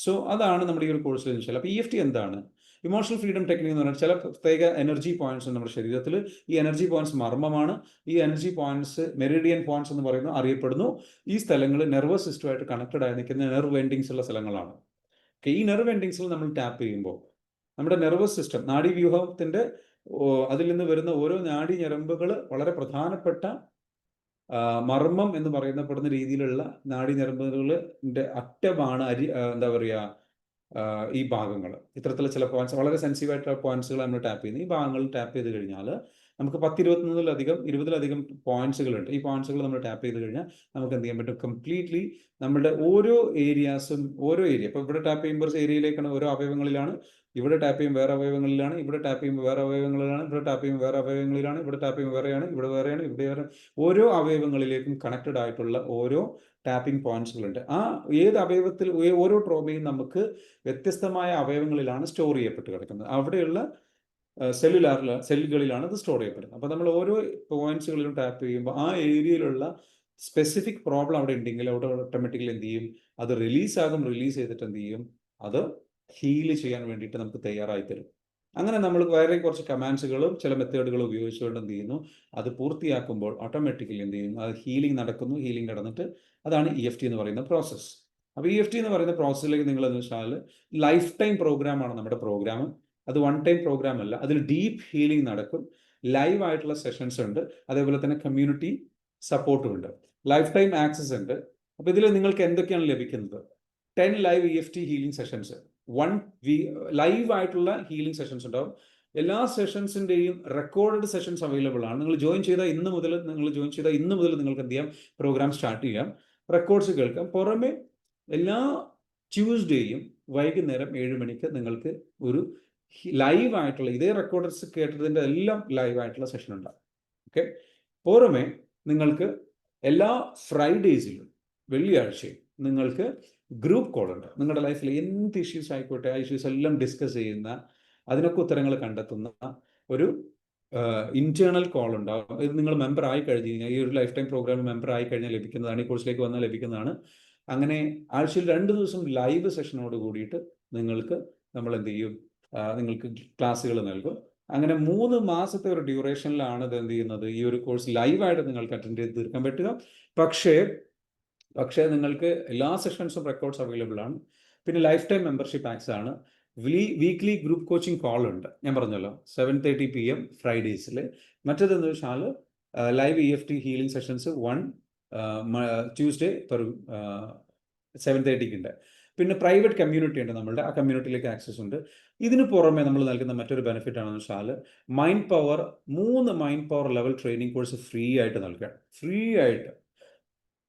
സോ അതാണ് നമ്മുടെ ഈ ഒരു കോഴ്സിൽ വെച്ചാൽ. അപ്പോൾ EFT എന്താണ്? ഇമോഷണൽ ഫ്രീഡം ടെക്നിക് എന്ന് പറഞ്ഞാൽ ചില പ്രത്യേക എനർജി പോയിന്റ്സ് നമ്മുടെ ശരീരത്തിൽ. ഈ എനർജി പോയിന്റ്സ് മർമ്മമാണ്. ഈ എനർജി പോയിന്റ്സ് മെറിഡിയൻ പോയിന്റ്സ് എന്ന് പറയുന്നു, അറിയപ്പെടുന്നു. ഈ സ്ഥലങ്ങൾ നെർവസ് സിസ്റ്റമായിട്ട് കണക്റ്റഡ് ആയി നിൽക്കുന്ന നെർവ് എൻഡിങ്സ് ഉള്ള സ്ഥലങ്ങളാണ്. ഈ നെർവ് എൻഡിങ്സിൽ നമ്മൾ ടാപ്പ് ചെയ്യുമ്പോൾ നമ്മുടെ നെർവസ് സിസ്റ്റം, നാഡീവ്യൂഹത്തിന്റെ അതിൽ നിന്ന് വരുന്ന ഓരോ നാഡി ഞരമ്പുകൾ വളരെ പ്രധാനപ്പെട്ട മർമ്മം എന്ന് പറയപ്പെടുന്ന രീതിയിലുള്ള നാഡി ഞരമ്പുകളുടെ അറ്റമാണ് എന്താ പറയുക, ഈ ഭാഗങ്ങൾ. ഇത്തരത്തിലുള്ള ചില പോയിന്റ്സ്, വളരെ സെൻസിറ്റീവ് ആയിട്ടുള്ള പോയിന്റ്സുകൾ നമ്മൾ ടാപ്പ് ചെയ്യുന്നത്. ഈ ഭാഗങ്ങൾ ടാപ്പ് ചെയ്ത് കഴിഞ്ഞാൽ നമുക്ക് 20-ലധികം പോയിന്റ്സുകളുണ്ട്. ഈ പോയിന്റ്സുകൾ നമ്മൾ ടാപ്പ് ചെയ്ത് കഴിഞ്ഞാൽ നമുക്ക് എന്ത് ചെയ്യാൻ പറ്റും? കംപ്ലീറ്റ്ലി നമ്മുടെ ഓരോ ഏരിയാസും, ഇപ്പോൾ ഇവിടെ ടാപ്പ് ചെയ്യുമ്പോൾ ഏരിയയിലേക്കാണ്, ഓരോ അവയവങ്ങളിലാണ്. ഇവിടെ ടാപ്പ് ചെയ്യുമ്പോൾ വേറെ അവയവങ്ങളിലാണ്, ഇവിടെ ടാപ്പ് ചെയ്യുമ്പോൾ വേറെ അവയവങ്ങളിലാണ്, ഇവിടെ ടാപ്പ് ചെയ്യുമ്പോൾ വേറെ അവയവങ്ങളിലാണ്, ഇവിടെ ടാപ്പ് ചെയ്യുമ്പോൾ വേറെയാണ്, ഇവിടെ വേറെയാണ്, ഇവിടെ വേറെ. ഓരോ അവയവങ്ങളിലേക്കും കണക്റ്റഡ് ആയിട്ടുള്ള ഓരോ ടാപ്പിംഗ് പോയിന്റ്സുകളുണ്ട്. ആ ഏത് അവയവത്തിൽ, ഓരോ ട്രോമയും നമുക്ക് വ്യത്യസ്തമായ അവയവങ്ങളിലാണ് സ്റ്റോർ ചെയ്യപ്പെട്ട് കിടക്കുന്നത്. അവിടെയുള്ള സെല്ലുകളിലാണ് ഇത് സ്റ്റോർ ചെയ്യപ്പെടുന്നത്. അപ്പോൾ നമ്മൾ ഓരോ പോയിന്റ്സുകളിലും ടാപ്പ് ചെയ്യുമ്പോൾ ആ ഏരിയയിലുള്ള സ്പെസിഫിക് പ്രോബ്ലം അവിടെ ഉണ്ടെങ്കിൽ അവിടെ ഓട്ടോമാറ്റിക്കലി എന്ത് ചെയ്യും, അത് റിലീസ് ചെയ്തിട്ട് എന്ത് ചെയ്യും, അത് ഹീൽ ചെയ്യാൻ വേണ്ടിയിട്ട് നമുക്ക് തയ്യാറായി തരും. അങ്ങനെ നമ്മൾ വേറെ കുറച്ച് കമാൻഡ്സുകളും ചില മെത്തേഡുകളും ഉപയോഗിച്ചുകൊണ്ട് എന്ത് ചെയ്യുന്നു, അത് പൂർത്തിയാക്കുമ്പോൾ ഓട്ടോമാറ്റിക്കലി എന്ത് ചെയ്യുന്നു, അത് ഹീലിംഗ് നടക്കുന്നു. ഹീലിംഗ് നടന്നിട്ട് അതാണ് EFT എന്ന് പറയുന്ന പ്രോസസ്സ്. അപ്പോൾ EFT എന്ന് പറയുന്ന പ്രോസസ്സിലേക്ക് നിങ്ങൾ എന്ന് വെച്ചാൽ ലൈഫ് ടൈം പ്രോഗ്രാമാണ് നമ്മുടെ പ്രോഗ്രാം. അത് വൺ ടൈം പ്രോഗ്രാം അല്ല. അതിൽ ഡീപ്പ് ഹീലിംഗ് നടക്കും. ലൈവ് ആയിട്ടുള്ള സെഷൻസ് ഉണ്ട്. അതേപോലെ തന്നെ കമ്മ്യൂണിറ്റി സപ്പോർട്ടും ഉണ്ട്. ലൈഫ് ടൈം ആക്സസ് ഉണ്ട്. അപ്പോൾ ഇതിൽ നിങ്ങൾക്ക് എന്തൊക്കെയാണ് ലഭിക്കുന്നത്? 10 live EFT healing sessions, 1 live ആയിട്ടുള്ള ഹീലിംഗ് സെഷൻസ് ഉണ്ടാവും. എല്ലാ സെഷൻസിൻ്റെയും റെക്കോർഡഡ് സെഷൻസ് അവൈലബിൾ ആണ്. നിങ്ങൾ ജോയിൻ ചെയ്ത ഇന്ന് മുതൽ നിങ്ങൾക്ക് എന്ത് ചെയ്യാം, പ്രോഗ്രാം സ്റ്റാർട്ട് ചെയ്യാം, റെക്കോർഡ്സ് കേൾക്കാം. പുറമെ എല്ലാ ട്യൂസ്ഡേയും വൈകുന്നേരം 7 മണിക്ക് നിങ്ങൾക്ക് ഒരു ലൈവ് ആയിട്ടുള്ള ഇതേ റെക്കോർഡ്സ് കേട്ടതിൻ്റെ എല്ലാം ലൈവ് ആയിട്ടുള്ള സെഷൻ ഉണ്ടാകും. ഓക്കെ. പുറമെ നിങ്ങൾക്ക് എല്ലാ ഫ്രൈഡേസിലും വെള്ളിയാഴ്ചയും നിങ്ങൾക്ക് ഗ്രൂപ്പ് കോൾ ഉണ്ട്. നിങ്ങളുടെ ലൈഫിൽ എന്ത് ഇഷ്യൂസ് ആയിക്കോട്ടെ, ആ ഇഷ്യൂസ് എല്ലാം ഡിസ്കസ് ചെയ്യുന്ന, അതിനൊക്കെ ഉത്തരങ്ങൾ കണ്ടെത്തുന്ന ഒരു ഇന്റേണൽ കോൾ ഉണ്ടാവും. ഇത് നിങ്ങൾ മെമ്പർ ആയി കഴിഞ്ഞ് കഴിഞ്ഞാൽ, ഈ ഒരു ലൈഫ് ടൈം പ്രോഗ്രാമിൽ മെമ്പർ ആയി കഴിഞ്ഞാൽ ലഭിക്കുന്നതാണ്. ഈ കോഴ്സിലേക്ക് വന്നാൽ ലഭിക്കുന്നതാണ്. അങ്ങനെ ആഴ്ചയിൽ 2 ദിവസം ലൈവ് സെഷനോട് കൂടിയിട്ട് നമ്മൾ എന്ത് ചെയ്യും, നിങ്ങൾക്ക് ക്ലാസ്സുകൾ നൽകും. അങ്ങനെ 3 മാസത്തെ ഒരു ഡ്യൂറേഷനിലാണ് ഇത് എന്ത് ചെയ്യുന്നത്, ഈ ഒരു കോഴ്സ് ലൈവായിട്ട് നിങ്ങൾക്ക് അറ്റൻഡ് ചെയ്ത് തീർക്കാൻ പറ്റുക. പക്ഷേ നിങ്ങൾക്ക് എല്ലാ സെഷൻസും റെക്കോർഡ്സ് അവൈലബിൾ ആണ്. പിന്നെ ലൈഫ് ടൈം മെമ്പർഷിപ്പ് ആക്സ് ആണ്. വീക്ക്ലി ഗ്രൂപ്പ് കോച്ചിങ് കോൾ ഉണ്ട്, ഞാൻ പറഞ്ഞല്ലോ, 7:30 PM ഫ്രൈഡേസിൽ. മറ്റേതെന്ന് വെച്ചാൽ live EFT healing sessions 1 Tuesday 7:30 ഉണ്ട്. പിന്നെ പ്രൈവറ്റ് കമ്മ്യൂണിറ്റി ഉണ്ട് നമ്മളുടെ, ആ കമ്മ്യൂണിറ്റിയിലേക്ക് ആക്സസ് ഉണ്ട്. ഇതിന് പുറമെ നമ്മൾ നൽകുന്ന മറ്റൊരു ബെനിഫിറ്റ് ആണെന്ന് വെച്ചാൽ 3 mind power level training course free ആയിട്ട് നൽകുക. ഫ്രീ ആയിട്ട്,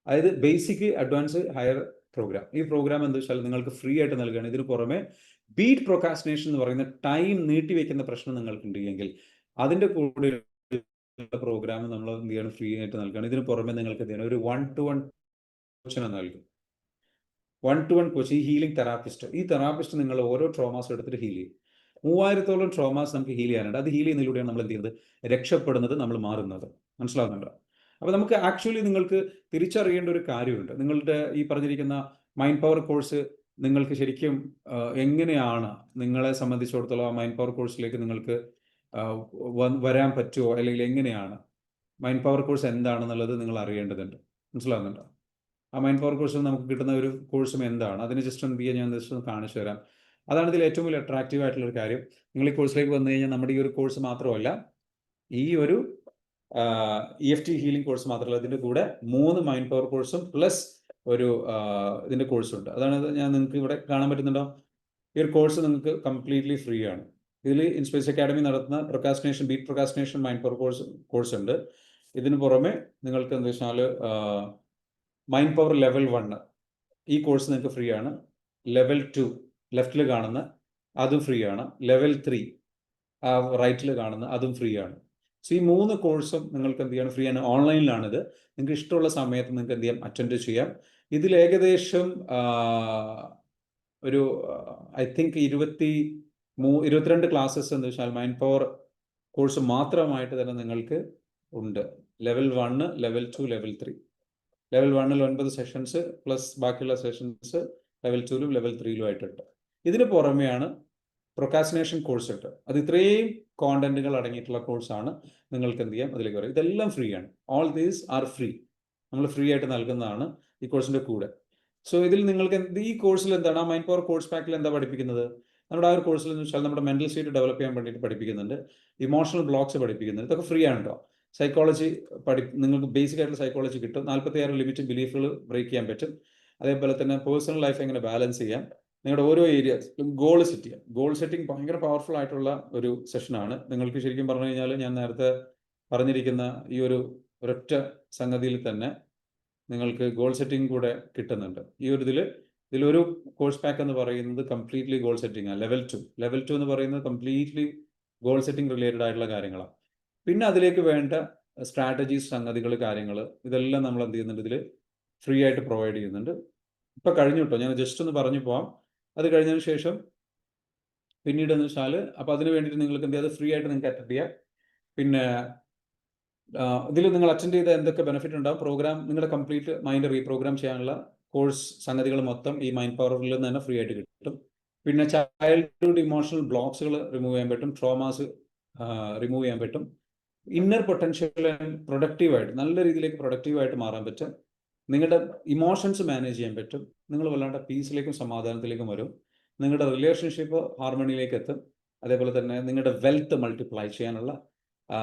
അതായത് ബേസിക്, അഡ്വാൻസ്, ഹയർ പ്രോഗ്രാം. ഈ പ്രോഗ്രാം എന്താ വെച്ചാൽ നിങ്ങൾക്ക് ഫ്രീ ആയിട്ട് നൽകുകയാണ്. ഇതിന് പുറമെ ബീറ്റ് പ്രൊക്കാസ്റ്റിനേഷൻ എന്ന് പറയുന്ന ടൈം നീട്ടിവെക്കുന്ന പ്രശ്നം നിങ്ങൾക്കുണ്ടെങ്കിൽ അതിൻ്റെ കൂടെ പ്രോഗ്രാം നമ്മൾ എന്ത് ചെയ്യണം, ഫ്രീ ആയിട്ട് നൽകുകയാണ്. ഇതിന് പുറമെ നിങ്ങൾക്ക് എന്ത് ചെയ്യണം, ഒരു 1-to-1 കോച്ചിനെ നൽകും. 1-to-1 coach. ഈ ഹീലിംഗ് ഈ തെറാപ്പിസ്റ്റ് നിങ്ങൾ ഓരോ ട്രോമാസ് എടുത്തിട്ട് ഹീൽ ചെയ്യും. 3000-ഓളം ട്രോമാസ് നമുക്ക് ഹീൽ ചെയ്യാനുണ്ട്. അത് ഹീൽ ചെയ്യുന്നതിലൂടെയാണ് നമ്മൾ എന്ത് ചെയ്യുന്നത്, രക്ഷപ്പെടുന്നത്, നമ്മൾ മാറുന്നത്. മനസ്സിലാവുന്നുണ്ടോ? അപ്പോൾ നമുക്ക് ആക്ച്വലി നിങ്ങൾക്ക് തിരിച്ചറിയേണ്ട ഒരു കാര്യമുണ്ട്. നിങ്ങളുടെ ഈ പറഞ്ഞിരിക്കുന്ന മൈൻഡ് പവർ കോഴ്സ് നിങ്ങൾക്ക് ശരിക്കും എങ്ങനെയാണ്, നിങ്ങളെ സംബന്ധിച്ചിടത്തോളം ആ മൈൻഡ് പവർ കോഴ്സിലേക്ക് നിങ്ങൾക്ക് വരാൻ പറ്റുമോ, അല്ലെങ്കിൽ എങ്ങനെയാണ് മൈൻഡ് പവർ കോഴ്സ് എന്താണെന്നുള്ളത് നിങ്ങൾ അറിയേണ്ടതുണ്ട്. മനസ്സിലാവുന്നുണ്ടോ? ആ മൈൻഡ് പവർ കോഴ്സിൽ നമുക്ക് കിട്ടുന്ന ഒരു കോഴ്സും എന്താണ്, അതിന് ജസ്റ്റ് എന്ത് ചെയ്യാൻ ഞാൻ ജസ്റ്റ് ഒന്ന് കാണിച്ചു തരാം. അതാണ് ഇതിൽ ഏറ്റവും വലിയ അട്രാക്റ്റീവ് ആയിട്ടുള്ളൊരു കാര്യം. നിങ്ങൾ ഈ കോഴ്സിലേക്ക് വന്നു കഴിഞ്ഞാൽ നമ്മുടെ ഈ ഒരു കോഴ്സ് മാത്രമല്ല, ഈ ഒരു EFT ഹീലിംഗ് കോഴ്സ് മാത്രമല്ല, ഇതിൻ്റെ കൂടെ 3 മൈൻഡ് പവർ കോഴ്സും പ്ലസ് ഒരു ഇതിൻ്റെ കോഴ്സുണ്ട്. അതാണ് ഞാൻ നിങ്ങൾക്ക് ഇവിടെ കാണാൻ പറ്റുന്നുണ്ടോ? ഈ ഒരു കോഴ്സ് നിങ്ങൾക്ക് കംപ്ലീറ്റ്ലി ഫ്രീ ആണ്. ഇതിൽ ഇൻസ്പേസ് അക്കാഡമി നടത്തുന്ന beat procrastination mind power course ഉണ്ട്. ഇതിന് പുറമെ നിങ്ങൾക്ക് എന്താ വെച്ചാൽ മൈൻഡ് പവർ ലെവൽ 1 ഈ കോഴ്സ് നിങ്ങൾക്ക് ഫ്രീ ആണ്. ലെവൽ 2 ലെഫ്റ്റിൽ കാണുന്ന അതും ഫ്രീ ആണ്. ലെവൽ 3 റൈറ്റിൽ കാണുന്ന അതും ഫ്രീ ആണ്. സോ ഈ 3 കോഴ്സും നിങ്ങൾക്ക് എന്ത് ചെയ്യണം, ഫ്രീ ആണ്. ഓൺലൈനിലാണിത്. നിങ്ങൾക്ക് ഇഷ്ടമുള്ള സമയത്ത് നിങ്ങൾക്ക് എന്ത് ചെയ്യാം, അറ്റൻഡ് ചെയ്യാം. ഇതിൽ ഏകദേശം ഒരു ഐ തിങ്ക് 22 ക്ലാസ്സസ് എന്ന് വെച്ചാൽ മൈൻഡ് പവർ കോഴ്സ് മാത്രമായിട്ട് തന്നെ നിങ്ങൾക്ക് ഉണ്ട്. Level 1, level 2, level 3. ലെവൽ 1-ൽ 9 സെഷൻസ് പ്ലസ് ബാക്കിയുള്ള സെഷൻസ് ലെവൽ 2-ലും ലെവൽ 3-ലും ആയിട്ടുണ്ട്. ഇതിന് പുറമെയാണ് പ്രൊക്കാസ്റ്റിനേഷൻ കോഴ്സ് ഉണ്ട്. അത് ഇത്രയും കോണ്ടന്റുകൾ അടങ്ങിയിട്ടുള്ള കോഴ്സാണ്. നിങ്ങൾക്ക് എന്ത് ചെയ്യാം, അതിലേക്ക് വരാം. ഇതെല്ലാം ഫ്രീ ആണ്. All these are free. നമ്മൾ ഫ്രീ ആയിട്ട് നൽകുന്നതാണ് ഈ കോഴ്സിൻ്റെ കൂടെ. സോ ഇതിൽ നിങ്ങൾക്ക് ഈ കോഴ്സിൽ എന്താണ്, ആ മൈൻഡ് പവർ കോഴ്സ് പാക്കിൽ എന്താ പഠിപ്പിക്കുന്നത്, നമ്മുടെ ആ ഒരു കോഴ്സിൽ എന്ന് വെച്ചാൽ നമ്മുടെ മെന്റൽ സ്റ്റേറ്റ് ഡെവലപ്പ് ചെയ്യാൻ വേണ്ടിയിട്ട് പഠിപ്പിക്കുന്നുണ്ട്. ഇമോഷണൽ ബ്ലോക്സ് പഠിപ്പിക്കുന്നുണ്ട്. ഇതൊക്കെ ഫ്രീ ആണ് കേട്ടോ. സൈക്കോളജി നിങ്ങൾക്ക് ബേസിക് ആയിട്ടുള്ള സൈക്കോളജി കിട്ടും. 46 ലിമിറ്റ് ബിലീഫുകൾ ബ്രേക്ക് ചെയ്യാൻ പറ്റും. അതേപോലെ തന്നെ പേഴ്സണൽ ലൈഫ് എങ്ങനെ ബാലൻസ് ചെയ്യാം, നിങ്ങളുടെ ഓരോ ഏരിയസിലും ഗോൾ സെറ്റ് ചെയ്യാം. ഗോൾ സെറ്റിംഗ് ഭയങ്കര പവർഫുൾ ആയിട്ടുള്ള ഒരു സെഷനാണ്. നിങ്ങൾക്ക് ശരിക്കും പറഞ്ഞു കഴിഞ്ഞാൽ ഞാൻ നേരത്തെ പറഞ്ഞിരിക്കുന്ന ഈ ഒരൊറ്റ സംഗതിയിൽ തന്നെ നിങ്ങൾക്ക് ഗോൾ സെറ്റിംഗ് കൂടെ കിട്ടുന്നുണ്ട്. ഈ ഒരു ഇതിലൊരു കോഴ്സ് പാക്ക് എന്ന് പറയുന്നത് കംപ്ലീറ്റ്ലി ഗോൾ സെറ്റിംഗ് ആണ്. ലെവൽ 2 എന്ന് പറയുന്നത് കംപ്ലീറ്റ്ലി ഗോൾ സെറ്റിംഗ് റിലേറ്റഡ് ആയിട്ടുള്ള കാര്യങ്ങളാണ്. പിന്നെ അതിലേക്ക് വേണ്ട സ്ട്രാറ്റജീസ്, സംഗതികൾ, കാര്യങ്ങൾ, ഇതെല്ലാം നമ്മൾ എന്ത് ചെയ്യുന്നുണ്ട്, ഇതിൽ ഫ്രീ ആയിട്ട് പ്രൊവൈഡ് ചെയ്യുന്നുണ്ട്. ഇപ്പം കഴിഞ്ഞു കേട്ടോ, ഞാൻ ജസ്റ്റ് ഒന്ന് പറഞ്ഞു പോവാം. അത് കഴിഞ്ഞതിന് ശേഷം പിന്നീട് എന്ന് വെച്ചാൽ അപ്പോൾ അതിന് വേണ്ടിയിട്ട് നിങ്ങൾക്ക് എന്ത് ചെയ്യാം, അത് ഫ്രീ ആയിട്ട് നിങ്ങൾക്ക് അറ്റൻഡ് ചെയ്യാം. പിന്നെ ഇതിൽ നിങ്ങൾ അറ്റൻഡ് ചെയ്ത എന്തൊക്കെ ബെനിഫിറ്റ് ഉണ്ടാവും? പ്രോഗ്രാം നിങ്ങളുടെ കംപ്ലീറ്റ് മൈൻഡ് റീപ്രോഗ്രാം ചെയ്യാനുള്ള കോഴ്സ് സംഗതികൾ മൊത്തം ഈ മൈൻഡ് പവറിൽ നിന്ന് തന്നെ ഫ്രീ ആയിട്ട് കിട്ടും. പിന്നെ ചൈൽഡ്ഹുഡ് ഇമോഷണൽ ബ്ലോക്സുകൾ റിമൂവ് ചെയ്യാൻ പറ്റും, ട്രോമാസ് റിമൂവ് ചെയ്യാൻ പറ്റും. ഇന്നർ പൊട്ടൻഷ്യൽ പ്രൊഡക്റ്റീവായിട്ട് നല്ല രീതിയിലേക്ക് പ്രൊഡക്റ്റീവായിട്ട് മാറാൻ പറ്റും. നിങ്ങളുടെ ഇമോഷൻസ് മാനേജ് ചെയ്യാൻ പറ്റും. നിങ്ങൾ വല്ലാണ്ട് പീസിലേക്കും സമാധാനത്തിലേക്കും വരും. നിങ്ങളുടെ റിലേഷൻഷിപ്പ് ഹാർമണിയിലേക്ക് എത്തും. അതേപോലെ തന്നെ നിങ്ങളുടെ വെൽത്ത് മൾട്ടിപ്ലൈ ചെയ്യാനുള്ള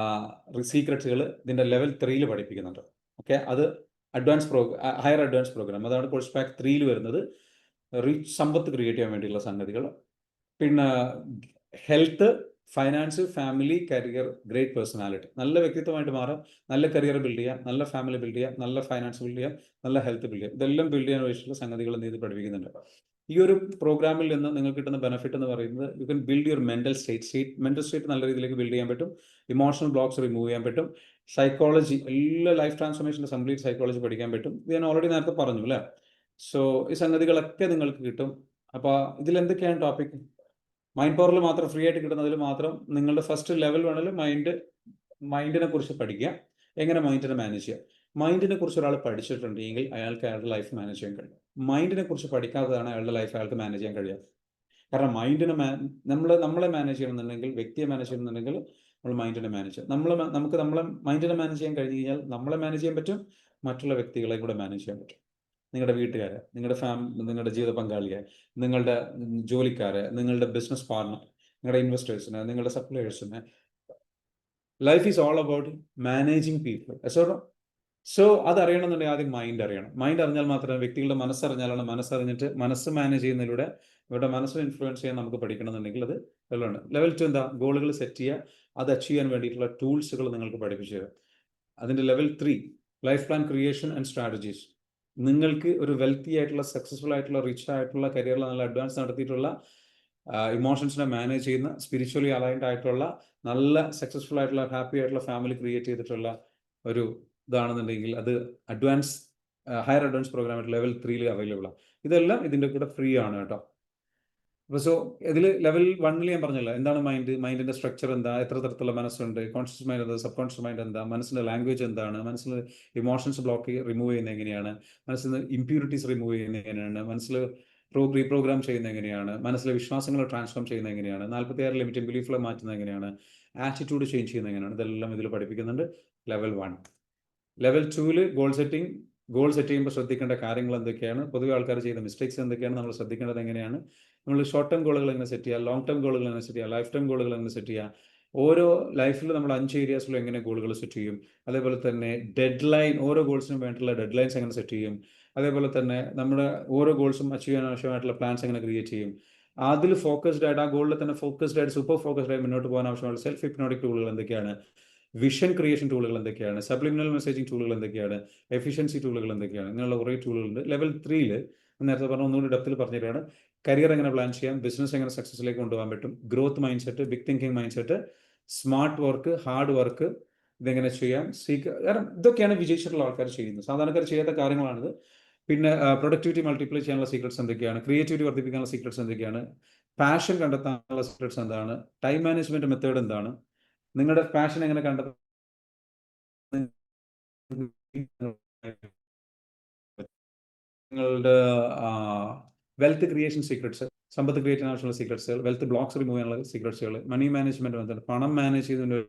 സീക്രട്സുകൾ ഇതിൻ്റെ ലെവൽ 3 പഠിപ്പിക്കുന്നുണ്ട്. ഓക്കെ, അത് ഹയർ അഡ്വാൻസ് പ്രോഗ്രാം, അതാണ് കോഴ്സ് പാക്ക് 3 വരുന്നത്. റിച്ച് സമ്പത്ത് ക്രിയേറ്റ് ചെയ്യാൻ വേണ്ടിയുള്ള സംഗതികൾ. പിന്നെ health, finance, family, career, great personality, നല്ല വ്യക്തിത്വമായിട്ട് മാറാം, നല്ല കരിയർ ബിൽഡ് ചെയ്യാം, നല്ല ഫാമിലി ബിൽഡ് ചെയ്യാം, നല്ല ഫൈനാൻസ് ബിൽഡ് ചെയ്യാം, നല്ല ഹെൽത്ത് ബിൽഡ് ചെയ്യാം. ഇതെല്ലാം ബിൽഡ് ചെയ്യാൻ ആവശ്യമുള്ള സംഗതികൾ ഇത് പഠിപ്പിക്കുന്നുണ്ട്. ഈ ഒരു പ്രോഗ്രാമിൽ നിന്ന് നിങ്ങൾക്ക് കിട്ടുന്ന ബെനിഫിറ്റ് എന്ന് പറയുന്നത് you can build your mental state നല്ല രീതിയിലേക്ക് ബിൽഡ് ചെയ്യാൻ പറ്റും. ഇമോഷണൽ ബ്ലോക്സ് റിമൂവ് ചെയ്യാൻ പറ്റും. സൈക്കോളജി, എല്ലാ ലൈഫ് ട്രാൻസ്ഫോർമേഷൻ്റെ കംപ്ലീറ്റ് സൈക്കോളജി പഠിക്കാൻ പറ്റും. ഇത് ഞാൻ ഓൾറെഡി നേരത്തെ പറഞ്ഞു അല്ലേ. സോ ഈ സംഗതികളൊക്കെ നിങ്ങൾക്ക് കിട്ടും. അപ്പോൾ ഇതിൽ എന്തൊക്കെയാണ് ടോപ്പിക്? മൈൻഡ് പവറിൽ മാത്രം ഫ്രീ ആയിട്ട് കിട്ടുന്നതിൽ മാത്രം നിങ്ങളുടെ ഫസ്റ്റ് ലെവൽ വേണമെങ്കിൽ മൈൻഡിനെ കുറിച്ച് പഠിക്കുക, എങ്ങനെ മൈൻഡിനെ മാനേജ് ചെയ്യുക. മൈൻഡിനെ കുറിച്ച് ഒരാൾ പഠിച്ചിട്ടുണ്ടെങ്കിൽ അയാൾക്ക് അയാളുടെ ലൈഫ് മാനേജ് ചെയ്യാൻ കഴിയും. മൈൻഡിനെ കുറിച്ച് പഠിക്കാത്തതാണ് അയാളുടെ ലൈഫ് അയാൾക്ക് മാനേജ് ചെയ്യാൻ കഴിയാത്തത്. കാരണം നമ്മളെ മാനേജ് ചെയ്യണമെന്നുണ്ടെങ്കിൽ, വ്യക്തിയെ മാനേജ് ചെയ്യണമെന്നുണ്ടെങ്കിൽ നമ്മൾ മൈൻഡിനെ മാനേജ് ചെയ്യാം. നമുക്ക് നമ്മളെ മൈൻഡിനെ മാനേജ് ചെയ്യാൻ കഴിഞ്ഞ് കഴിഞ്ഞാൽ നമ്മളെ മാനേജ് ചെയ്യാൻ പറ്റും, മറ്റുള്ള വ്യക്തികളെ കൂടെ മാനേജ് ചെയ്യാൻ പറ്റും. നിങ്ങളുടെ വീട്ടുകാരെ, നിങ്ങളുടെ ജീവിത പങ്കാളിയെ, നിങ്ങളുടെ ജോലിക്കാരെ, നിങ്ങളുടെ ബിസിനസ് പാർട്ണർ, നിങ്ങളുടെ ഇൻവെസ്റ്റേഴ്സിനെ, നിങ്ങളുടെ സപ്ലയേഴ്സിനെ. Life is all about managing people. So അത് അറിയണമെന്നുണ്ടെങ്കിൽ ആദ്യം മൈൻഡ് അറിയണം. മൈൻഡ് അറിഞ്ഞാൽ മാത്രമേ, വ്യക്തികളുടെ മനസ്സറിഞ്ഞാലാണ്, മനസ്സറിഞ്ഞിട്ട് മനസ്സ് മാനേജ് ചെയ്യുന്നതിലൂടെ ഇവരുടെ മനസ്സിനെ ഇൻഫ്ലുവൻസ് ചെയ്യാൻ നമുക്ക് പഠിക്കണമെന്നുണ്ടെങ്കിൽ അത് ലെവലാണ്. ലെവൽ 2 എന്താ? ഗോളുകൾ സെറ്റ് ചെയ്യുക, അത് അച്ചീവ് ചെയ്യാൻ വേണ്ടിയിട്ടുള്ള ടൂൾസുകൾ നിങ്ങൾക്ക് പഠിപ്പിച്ചു തരും. അതിൻ്റെ level 3 life plan creation and strategies. നിങ്ങൾക്ക് ഒരു വെൽത്തി ആയിട്ടുള്ള, സക്സസ്ഫുൾ ആയിട്ടുള്ള, റിച്ച് ആയിട്ടുള്ള, കരിയറിൽ നല്ല അഡ്വാൻസ് നടത്തിയിട്ടുള്ള, ഇമോഷൻസിനെ മാനേജ് ചെയ്യുന്ന, സ്പിരിച്വലി അലൈൻഡ് ആയിട്ടുള്ള, നല്ല സക്സസ്ഫുൾ ആയിട്ടുള്ള, ഹാപ്പി ആയിട്ടുള്ള ഫാമിലി ക്രിയേറ്റ് ചെയ്തിട്ടുള്ള ഒരു ഇതാണെന്നുണ്ടെങ്കിൽ അത് higher advance program level 3 available ആണ്. ഇതെല്ലാം ഇതിൻ്റെ കൂടെ ഫ്രീ ആണ് കേട്ടോ. അപ്പോൾ സോ ഇതിൽ ലെവൽ 1 ഞാൻ പറഞ്ഞല്ലോ, എന്താണ് മൈൻഡിൻ്റെ സ്ട്രക്ചർ എന്താ, എത്ര തരത്തിലുള്ള മനസ്സുണ്ട്, കോൺഷ്യസ് മൈൻഡ് എന്താ, സബ് കോൺഷ്യസ് മൈൻഡ് എന്താ, മനസ്സിൻ്റെ ലാംഗ്വേജ് എന്താണ്, മനസ്സിൽ ഇമോഷൻസ് ബ്ലോക്ക് റിമൂവ് ചെയ്യുന്നത് എങ്ങനെയാണ്, മനസ്സിൽ നിന്ന് ഇമ്പ്യൂരിറ്റീസ് റിമൂവ് ചെയ്യുന്നത് എങ്ങനെയാണ്, മനസ്സിൽ റീപ്രോഗ്രാം ചെയ്യുന്നത് എങ്ങനെയാണ്, മനസ്സിലെ വിശ്വാസങ്ങൾ ട്രാൻസ്ഫോം ചെയ്യുന്നത് എങ്ങനെയാണ്, 46 ലിമിറ്റിംഗ് ബിലീഫുകൾ മാറ്റുന്നത് എങ്ങനെയാണ്, ആറ്റിറ്റ്യൂഡ് ചേഞ്ച് ചെയ്യുന്നത് എങ്ങനെയാണ്, ഇതെല്ലാം ഇതിൽ പഠിപ്പിക്കുന്നുണ്ട്. ലെവൽ 1. ലെവൽ 2 ഗോൾ സെറ്റ് ചെയ്യുമ്പോൾ ശ്രദ്ധിക്കേണ്ട കാര്യങ്ങൾ എന്തൊക്കെയാണ്, പൊതുവെ ആൾക്കാർ ചെയ്യുന്ന മിസ്റ്റേക്സ് എന്തൊക്കെയാണ്, നമ്മൾ ശ്രദ്ധിക്കേണ്ടത് എങ്ങനെയാണ്, നമ്മൾ ഷോർട്ട് ടേം ഗോളുകൾ എങ്ങനെ സെറ്റ് ചെയ്യുക, ലോങ് ടേം ഗോളുകൾ എങ്ങനെ സെറ്റ് ചെയ്യുക, ലൈഫ് ടൈം ഗോളുകൾ എങ്ങനെ സെറ്റ് ചെയ്യുക, ഓരോ ലൈഫിൽ നമ്മൾ 5 ഏരിയാസിലും എങ്ങനെ ഗോളുകൾ സെറ്റ് ചെയ്യും, അതേപോലെ തന്നെ ഓരോ ഗോൾസിനും വേണ്ടിയിട്ടുള്ള ഡെഡ് ലൈൻസ് എങ്ങനെ സെറ്റ് ചെയ്യും, അതേപോലെ തന്നെ നമ്മുടെ ഓരോ ഗോൾസും അച്ചീവ് ചെയ്യാൻ ആവശ്യമായിട്ടുള്ള പ്ലാൻസ് എങ്ങനെ ക്രിയേറ്റ് ചെയ്യും, അതിൽ ഫോക്കസ്ഡ് ആയിട്ട്, ആ ഗോളിൽ തന്നെ ഫോക്കസ്ഡ് ആയിട്ട്, സൂപ്പർ ഫോക്കസ്ഡ് ആയിട്ട് മുന്നോട്ട് പോകാൻ ആവശ്യമുള്ള സെൽഫ് ഹിപ്നോട്ടിക് ടൂളുകൾ എന്തൊക്കെയാണ്, വിഷൻ ക്രിയേഷൻ ടൂളുകൾ എന്തൊക്കെയാണ്, സബ്ലിമിനൽ മെസ്സേജിങ് ടൂളുകൾ എന്തൊക്കെയാണ്, എഫിഷ്യൻസി ടൂളുകൾ എന്തൊക്കെയാണ്, ഇങ്ങനെയുള്ള കുറേ ടൂളുകളുണ്ട്. ലെവൽ 3 നേരത്തെ പറഞ്ഞ ഒന്നുകൂടി ഡെപ്തിൽ പറഞ്ഞിട്ടാണ് കരിയർ എങ്ങനെ പ്ലാൻ ചെയ്യാം, ബിസിനസ് എങ്ങനെ സക്സസിലേക്ക് കൊണ്ടുപോകാൻ പറ്റും, growth mind set, big thinking mind set, smart work, hard work, ഇതെങ്ങനെ ചെയ്യാം, കാരണം ഇതൊക്കെയാണ് വിജയിച്ചിട്ടുള്ള ആൾക്കാർ ചെയ്യുന്നത്. സാധാരണക്കാർ ചെയ്യാത്ത കാര്യങ്ങളാണിത്. പിന്നെ പ്രൊഡക്ടിവിറ്റി മൾട്ടിപ്ലൈ ചെയ്യാനുള്ള സീക്രട്സ് എന്തൊക്കെയാണ്, ക്രിയേറ്റിവിറ്റി വർദ്ധിപ്പിക്കാനുള്ള സീക്രട്സ് എന്തൊക്കെയാണ്, പാഷൻ കണ്ടെത്താനുള്ള സീക്രട്സ് എന്താണ്, ടൈം മാനേജ്മെന്റ് മെത്തേഡ് എന്താണ്, നിങ്ങളുടെ പാഷൻ എങ്ങനെ കണ്ടെത്താൻ, നിങ്ങളുടെ വെൽത്ത് ക്രിയേഷൻ സീക്രട്സ്, സമ്പത്ത് ക്രിയേറ്റ് ചെയ്യാൻ ആവശ്യമുള്ള സീക്രട്സുകൾ, വെൽത്ത് ബ്ലോക്സ് റിമൂവ് ചെയ്യാനുള്ള സീക്രട്സുകൾ, മണി മാനേജ്മെന്റ് മെത്തേഡ്, പണം മാനേജ് ചെയ്യുന്നതിൻ്റെ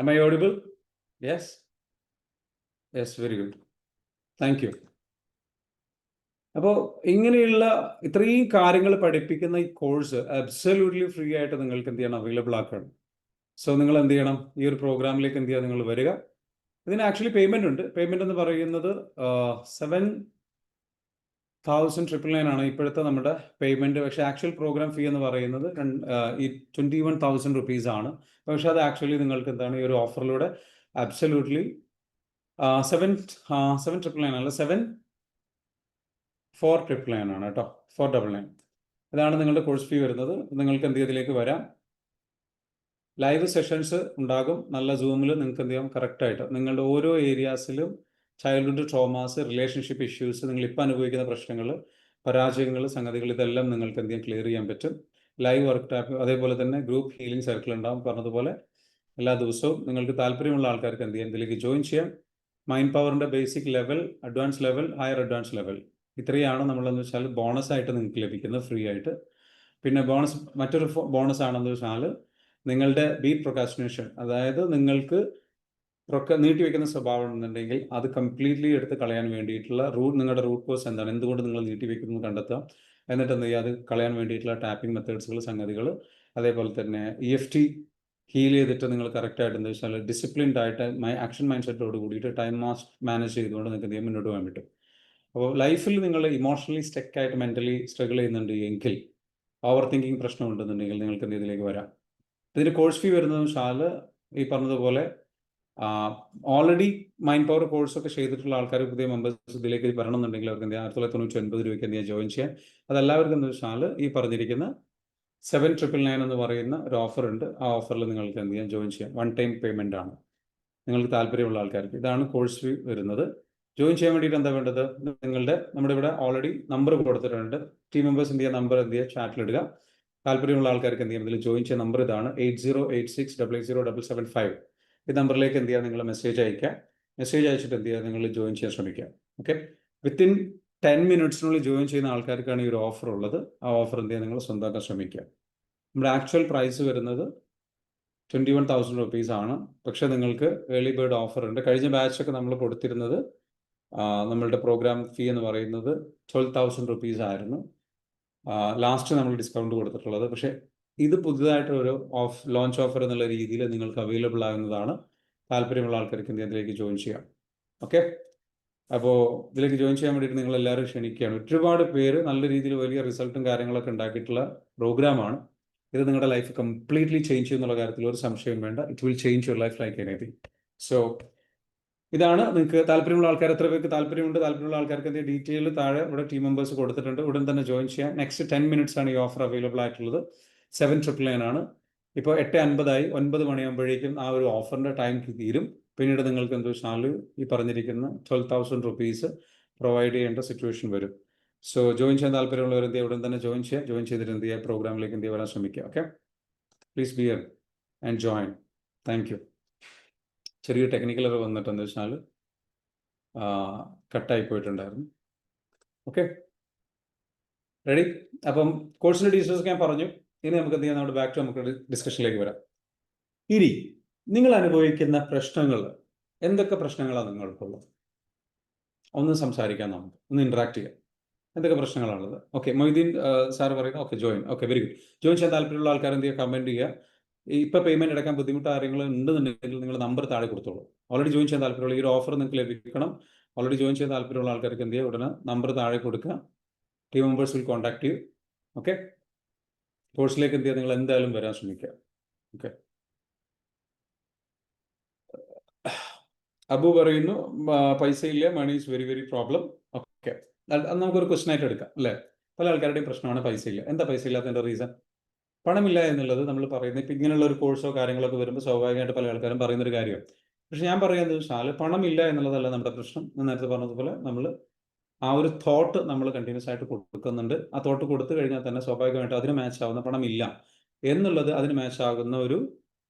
Am I audible? Yes? Yes, very good. Thank you. അപ്പോൾ ഇങ്ങനെയുള്ള ഇത്രയും കാര്യങ്ങൾ പഠിപ്പിക്കുന്ന ഈ കോഴ്സ് അബ്സല്യൂട്ട്ലി ഫ്രീ ആയിട്ട് നിങ്ങൾക്ക് എന്ത് ചെയ്യണം, അവൈലബിൾ ആക്കണം. സോ നിങ്ങൾ എന്ത് ചെയ്യണം, ഈ ഒരു പ്രോഗ്രാമിലേക്ക് എന്ത് ചെയ്യുക, നിങ്ങൾ വരിക. ഇതിന് ആക്ച്വലി പേയ്മെന്റ് ഉണ്ട്. പേയ്മെന്റ് എന്ന് പറയുന്നത് 7,999 ആണ് ഇപ്പോഴത്തെ നമ്മുടെ പേയ്മെന്റ്. പക്ഷേ ആക്ച്വൽ പ്രോഗ്രാം ഫീ എന്ന് പറയുന്നത് ഈ 21,000 റുപ്പീസ് ആണ്. പക്ഷെ അത് ആക്ച്വലി നിങ്ങൾക്ക് എന്താണ് ഈ ഒരു ഓഫറിലൂടെ അബ്സല്യൂട്ട്ലി 7,999 അല്ല 7,499 ആണ് കേട്ടോ. 499 ഇതാണ് നിങ്ങളുടെ കോഴ്സ് ഫീ വരുന്നത്. നിങ്ങൾക്ക് എന്ത് ഇതിലേക്ക് വരാം. ലൈവ് സെഷൻസ് ഉണ്ടാകും. നല്ല സൂമിൽ നിങ്ങൾക്ക് എന്ത് ചെയ്യാം, കറക്റ്റായിട്ട് നിങ്ങളുടെ ഓരോ ഏരിയാസിലും ചൈൽഡ്ഹുഡ് ട്രോമാസ്, റിലേഷൻഷിപ്പ് ഇഷ്യൂസ്, നിങ്ങൾ ഇപ്പോൾ അനുഭവിക്കുന്ന പ്രശ്നങ്ങൾ, പരാജയങ്ങൾ, സംഗതികൾ, ഇതെല്ലാം നിങ്ങൾക്ക് എന്ത് ചെയ്യാം, ക്ലിയർ ചെയ്യാൻ പറ്റും. ലൈവ് വർക്ക് ടാപ്പ്, അതേപോലെ തന്നെ ഗ്രൂപ്പ് ഹീലിംഗ് സർക്കിൾ ഉണ്ടാകും. പറഞ്ഞതുപോലെ എല്ലാ ദിവസവും നിങ്ങൾക്ക് താല്പര്യമുള്ള ആൾക്കാർക്ക് എന്ത് ചെയ്യാം, ഇതിലേക്ക് ജോയിൻ ചെയ്യാം. മൈൻഡ് പവറിൻ്റെ basic level, advance level, higher advance level, ഇത്രയാണ് നമ്മളെന്ന് വെച്ചാൽ ബോണസ് ആയിട്ട് നിങ്ങൾക്ക് ലഭിക്കുന്നത് ഫ്രീ ആയിട്ട്. പിന്നെ മറ്റൊരു ബോണസ് ആണെന്ന് വെച്ചാൽ നിങ്ങളുടെ ബീറ്റ് പ്രൊക്കാസ്റ്റിനേഷൻ, അതായത് നിങ്ങൾക്ക് നീട്ടിവെക്കുന്ന സ്വഭാവം ഉണ്ടെങ്കിൽ അത് കംപ്ലീറ്റ്ലി എടുത്ത് കളയാൻ വേണ്ടിയിട്ടുള്ള നിങ്ങളുടെ റൂട്ട് കോസ് എന്താണ്, എന്തുകൊണ്ട് നിങ്ങൾ നീട്ടിവെക്കുന്നത് കണ്ടെത്താം. എന്നിട്ട് എന്ത് ചെയ്യുക, അത് കളയാൻ വേണ്ടിയിട്ടുള്ള ടാപ്പിംഗ് മെത്തേഡ്സുകൾ, സംഗതികൾ, അതേപോലെ തന്നെ EFT ഹീൽ ചെയ്തിട്ട് നിങ്ങൾ കറക്റ്റായിട്ട് എന്താ വെച്ചാൽ ഡിസിപ്ലിൻഡ് ആയിട്ട് ആക്ഷൻ മൈൻഡ് സെറ്റോട് കൂടിയിട്ട് ടൈം മാനേജ് ചെയ്തുകൊണ്ട് നിങ്ങൾക്ക് എന്ത് ചെയ്യാൻ, മുന്നോട്ട് പോകാൻ പറ്റും. അപ്പോൾ ലൈഫിൽ നിങ്ങൾ ഇമോഷണലി സ്റ്റക്കായിട്ട് മെൻ്റലി സ്ട്രഗിൾ ചെയ്യുന്നുണ്ട് എങ്കിൽ, ഓവർ തിങ്കിങ് പ്രശ്നം ഉണ്ടെന്നുണ്ടെങ്കിൽ നിങ്ങൾക്ക് എന്ത് ഇതിലേക്ക് വരാം. ഇതിന് കോഴ്സ് ഫീ വരുന്നത് വെച്ചാൽ ഈ പറഞ്ഞതുപോലെ ഓൾറെഡി മൈൻഡ് പവർ കോഴ്സൊക്കെ ചെയ്തിട്ടുള്ള ആൾക്കാർ, പുതിയ മെമ്പേഴ്സ് ഇതിലേക്ക് വരണമെന്നുണ്ടെങ്കിൽ അവർക്ക് എന്ത് ചെയ്യാം, 1999 രൂപയ്ക്ക് എന്ത് ചെയ്യാം, ജോയിൻ ചെയ്യാം. അതെല്ലാവർക്കും എന്ന് വെച്ചാൽ ഈ പറഞ്ഞിരിക്കുന്ന 7,999 എന്ന് പറയുന്ന ഒരു ഓഫർ ഉണ്ട്. ആ ഓഫറിൽ നിങ്ങൾക്ക് എന്ത് ചെയ്യാം, ജോയിൻ ചെയ്യാം. 1 ടൈം പേയ്മെൻ്റ് ആണ് നിങ്ങൾക്ക് താല്പര്യമുള്ള ആൾക്കാർക്ക്. ഇതാണ് കോഴ്സ് ഫീ വരുന്നത്. ജോയിൻ ചെയ്യാൻ വേണ്ടിയിട്ട് എന്താ വേണ്ടത്, നമ്മുടെ ഇവിടെ ഓൾറെഡി നമ്പർ കൊടുത്തിട്ടുണ്ട്. ടീം മെമ്പേഴ്സ് എന്ത് ചെയ്യുക, നമ്പർ എന്ത് ചെയ്യുക, ചാറ്റിലിടുക. താല്പര്യമുള്ള ആൾക്കാർക്ക് എന്ത് ചെയ്യാം, ഇതിൽ ജോയിൻ ചെയ്യാൻ നമ്പർ ഇതാണ് 8086000775. ഈ നമ്പറിലേക്ക് എന്ത് ചെയ്യുക, നിങ്ങൾ മെസ്സേജ് അയക്കുക. മെസ്സേജ് അയച്ചിട്ട് എന്ത് ചെയ്യുക, നിങ്ങൾ ജോയിൻ ചെയ്യാൻ ശ്രമിക്കുക. ഓക്കെ, വിത്തിൻ 10 മിനിറ്റ്സിനുള്ളിൽ ജോയിൻ ചെയ്യുന്ന ആൾക്കാർക്കാണ് ഈ ഒരു ഓഫർ ഉള്ളത്. ആ ഓഫർ എന്ത് ചെയ്യുക, നിങ്ങൾ സ്വന്തമാക്കാൻ ശ്രമിക്കുക. നമ്മുടെ ആക്ച്വൽ പ്രൈസ് വരുന്നത് 21,000 റുപ്പീസ് ആണ്. പക്ഷേ നിങ്ങൾക്ക് ഏർലി ബേർഡ് ഓഫർ ഉണ്ട്. കഴിഞ്ഞ ബാച്ചൊക്കെ നമ്മൾ കൊടുത്തിരുന്നത് നമ്മളുടെ പ്രോഗ്രാം ഫീ എന്ന് പറയുന്നത് 12,000 റുപ്പീസ് ആയിരുന്നു. ലാസ്റ്റ് നമ്മൾ ഡിസ്കൗണ്ട് കൊടുത്തിട്ടുള്ളത്. പക്ഷേ ഇത് പുതുതായിട്ടൊരു ലോഞ്ച് ഓഫർ എന്നുള്ള രീതിയിൽ നിങ്ങൾക്ക് അവൈലബിൾ ആകുന്നതാണ്. താല്പര്യമുള്ള ആൾക്കാർക്ക് ഇതിലേക്ക് ജോയിൻ ചെയ്യാം. ഓക്കെ, അപ്പോൾ ഇതിലേക്ക് ജോയിൻ ചെയ്യാൻ വേണ്ടിയിട്ട് നിങ്ങൾ എല്ലാവരും ക്ഷണിക്കുകയാണ്. ഒരുപാട് പേര് നല്ല രീതിയിൽ വലിയ റിസൾട്ടും കാര്യങ്ങളൊക്കെ ഉണ്ടാക്കിയിട്ടുള്ള പ്രോഗ്രാമാണ് ഇത്. നിങ്ങളുടെ ലൈഫ് കംപ്ലീറ്റ്ലി ചേഞ്ച് ചെയ്യുന്നുള്ള കാര്യത്തിൽ ഒരു സംശയം വേണ്ട. It will change your life like anything. So ഇതാണ്. നിങ്ങൾക്ക് താല്പര്യമുള്ള ആൾക്കാർ, എത്ര പേർക്ക് താല്പര്യമുണ്ട്, താല്പര്യമുള്ള ആൾക്കാർക്ക് എന്തെങ്കിലും ഡീറ്റെയിൽ താഴെ ഇവിടെ ടീം മെമ്പേഴ്സ് കൊടുത്തിട്ടുണ്ട്. ഉടൻ തന്നെ ജോയിൻ ചെയ്യാം. നെക്സ്റ്റ് 10 മിനിറ്റ്സ് ആണ് ഈ ഓഫർ അവൈലബിൾ ആയിട്ടുള്ളത്. 7,999 ആണ്. ഇപ്പോൾ 8:50 ആയി. 9 മണിയാകുമ്പോഴേക്കും ആ ഒരു ഓഫറിൻ്റെ ടൈം തീരും. പിന്നീട് നിങ്ങൾക്ക് എന്താ വെച്ചാൽ ഈ പറഞ്ഞിരിക്കുന്ന 12,000 റുപ്പീസ് പ്രൊവൈഡ് ചെയ്യേണ്ട സിറ്റുവേഷൻ വരും. സോ ജോയിൻ ചെയ്യാൻ താല്പര്യമുള്ളവർ എന്ത് ചെയ്യുക, ഉടൻ തന്നെ ജോയിൻ ചെയ്യുക. ജോയിൻ ചെയ്തിട്ട് എന്ത് ചെയ്യുക, പ്രോഗ്രാമിലേക്ക് എന്ത് ചെയ്യാൻ വരാൻ ശ്രമിക്കുക. Okay, please be here and join. Thank you. ചെറിയ ടെക്നിക്കൽ എറർ വന്നിട്ട് എന്താ വെച്ചാൽ കട്ടായി പോയിട്ടുണ്ടായിരുന്നു. Okay, ready. അപ്പം കോഴ്സിൻ്റെ ഡീറ്റെയിൽസ് ഞാൻ പറഞ്ഞു. ഇനി നമുക്ക് എന്ത് ചെയ്യാം, നമ്മുടെ ബാക്ക് ടു നമുക്ക് ഡിസ്കഷനിലേക്ക് വരാം. ഇനി നിങ്ങൾ അനുഭവിക്കുന്ന പ്രശ്നങ്ങൾ, എന്തൊക്കെ പ്രശ്നങ്ങളാണ് നിങ്ങൾക്കുള്ളത്, ഒന്ന് സംസാരിക്കാം, നമുക്ക് ഒന്ന് ഇൻട്രാക്ട് ചെയ്യാം. എന്തൊക്കെ പ്രശ്നങ്ങളാണുള്ളത്? ഓക്കെ, മൊയ്തീൻ സാർ പറയുന്നത് okay, join. Okay, very good. Join ചെയ്യാൻ താല്പര്യമുള്ള ആൾക്കാർ എന്ത് ചെയ്യുക, കമൻറ്റ് ചെയ്യുക. ഇപ്പോൾ പേയ്മെൻറ്റ് അടക്കാൻ ബുദ്ധിമുട്ട് ആരെങ്കിലും ഉണ്ടെന്നുണ്ടെങ്കിൽ നിങ്ങൾ നമ്പർ താഴെ കൊടുത്തോളൂ. ഓൾറെഡി ജോയിൻ ചെയ്യാൻ താല്പര്യമുള്ള ഈ ഒരു ഓഫർ നിങ്ങൾക്ക് ലഭിക്കണം. ഓൾറെഡി ജോയിൻ ചെയ്യാൻ താല്പര്യമുള്ള ആൾക്കാർക്ക് എന്ത് ചെയ്യുക, ഉടനെ നമ്പർ താഴെ കൊടുക്കുക. ടീം മെമ്പേഴ്സ് വിൽ കോൺടാക്ട് ചെയ്യൂ. ഓക്കെ, കോഴ്സിലേക്ക് എന്ത് ചെയ്യുക, നിങ്ങൾ എന്തായാലും വരാൻ ശ്രമിക്കുക. ഓക്കെ, അബു പറയുന്നു പൈസ ഇല്ല, money is very very problem. Okay, അത് നമുക്കൊരു ക്വസ്റ്റൻ ആയിട്ട് എടുക്കാം അല്ലേ. പല ആൾക്കാരുടെയും പ്രശ്നമാണ് പൈസ ഇല്ല. എന്താ പൈസ ഇല്ലാത്തതിൻ്റെ റീസൺ? പണമില്ല എന്നുള്ളത് നമ്മൾ പറയുന്നത് ഇപ്പം ഇങ്ങനെയുള്ള ഒരു കോഴ്സോ കാര്യങ്ങളൊക്കെ വരുമ്പോൾ സ്വാഭാവികമായിട്ട് പല ആൾക്കാരും പറയുന്നൊരു കാര്യമാണ്. പക്ഷെ ഞാൻ പറയുന്നത് വെച്ചാൽ പണമില്ല എന്നുള്ളതല്ല നമ്മുടെ പ്രശ്നം. ഞാൻ നേരത്തെ പറഞ്ഞതുപോലെ നമ്മൾ ആ ഒരു തോട്ട് നമ്മൾ കണ്ടിന്യൂസ് ആയിട്ട് കൊടുക്കുന്നുണ്ട്. ആ തോട്ട് കൊടുത്തു കഴിഞ്ഞാൽ തന്നെ സ്വാഭാവികമായിട്ട് അതിന് മാച്ച് ആവുന്ന, പണമില്ല എന്നുള്ളത് അതിന് മാച്ച് ആകുന്ന ഒരു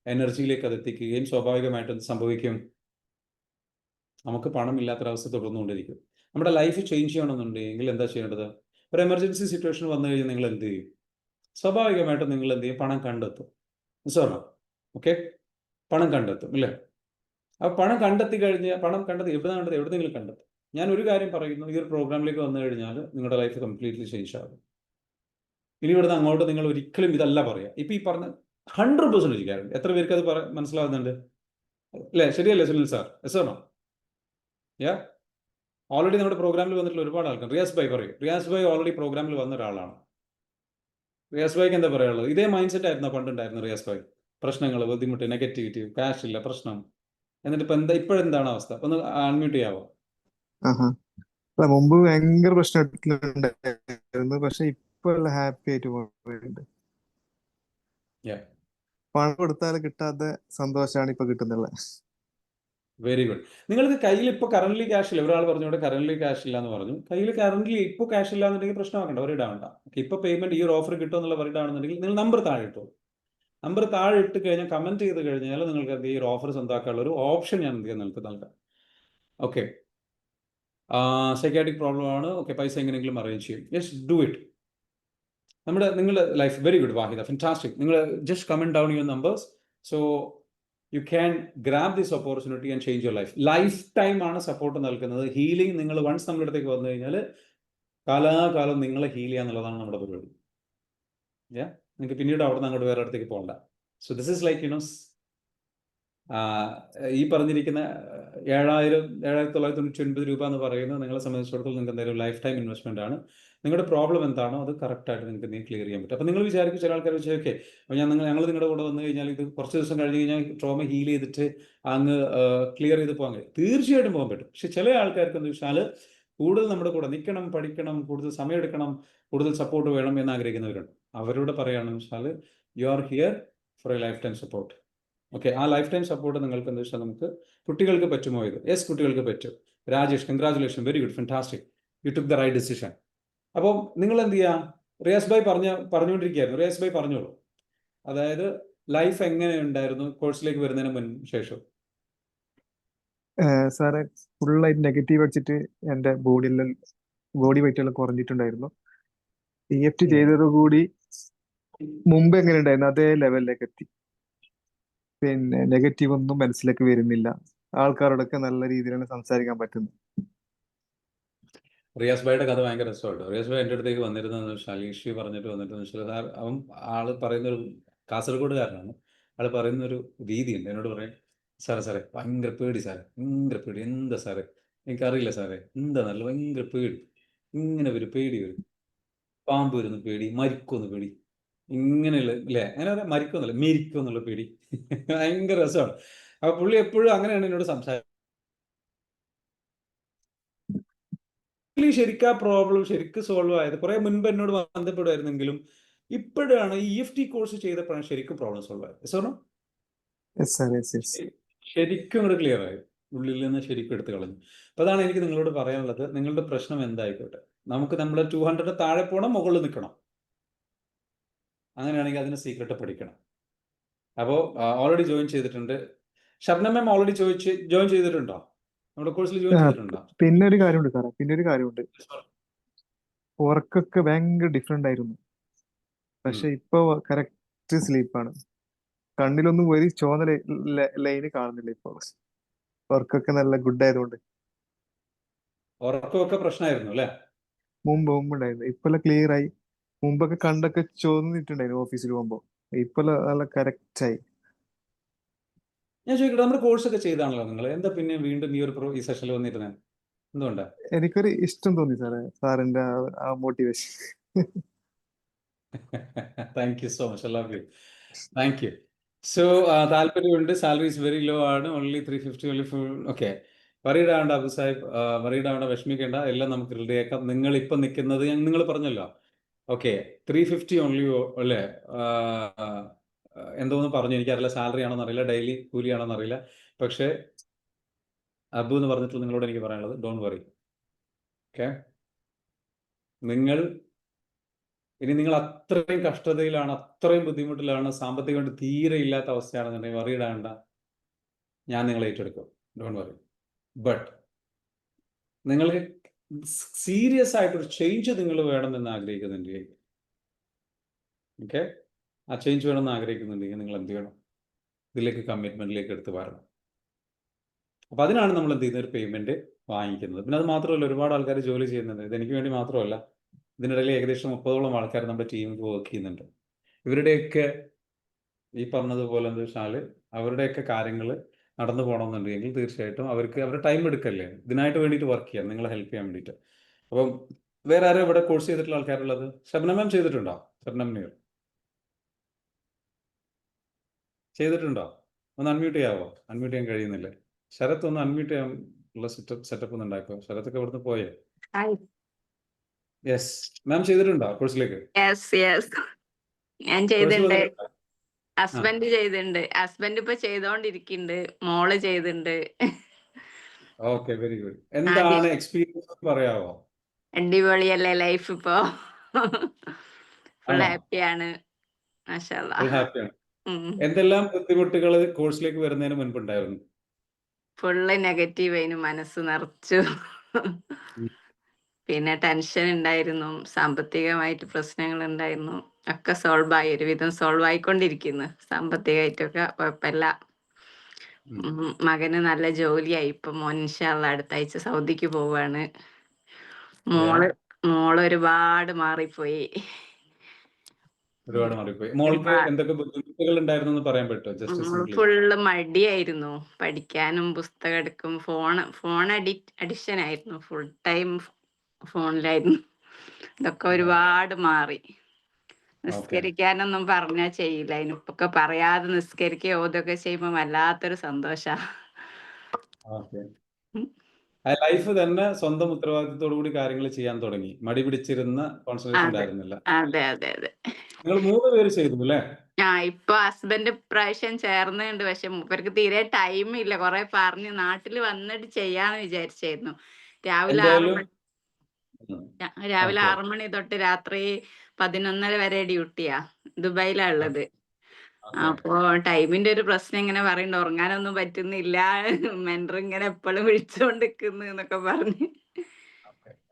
എനർജിയിലേക്ക് അത് എത്തിക്കുകയും സ്വാഭാവികമായിട്ട് എന്ത് സംഭവിക്കും, നമുക്ക് പണമില്ലാത്തൊരവസ്ഥ തുടർന്നുകൊണ്ടിരിക്കും. നമ്മുടെ ലൈഫ് ചേഞ്ച് ചെയ്യണമെന്നുണ്ടെങ്കിൽ എന്താ ചെയ്യേണ്ടത്? ഒരു എമർജൻസി സിറ്റുവേഷൻ വന്നു കഴിഞ്ഞാൽ നിങ്ങൾ എന്ത് ചെയ്യും? സ്വാഭാവികമായിട്ടും നിങ്ങൾ എന്ത് ചെയ്യും, പണം കണ്ടെത്തും. മനസ്സിലാണോ? ഓക്കെ, പണം കണ്ടെത്തും അല്ലേ? അപ്പോൾ പണം കണ്ടെത്തി എവിടെന്നെങ്കിലും കണ്ടെത്തും. ഞാൻ ഒരു കാര്യം പറയുന്നു, ഈ ഒരു പ്രോഗ്രാമിലേക്ക് വന്നു കഴിഞ്ഞാൽ നിങ്ങളുടെ ലൈഫ് കംപ്ലീറ്റ്ലി ചേഞ്ച് ആകും. ഇനി ഇവിടുന്ന് അങ്ങോട്ട് നിങ്ങൾ ഒരിക്കലും ഇതല്ല പറയുക. ഇപ്പം ഈ പറഞ്ഞ 100% ഗ്യാരണ്ടി. എത്ര പേർക്ക് അത് മനസ്സിലാവുന്നുണ്ട് അല്ലേ? ശരിയല്ലേ Sunil sir? Yes or no? Yeah, already നമ്മുടെ പ്രോഗ്രാമിൽ വന്നിട്ടുള്ള ഒരുപാട് ആൾക്കാർ. റിയാസ് ഭായ് പറയും. റിയാസ് ഭായ് ഓൾറെഡി പ്രോഗ്രാമിൽ വന്ന ഒരാളാണ്. റിയാസ് ഭായ്ക്ക് എന്താ പറയാനുള്ളത്? ഇതേ മൈൻഡ് സെറ്റ് ആയിരുന്നു പണ്ടുണ്ടായിരുന്നു റിയാസ് ഭായ്. പ്രശ്നങ്ങൾ, ബുദ്ധിമുട്ട്, നെഗറ്റിവിറ്റി, ക്യാഷ് ഇല്ല, പ്രശ്നം. എന്നിട്ട് ഇപ്പോഴെന്താണ് അവസ്ഥ? ഒന്ന് അൺമ്യൂട്ട് ചെയ്യാവോ? മുമ്പ് ഭയങ്കര പ്രശ്നമായിരുന്നു, പക്ഷെ ഇപ്പൊ ഹാപ്പി ആയിട്ട് പോകുന്നുണ്ട്. പണം കൊടുത്താൽ കിട്ടാത്ത സന്തോഷമാണ് ഇപ്പൊ കിട്ടുന്നത്. Very good. നിങ്ങൾക്ക് കയ്യിൽ ഇപ്പോൾ കറന്റ് ക്യാഷ് ഇല്ല. ഒരാൾ പറഞ്ഞോടെ കറന്റ് ക്യാഷ് ഇല്ല എന്ന് പറഞ്ഞു. കയ്യിൽ കറന്റ് ഇപ്പോൾ ക്യാഷ് ഇല്ല എന്നുണ്ടെങ്കിൽ പ്രശ്നമാക്കണ്ട, വരിടാവണ്ട. ഇപ്പോൾ പേയ്മെന്റ് ഈ ഒരു ഓഫർ കിട്ടുമോ എന്നുള്ള വരിടാണെന്നുണ്ടെങ്കിൽ നിങ്ങൾ നമ്പർ താഴെ ഇട്ടു. നമ്പർ താഴെ ഇട്ട് കഴിഞ്ഞാൽ കമന്റ് ചെയ്ത് കഴിഞ്ഞാൽ നിങ്ങൾക്ക് ഈ ഒരു ഓഫർ സ്വന്തമാക്കാനുള്ള ഒരു ഓപ്ഷൻ ഞാൻ നിങ്ങൾക്ക് നൽകാം. ഓക്കെ, സൈക്കാട്രിക് പ്രോബ്ലം ആണ്. ഓക്കെ, പൈസ എങ്ങനെയെങ്കിലും അറേഞ്ച് ചെയ്യും. Yes, do it. നിങ്ങളുടെ life very good Vahida, fantastic. നിങ്ങൾ just comment down your numbers. So you can grab this opportunity and change your life. Life time ആണ് സപ്പോർട്ട് നൽകുന്നത്. ഹീലിംഗ് നിങ്ങൾ once നമ്മുടെ അടുത്തേക്ക് വന്നു കഴിഞ്ഞാൽ കാലാകാലം നിങ്ങളെ ഹീൽ ചെയ്യുക എന്നുള്ളതാണ് നമ്മുടെ പരിപാടി. നിങ്ങൾക്ക് പിന്നീട് അവിടെ നിന്ന് അങ്ങോട്ട് വേറെ അടുത്തേക്ക് പോകണ്ട. സോ ദിസ് ഇസ് ലൈക്ക് ഈ പറഞ്ഞിരിക്കുന്ന 7,999 രൂപ എന്ന് പറയുന്നത് നിങ്ങളെ സംബന്ധിച്ചിടത്തോളം നിങ്ങൾക്ക് എന്തായാലും ലൈഫ് ടൈം ഇൻവെസ്റ്റ്മെന്റ് ആണ്. നിങ്ങളുടെ പ്രോബ്ലം എന്താണോ അത് കറക്റ്റായിട്ട് നിങ്ങൾക്ക് ക്ലിയർ ചെയ്യാൻ പറ്റും. അപ്പോൾ നിങ്ങൾ വിചാരിക്കും, ചില ആൾക്കാർ വിചാരിക്കും, ഓക്കെ അപ്പോൾ ഞങ്ങൾ നിങ്ങളുടെ കൂടെ വന്നു കഴിഞ്ഞാൽ ഇത് കുറച്ച് ദിവസം കഴിഞ്ഞ് കഴിഞ്ഞാൽ ട്രോമ ഹീൽ ചെയ്തിട്ട് അങ്ങ് ക്ലിയർ ചെയ്ത് പോകാൻ കഴിയും. തീർച്ചയായിട്ടും പോകാൻ പറ്റും. പക്ഷെ ചില ആൾക്കാർക്ക് എന്ന് വെച്ചാൽ കൂടുതൽ നമ്മുടെ കൂടെ നിൽക്കണം, പഠിക്കണം, കൂടുതൽ സമയം എടുക്കണം, കൂടുതൽ സപ്പോർട്ട് വേണം എന്ന് ആഗ്രഹിക്കുന്നവരുണ്ട്. അവരോട് പറയുകയാണെന്ന് വെച്ചാൽ you are here for A life time support. Okay, ആ ലൈഫ് ടൈം സപ്പോർട്ട് നിങ്ങൾക്ക് എന്താ വെച്ചാൽ നമുക്ക് കുട്ടികൾക്ക് പറ്റുമോ? ഇത് യെസ്, കുട്ടികൾക്ക് പറ്റും. Rajesh, congratulation, very good, fantastic, you took the right decision. അപ്പം നിങ്ങൾ എന്ത് ചെയ്യുക? റിയാസ് ഭായ് പറഞ്ഞുകൊണ്ടിരിക്കുകയായിരുന്നു. റിയാസ് ഭായ് പറഞ്ഞോളൂ. അതായത് ലൈഫ് എങ്ങനെ ഉണ്ടായിരുന്നു കോഴ്സിലേക്ക് വരുന്നതിന് ശേഷം? സാറെ, ഫുള്ളായിട്ട് നെഗറ്റീവ് അടിച്ചിട്ട് എന്റെ ബോഡി വെയിറ്റ് എല്ലാം കുറഞ്ഞിട്ടുണ്ടായിരുന്നു. EFT ചെയ്തതോടുകൂടി മുമ്പ് എങ്ങനെ ഉണ്ടായിരുന്നു അതേ ലെവലിലേക്ക് എത്തി. പിന്നെ നെഗറ്റീവ് ഒന്നും മനസ്സിലേക്ക് വരുന്നില്ല. ആൾക്കാരോടൊക്കെ നല്ല രീതിയിലാണ് സംസാരിക്കാൻ പറ്റുന്നത്. റിയാസ് ഭായിയുടെ കഥ ഭയങ്കര രസമായിട്ട്. റിയാസ് ഭായ് എൻ്റെ അടുത്തേക്ക് വന്നിരുന്നതെന്ന് വെച്ചാൽ ഈഷി പറഞ്ഞിട്ട് വന്നിട്ടെന്ന് വെച്ചാൽ സാർ, ആള് പറയുന്നൊരു കാസർഗോഡുകാരനാണ്. ആള് പറയുന്നൊരു രീതിയുണ്ട്. എന്നോട് പറയും, സാറേ ഭയങ്കര പേടി സാറേ, ഭയങ്കര പേടി. എന്താ സാറേ എനിക്കറിയില്ല സാറേ, എന്താ നല്ല ഭയങ്കര പേടി, ഇങ്ങനെ വരും, പേടി വരും, പാമ്പ് വരുന്ന പേടി, മരിക്കുമെന്ന് പേടി, ഇങ്ങനെയുള്ള അല്ലേ, അങ്ങനെ പറയാം, മരിക്കുമെന്നല്ല മെരിക്കുമെന്നുള്ള പേടി. ഭയങ്കര രസമാണ്. അപ്പൊ പുള്ളി എപ്പോഴും അങ്ങനെയാണ് എന്നോട് സംസാരിക്കുന്നത്. ശരിക്കും ആ പ്രോബ്ലം ശരിക്കും സോൾവ് ആയത് കുറെ മുൻപ് എന്നോട് ബന്ധപ്പെടുമായിരുന്നെങ്കിലും ഇപ്പോഴാണ് EFT കോഴ്സ് ചെയ്തപ്പോഴാണ് ശരിക്കും പ്രോബ്ലം സോൾവ് ആയത്. സോണോ ശരിക്കും ഇവിടെ ക്ലിയർ ആയി, ഉള്ളിൽ നിന്ന് ശരിക്കും എടുത്തു കളഞ്ഞു. അപ്പൊ അതാണ് എനിക്ക് നിങ്ങളോട് പറയാനുള്ളത്. നിങ്ങളുടെ പ്രശ്നം എന്തായിക്കോട്ടെ, നമുക്ക് നമ്മുടെ 200 താഴെ പോകണം, മുകളിൽ നിൽക്കണം. അങ്ങനെയാണെങ്കിൽ അതിന് സീക്രട്ട് പഠിക്കണം. അപ്പോൾ ഓൾറെഡി ജോയിൻ ചെയ്തിട്ടുണ്ട്. ഷബ്ന മാം ഓൾറെഡി ജോയിൻ ചെയ്തിട്ടുണ്ടോ? നമ്മുടെ കോഴ്സിൽ ജോയിൻ ചെയ്തിട്ടുണ്ടോ? പിന്നെ ഒരു കാര്യമുണ്ട് സാറേ, ഉറക്കൊക്കെ ഭയങ്കര ഡിഫറെന്റ് ആയിരുന്നു. പക്ഷെ ഇപ്പൊ കറക്റ്റ് സ്ലീപ്പാണ്. കണ്ണിലൊന്നും ഒരു ചോന്ന ലൈന് കാണുന്നില്ല ഇപ്പൊ. ഉറക്കൊക്കെ നല്ല ഗുഡ് ആയതുകൊണ്ട്. ഉറക്കമൊക്കെ പ്രശ്നമായിരുന്നു അല്ലേ? മുമ്പ് ഉണ്ടായിരുന്നു, ഇപ്പൊ ക്ലിയർ ആയി. മുമ്പൊക്കെ കണ്ടൊക്കെ ചോദിച്ചിട്ടുണ്ടായിരുന്നു ഓഫീസിൽ പോകുമ്പോ. ഇപ്പൊ നല്ല കറക്റ്റ് ആയി. ഞാൻ ചോദിക്കട്ടെ, നമ്മുടെ കോഴ്സ് ഒക്കെ ചെയ്താണല്ലോ നിങ്ങൾ, എന്താ പിന്നെ വീണ്ടും ഈ സെഷനിൽ വന്നിരുന്നത്? എന്തുകൊണ്ടാ? എനിക്കൊരു ഇഷ്ടം തോന്നി സാറിന്റെ ആ motivation. Thank you so much, I love you, thank you. So താല്പര്യമുണ്ട്. സാലറി ഇസ് വെരി ലോ ആണ്, ഓൺലി 350 ഓൺലി ഫുൾ. ഓക്കെ, വറീഡാവേണ്ട അബു സാഹിബ്, വറീഡാവേണ്ട, വിഷമിക്കേണ്ട, എല്ലാം നമുക്ക് റെഡിയാക്കാം. നിങ്ങൾ ഇപ്പം നിൽക്കുന്നത് നിങ്ങൾ പറഞ്ഞല്ലോ, ഓക്കെ 350 ഓൺലി അല്ലേ? എന്തോന്ന് പറഞ്ഞു, എനിക്കറിയില്ല, സാലറി ആണോന്ന് അറിയില്ല, ഡെയിലി കൂലിയാണോന്ന് അറിയില്ല. പക്ഷേ അബു എന്ന് പറഞ്ഞിട്ട് നിങ്ങളോട് എനിക്ക് പറയാനുള്ളത്, ഡോണ്ട് വറി. ഓക്കെ, നിങ്ങൾ അത്രയും കഷ്ടതയിലാണ്, അത്രയും ബുദ്ധിമുട്ടിലാണ്, സാമ്പത്തികമായിട്ട് തീരെ ഇല്ലാത്ത അവസ്ഥയാണെന്നുണ്ടെങ്കിൽ വറിയിടാണ്ട, ഞാൻ നിങ്ങളെ ഏറ്റെടുക്കും, ഡോണ്ട് വറി. ബട്ട് നിങ്ങൾക്ക് സീരിയസ് ആയിട്ടൊരു ചേഞ്ച് നിങ്ങൾ വേണമെന്ന് ആഗ്രഹിക്കുന്നുണ്ടെങ്കിൽ, ഓക്കെ, ആ ചേഞ്ച് വേണമെന്ന് ആഗ്രഹിക്കുന്നുണ്ടെങ്കിൽ നിങ്ങൾ എന്ത് ചെയ്യണം? ഇതിലേക്ക് കമ്മിറ്റ്മെന്റിലേക്ക് എടുത്ത് വരണം. അപ്പൊ അതിനാണ് നമ്മൾ എന്ത് ചെയ്യുന്ന ഒരു പേയ്മെന്റ് വാങ്ങിക്കുന്നത്. പിന്നെ അത് മാത്രമല്ല, ഒരുപാട് ആൾക്കാർ ജോലി ചെയ്യുന്നുണ്ട്. ഇത് എനിക്ക് വേണ്ടി മാത്രമല്ല, ഇതിനിടയിൽ ഏകദേശം 30ഓളം ആൾക്കാർ നമ്മുടെ ടീമിൽ വർക്ക് ചെയ്യുന്നുണ്ട്. ഇവരുടെയൊക്കെ ഈ പറഞ്ഞതുപോലെ എന്താ വെച്ചാൽ അവരുടെയൊക്കെ കാര്യങ്ങൾ നടന്നു പോകണമെന്നുണ്ടെങ്കിൽ തീർച്ചയായിട്ടും അവർക്ക് അവരുടെ ടൈം എടുക്കല്ലേ ഇതിനായിട്ട് വേണ്ടിയിട്ട് വർക്ക് ചെയ്യാം, നിങ്ങളെ ഹെൽപ്പ് ചെയ്യാൻ വേണ്ടിയിട്ട്. അപ്പം വേറെ ആരും ഇവിടെ കോഴ്സ് ചെയ്തിട്ടുള്ള ആൾക്കാരുള്ളത്? ഷബ്ന മാം ചെയ്തിട്ടുണ്ടോ? ഷബ്നം നീർ ചെയ്തിട്ടുണ്ടോ? ഒന്ന് അൺമ്യൂട്ട് ചെയ്യാവോ? അൺമ്യൂട്ട് ചെയ്യാൻ കഴിയുന്നില്ലേ? ശരത്ത് ഒന്ന് അൺമ്യൂട്ട് ചെയ്യാൻ ഉള്ള സെറ്റപ്പ് ഒന്ന് ഉണ്ടാക്കോ. ശരത്തൊക്കെ ഇവിടുന്ന് പോയേ? യെസ് മാം ചെയ്തിട്ടുണ്ടോ കോഴ്സിലേക്ക്? ഞാൻ കോഴ്സ് ചെയ്തിട്ടുണ്ട്. വന്നിട്ടുണ്ടോ? ഹസ്ബൻഡ് ചെയ്തിട്ടുണ്ട്. ഹസ്ബൻഡ് ഇപ്പൊ ചെയ്തോണ്ടിരിക്കുന്നുണ്ട്. മോള് ചെയ്തിട്ടുണ്ട്. Okay, very good. എന്താണ് എക്സ്പീരിയൻസ് പറയാവോ? അടിപൊളിയല്ലേ ലൈഫ് ഇപ്പോ? ഫുൾ ആണോ? ഹാപ്പിയാണ്. മാഷാഅല്ലാ. ഫുൾ ഹാപ്പിയാണ്. എന്തെല്ലാം ബുദ്ധിമുട്ടുകൾ കോഴ്സിലേക്ക് വരുന്നതിന് മുൻപ് ഉണ്ടായിരുന്നു? ഫുള്ള് നെഗറ്റീവ് ആയിരുന്നു, മനസ്സ് നിറച്ചു. പിന്നെ ടെൻഷൻ ഉണ്ടായിരുന്നു, സാമ്പത്തികമായിട്ട് പ്രശ്നങ്ങൾ ഉണ്ടായിരുന്നു. ഒക്കെ സോൾവ് ആയി, ഒരുവിധം സോൾവ് ആയിക്കൊണ്ടിരിക്കുന്നു. സാമ്പത്തികമായിട്ടൊക്കെ കുഴപ്പമില്ല. മകന് നല്ല ജോലിയായി. ഇപ്പൊ മോൻ ഇൻഷാ അല്ലാഹ് അടുത്ത ആഴ്ച സൗദിക്ക് പോവാണ്. മോള് ഒരുപാട് മാറിപ്പോയി. ഒരുപാട് മാറിപ്പോയി. മോൾക്ക് എന്തൊക്കെ ബുദ്ധിമുട്ടുകൾ ഉണ്ടായിരുന്നു എന്ന് പറയാൻ പറ്റുമോ? Just simply. ഫുള്ള് മടിയായിരുന്നു. പഠിക്കാനും പുസ്തകം എടുക്കും. ഫോൺ അഡിക്ഷൻ ആയിരുന്നു. ഫുൾ ടൈം ഫോണിലായിരുന്നു. ഇതൊക്കെ ഒരുപാട് മാറി. നിസ്കരിക്കാനൊന്നും പറഞ്ഞാ ചെയ്യില്ല. അതിനിപ്പൊക്കെ പറയാതെ നിസ്കരിക്കുക ഓതൊക്കെ ചെയ്യുമ്പോ വല്ലാത്തൊരു സന്തോഷ. ലൈഫ് തന്നെ സ്വന്തം ഉത്തരവാദിത്തത്തോടു കൂടി കാര്യങ്ങൾ ചെയ്യാൻ തുടങ്ങി. മടി പിടിച്ചിരുന്ന കോൺസെൻട്രേഷൻ ഉണ്ടായിരുന്നില്ല. അതെ. നിങ്ങൾ 3 പേര് ചെയ്തു അല്ലേ? ഇപ്പൊ ഹസ്ബൻഡ് പ്രാവശ്യം ചേർന്നുണ്ട്. പക്ഷെ മൂപ്പർക്ക് തീരെ ടൈം ഇല്ല. കൊറേ പറഞ്ഞ് നാട്ടിൽ വന്നിട്ട് ചെയ്യാന്ന് വിചാരിച്ചായിരുന്നു. രാവിലെ 6 മണി തൊട്ട് രാത്രി 11:30 വരെ ഡ്യൂട്ടിയാ. ദുബായിലാ ഉള്ളത്. അപ്പൊ ടൈമിന്റെ ഒരു പ്രശ്നം ഇങ്ങനെ പറയുന്നുണ്ട്. ഉറങ്ങാനൊന്നും പറ്റുന്നില്ല, മെന്റർ ഇങ്ങനെ എപ്പോഴും വിളിച്ചോണ്ടിരിക്കുന്നു എന്നൊക്കെ പറഞ്ഞ്.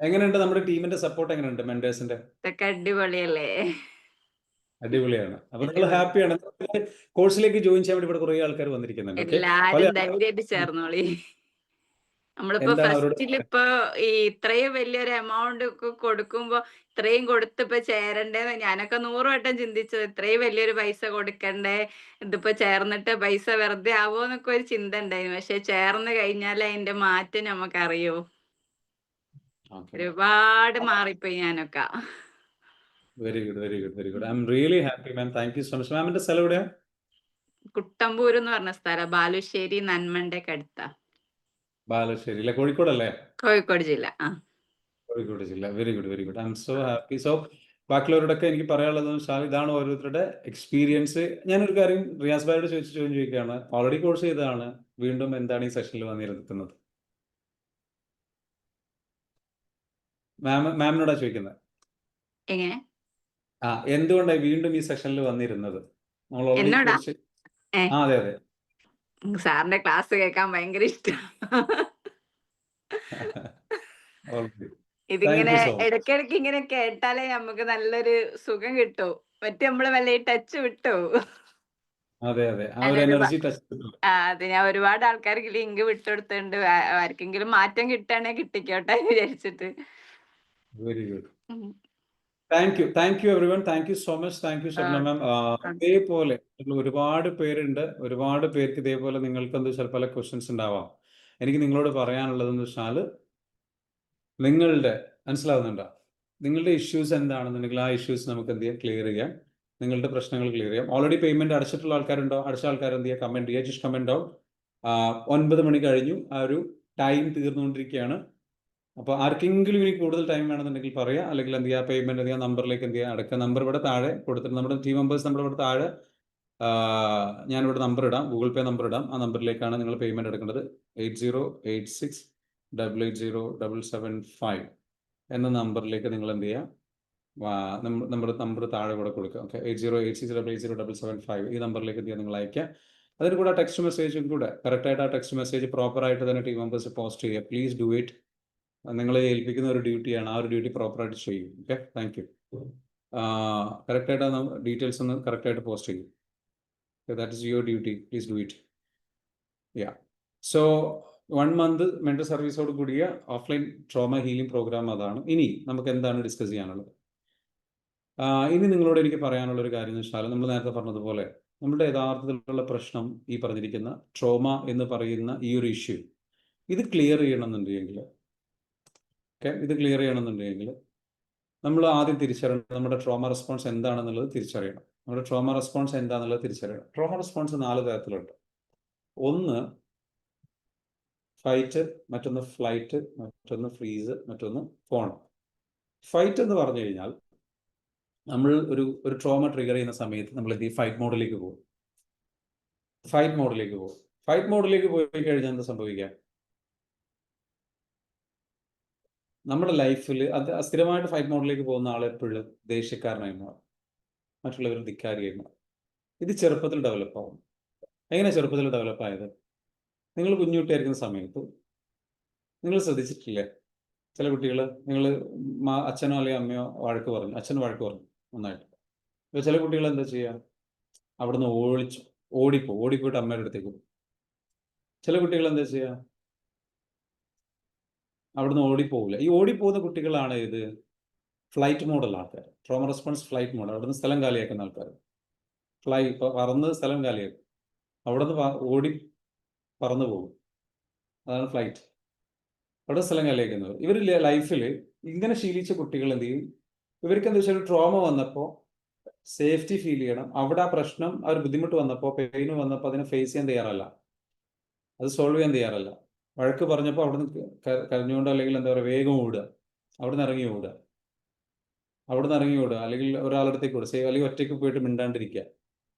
എങ്ങനെയുണ്ട് നമ്മുടെ ടീമിന്റെ സപ്പോർട്ട്? എങ്ങനെയുണ്ട് മെന്റേഴ്സിന്റെ? ഇതൊക്കെ അടിപൊളിയല്ലേ? അടിപൊളിയാണ്. അപ്പൊ നിങ്ങൾ ഹാപ്പിയാണ്? കോഴ്സിലേക്ക് ജോയിൻ ചെയ്യാൻ വേണ്ടി ഇവിടെ കുറെ ആൾക്കാർ വന്നിരിക്കുന്നുണ്ട്. എല്ലാരും ധൈര്യമായിട്ട് ചേർന്നോളി. നമ്മളിപ്പോ ഫസ്റ്റിലിപ്പോ ഈ ഇത്രയും വലിയൊരു എമൗണ്ട് ഒക്കെ കൊടുക്കുമ്പോ ഇത്രയും കൊടുത്തിപ്പോ ചേരണ്ടേന്ന് ഞാനൊക്കെ 100 വട്ടം ചിന്തിച്ചത്. ഇത്രയും വലിയൊരു പൈസ കൊടുക്കണ്ടേ, ഇതിപ്പോ ചേർന്നിട്ട് പൈസ വെറുതെ ആവോന്നൊക്കെ ഒരു ചിന്ത ഉണ്ടായിരുന്നു. പക്ഷെ ചേർന്ന് കഴിഞ്ഞാൽ അതിന്റെ മാറ്റം നമുക്കറിയോ. ഒരുപാട് മാറിപ്പോയി ഞാനൊക്കെ. Very good, very good, very good. I M really happy ma'am. Thank you so much. മാമിന്റെ സ്ഥലം എവിടെയാ? കുട്ടമ്പൂർ എന്ന് പറഞ്ഞ സ്ഥലം, ബാലുശ്ശേരി നന്മണ്ടയ്ക്ക് അടുത്താ. ബാലുശ്ശേരി അല്ലെ? കോഴിക്കോടല്ലേ? കോഴിക്കോട് ജില്ല. കോഴിക്കോട് ജില്ല. Very good, very good. I am so happy. So ബാക്കിയുള്ളവരോടൊക്കെ എനിക്ക് പറയാനുള്ളത് വെച്ചാൽ ഇതാണ് ഓരോരുത്തരുടെ എക്സ്പീരിയൻസ്. ഞാനൊരു കാര്യം റിയാസ് ഭായിയോട് ചോദിക്കുകയാണ്. ഓൾറെഡി കോഴ്സ് ചെയ്തതാണ്, വീണ്ടും എന്താണ് ഈ സെഷനിൽ വന്നിരുന്നത്? മാമിനോടാ ചോദിക്കുന്നത്. എങ്ങനെ? എന്തുകൊണ്ടാണ് വീണ്ടും ഈ സെഷനിൽ വന്നിരുന്നത്? നമ്മൾ ഓൾറെഡി അതെ. സാറിന്റെ ക്ലാസ് കേൾക്കാൻ ഭയങ്കര ഇഷ്ടം. ഇതിങ്ങനെ ഇടയ്ക്കിടയ്ക്ക് ഇങ്ങനെ കേട്ടാലേ നമുക്ക് നല്ലൊരു സുഖം കിട്ടും. മറ്റേ നമ്മള് വല്ല ടച്ച് വിട്ടു. അതെ. ആ ഒരു എനർജി ടച്ച്. അതെ, ഞാൻ ഒരുപാട് ആൾക്കാർക്ക് ലിങ്ക് വിട്ടുകൊടുത്തിട്ടുണ്ട്. ആർക്കെങ്കിലും മാറ്റം കിട്ടുകയാണെങ്കിൽ കിട്ടിക്കോട്ടെ വിചാരിച്ചിട്ട്. Very good. Thank you everyone. Thank you so much. Thank you Shabna ma'am. ഇതേപോലെ ഒരുപാട് പേരുണ്ട്. ഒരുപാട് പേർക്ക് ഇതേപോലെ നിങ്ങൾക്ക് എന്താ വെച്ചാൽ പല ക്വസ്റ്റ്യൻസ് ഉണ്ടാവാം. എനിക്ക് നിങ്ങളോട് പറയാനുള്ളതെന്ന് വെച്ചാൽ നിങ്ങളുടെ മനസ്സിലാവുന്നുണ്ടോ? നിങ്ങളുടെ ഇഷ്യൂസ് എന്താണെന്നുണ്ടെങ്കിൽ ആ ഇഷ്യൂസ് നമുക്ക് എന്ത് ചെയ്യാം, ക്ലിയർ ചെയ്യാം. നിങ്ങളുടെ പ്രശ്നങ്ങൾ ക്ലിയർ ചെയ്യാം. ഓൾറെഡി പേയ്മെന്റ് അടച്ചിട്ടുള്ള ആൾക്കാരുണ്ടോ? അടച്ച ആൾക്കാർ എന്ത് ചെയ്യുക, കമന്റ് ചെയ്യുക. Just comment out. 9 മണി കഴിഞ്ഞു, ആ ഒരു ടൈം തീർന്നുകൊണ്ടിരിക്കുകയാണ്. അപ്പോൾ ആർക്കെങ്കിലും ഇനി കൂടുതൽ ടൈം വേണമെന്നുണ്ടെങ്കിൽ പറയാം. അല്ലെങ്കിൽ എന്ത് ചെയ്യുക, പേയ്മെന്റ് എന്ത് ചെയ്യുക, നമ്പറിലേക്ക് എന്ത് ചെയ്യുക, അടക്കുക. നമ്പർ ഇവിടെ താഴെ കൊടുത്തിട്ട് നമ്മുടെ ടീം മെമ്പേഴ്സ് നമ്മുടെ ഇവിടെ താഴെ ഞാനിവിടെ നമ്പർ ഇടാം, ഗൂഗിൾ പേ നമ്പർ ഇടാം. ആ നമ്പറിലേക്കാണ് നിങ്ങൾ പേയ്മെന്റ് എടുക്കേണ്ടത്. 8086880775 എന്ന നമ്പറിലേക്ക് നിങ്ങൾ എന്ത് ചെയ്യുക, നമ്മുടെ നമ്പർ താഴെ കൂടെ കൊടുക്കുക. ഓക്കെ, 8086880775 ഈ നമ്പറിലേക്ക് എന്ത് ചെയ്യുക, നിങ്ങൾ അയക്കുക. അതിന് കൂടെ ടെക്സ്റ്റ് മെസ്സേജും കൂടെ കറക്റ്റായിട്ട് ആ ടെക്സ്റ്റ് മെസ്സേജ് പ്രോപ്പറായിട്ട് തന്നെ ടീം മെമ്പേഴ്സ് പോസ്റ്റ് ചെയ്യുക. Please do it. നിങ്ങളെ ഏൽപ്പിക്കുന്ന ഒരു ഡ്യൂട്ടിയാണ്. ആ ഒരു ഡ്യൂട്ടി പ്രോപ്പറായിട്ട് ചെയ്യും. Okay, thank U. കറക്റ്റായിട്ട് ഡീറ്റെയിൽസ് ഒന്ന് കറക്റ്റായിട്ട് പോസ്റ്റ് ചെയ്യും. That is your duty. Please do it. Yeah. So 1 month mental സർവീസോട് കൂടിയ ഓഫ്ലൈൻ ട്രോമ ഹീലിംഗ് പ്രോഗ്രാം അതാണ്. ഇനി നമുക്ക് എന്താണ് ഡിസ്കസ് ചെയ്യാനുള്ളത്? ഇനി നിങ്ങളോട് എനിക്ക് പറയാനുള്ള ഒരു കാര്യം എന്ന് വെച്ചാൽ, നമ്മൾ നേരത്തെ പറഞ്ഞതുപോലെ നമ്മുടെ യഥാർത്ഥത്തിലുള്ള പ്രശ്നം ഈ പറഞ്ഞിരിക്കുന്ന ട്രോമ എന്ന് പറയുന്ന ഈ ഒരു ഇഷ്യൂ ഇത് ക്ലിയർ ചെയ്യണമെന്നുണ്ടെങ്കിൽ, ഇത് ക്ലിയർ ചെയ്യണമെന്നുണ്ടെങ്കിൽ നമ്മൾ ആദ്യം തിരിച്ചറിയണം നമ്മുടെ ട്രോമ റെസ്പോൺസ് എന്താണെന്നുള്ളത് തിരിച്ചറിയണം. നമ്മുടെ ട്രോമ റെസ്പോൺസ് എന്താണെന്നുള്ളത് തിരിച്ചറിയണം. ട്രോമ റെസ്പോൺസ് 4 തരത്തിലുണ്ട്. ഒന്ന് ഫൈറ്റ്, മറ്റൊന്ന് ഫ്ലൈറ്റ്, മറ്റൊന്ന് ഫ്രീസ്, മറ്റൊന്ന് ഫോൺ. ഫൈറ്റ് എന്ന് പറഞ്ഞു കഴിഞ്ഞാൽ നമ്മൾ ഒരു ട്രോമ ട്രിഗർ ചെയ്യുന്ന സമയത്ത് നമ്മൾ ഈ ഫൈറ്റ് മോഡിലേക്ക് പോകും. ഫൈറ്റ് മോഡിലേക്ക് പോയി കഴിഞ്ഞാൽ എന്താ സംഭവിക്കുക? നമ്മുടെ ലൈഫിൽ അത് സ്ഥിരമായിട്ട് ഫൈറ്റ് മോഡിലേക്ക് പോകുന്ന ആൾ എപ്പോഴും ദേഷ്യക്കാരനായി മാറും, മറ്റുള്ളവർ ധിക്കാരിയായി മാറും. ഇത് ചെറുപ്പത്തിൽ ഡെവലപ്പ് ആവും. എങ്ങനെ ചെറുപ്പത്തിൽ ഡെവലപ്പ് ആയത്? നിങ്ങൾ കുഞ്ഞുകുട്ടിയായിരിക്കുന്ന സമയത്ത് നിങ്ങൾ ശ്രദ്ധിച്ചിട്ടില്ലേ? ചില കുട്ടികൾ, നിങ്ങൾ അച്ഛനോ അല്ലെങ്കിൽ അമ്മയോ വഴക്ക് പറഞ്ഞു, അച്ഛൻ വഴക്ക് പറഞ്ഞു നന്നായിട്ട്. അപ്പോൾ ചില കുട്ടികൾ എന്താ ചെയ്യുക? അവിടുന്ന് ഓടിപ്പോയിട്ട് അമ്മയുടെ അടുത്തേക്ക് പോകും. ചില കുട്ടികൾ എന്താ ചെയ്യുക? അവിടുന്ന് ഓടിപ്പോവില്ല. ഈ ഓടിപ്പോകുന്ന കുട്ടികളാണ് ഇത് ഫ്ലൈറ്റ് മോഡുള്ള ആൾക്കാർ. Trauma response flight mode. അവിടുന്ന് സ്ഥലം കാലിയാക്കുന്ന ആൾക്കാർ. പറന്ന് സ്ഥലം കാലിയാക്കും. അവിടുന്ന് പറന്നു പോകും. അതാണ് ഫ്ലൈറ്റ്. അവിടെ സ്ഥലം കാലിയാക്കുന്നവർ. ഇവർ ലൈഫിൽ ഇങ്ങനെ ശീലിച്ച കുട്ടികൾ എന്ത് ചെയ്യും? ഇവർക്ക് എന്താ വെച്ചാൽ ട്രോമ വന്നപ്പോൾ സേഫ്റ്റി ഫീൽ ചെയ്യണം. അവിടെ ആ പ്രശ്നം, ആ ഒരു ബുദ്ധിമുട്ട് വന്നപ്പോൾ, പെയിന് വന്നപ്പോൾ അതിനെ ഫേസ് ചെയ്യാൻ തയ്യാറല്ല, അത് സോൾവ് ചെയ്യാൻ തയ്യാറല്ല. വഴക്ക് പറഞ്ഞപ്പോൾ അവിടുന്ന് കരഞ്ഞുകൊണ്ട് അല്ലെങ്കിൽ എന്താ പറയുക വേഗം ഓടുക, അവിടുന്ന് ഇറങ്ങി ഓടുക, അല്ലെങ്കിൽ ഒരാളടുത്തേക്ക് ഓടുക, അല്ലെങ്കിൽ ഒറ്റയ്ക്ക് പോയിട്ട് മിണ്ടാണ്ടിരിക്കുക,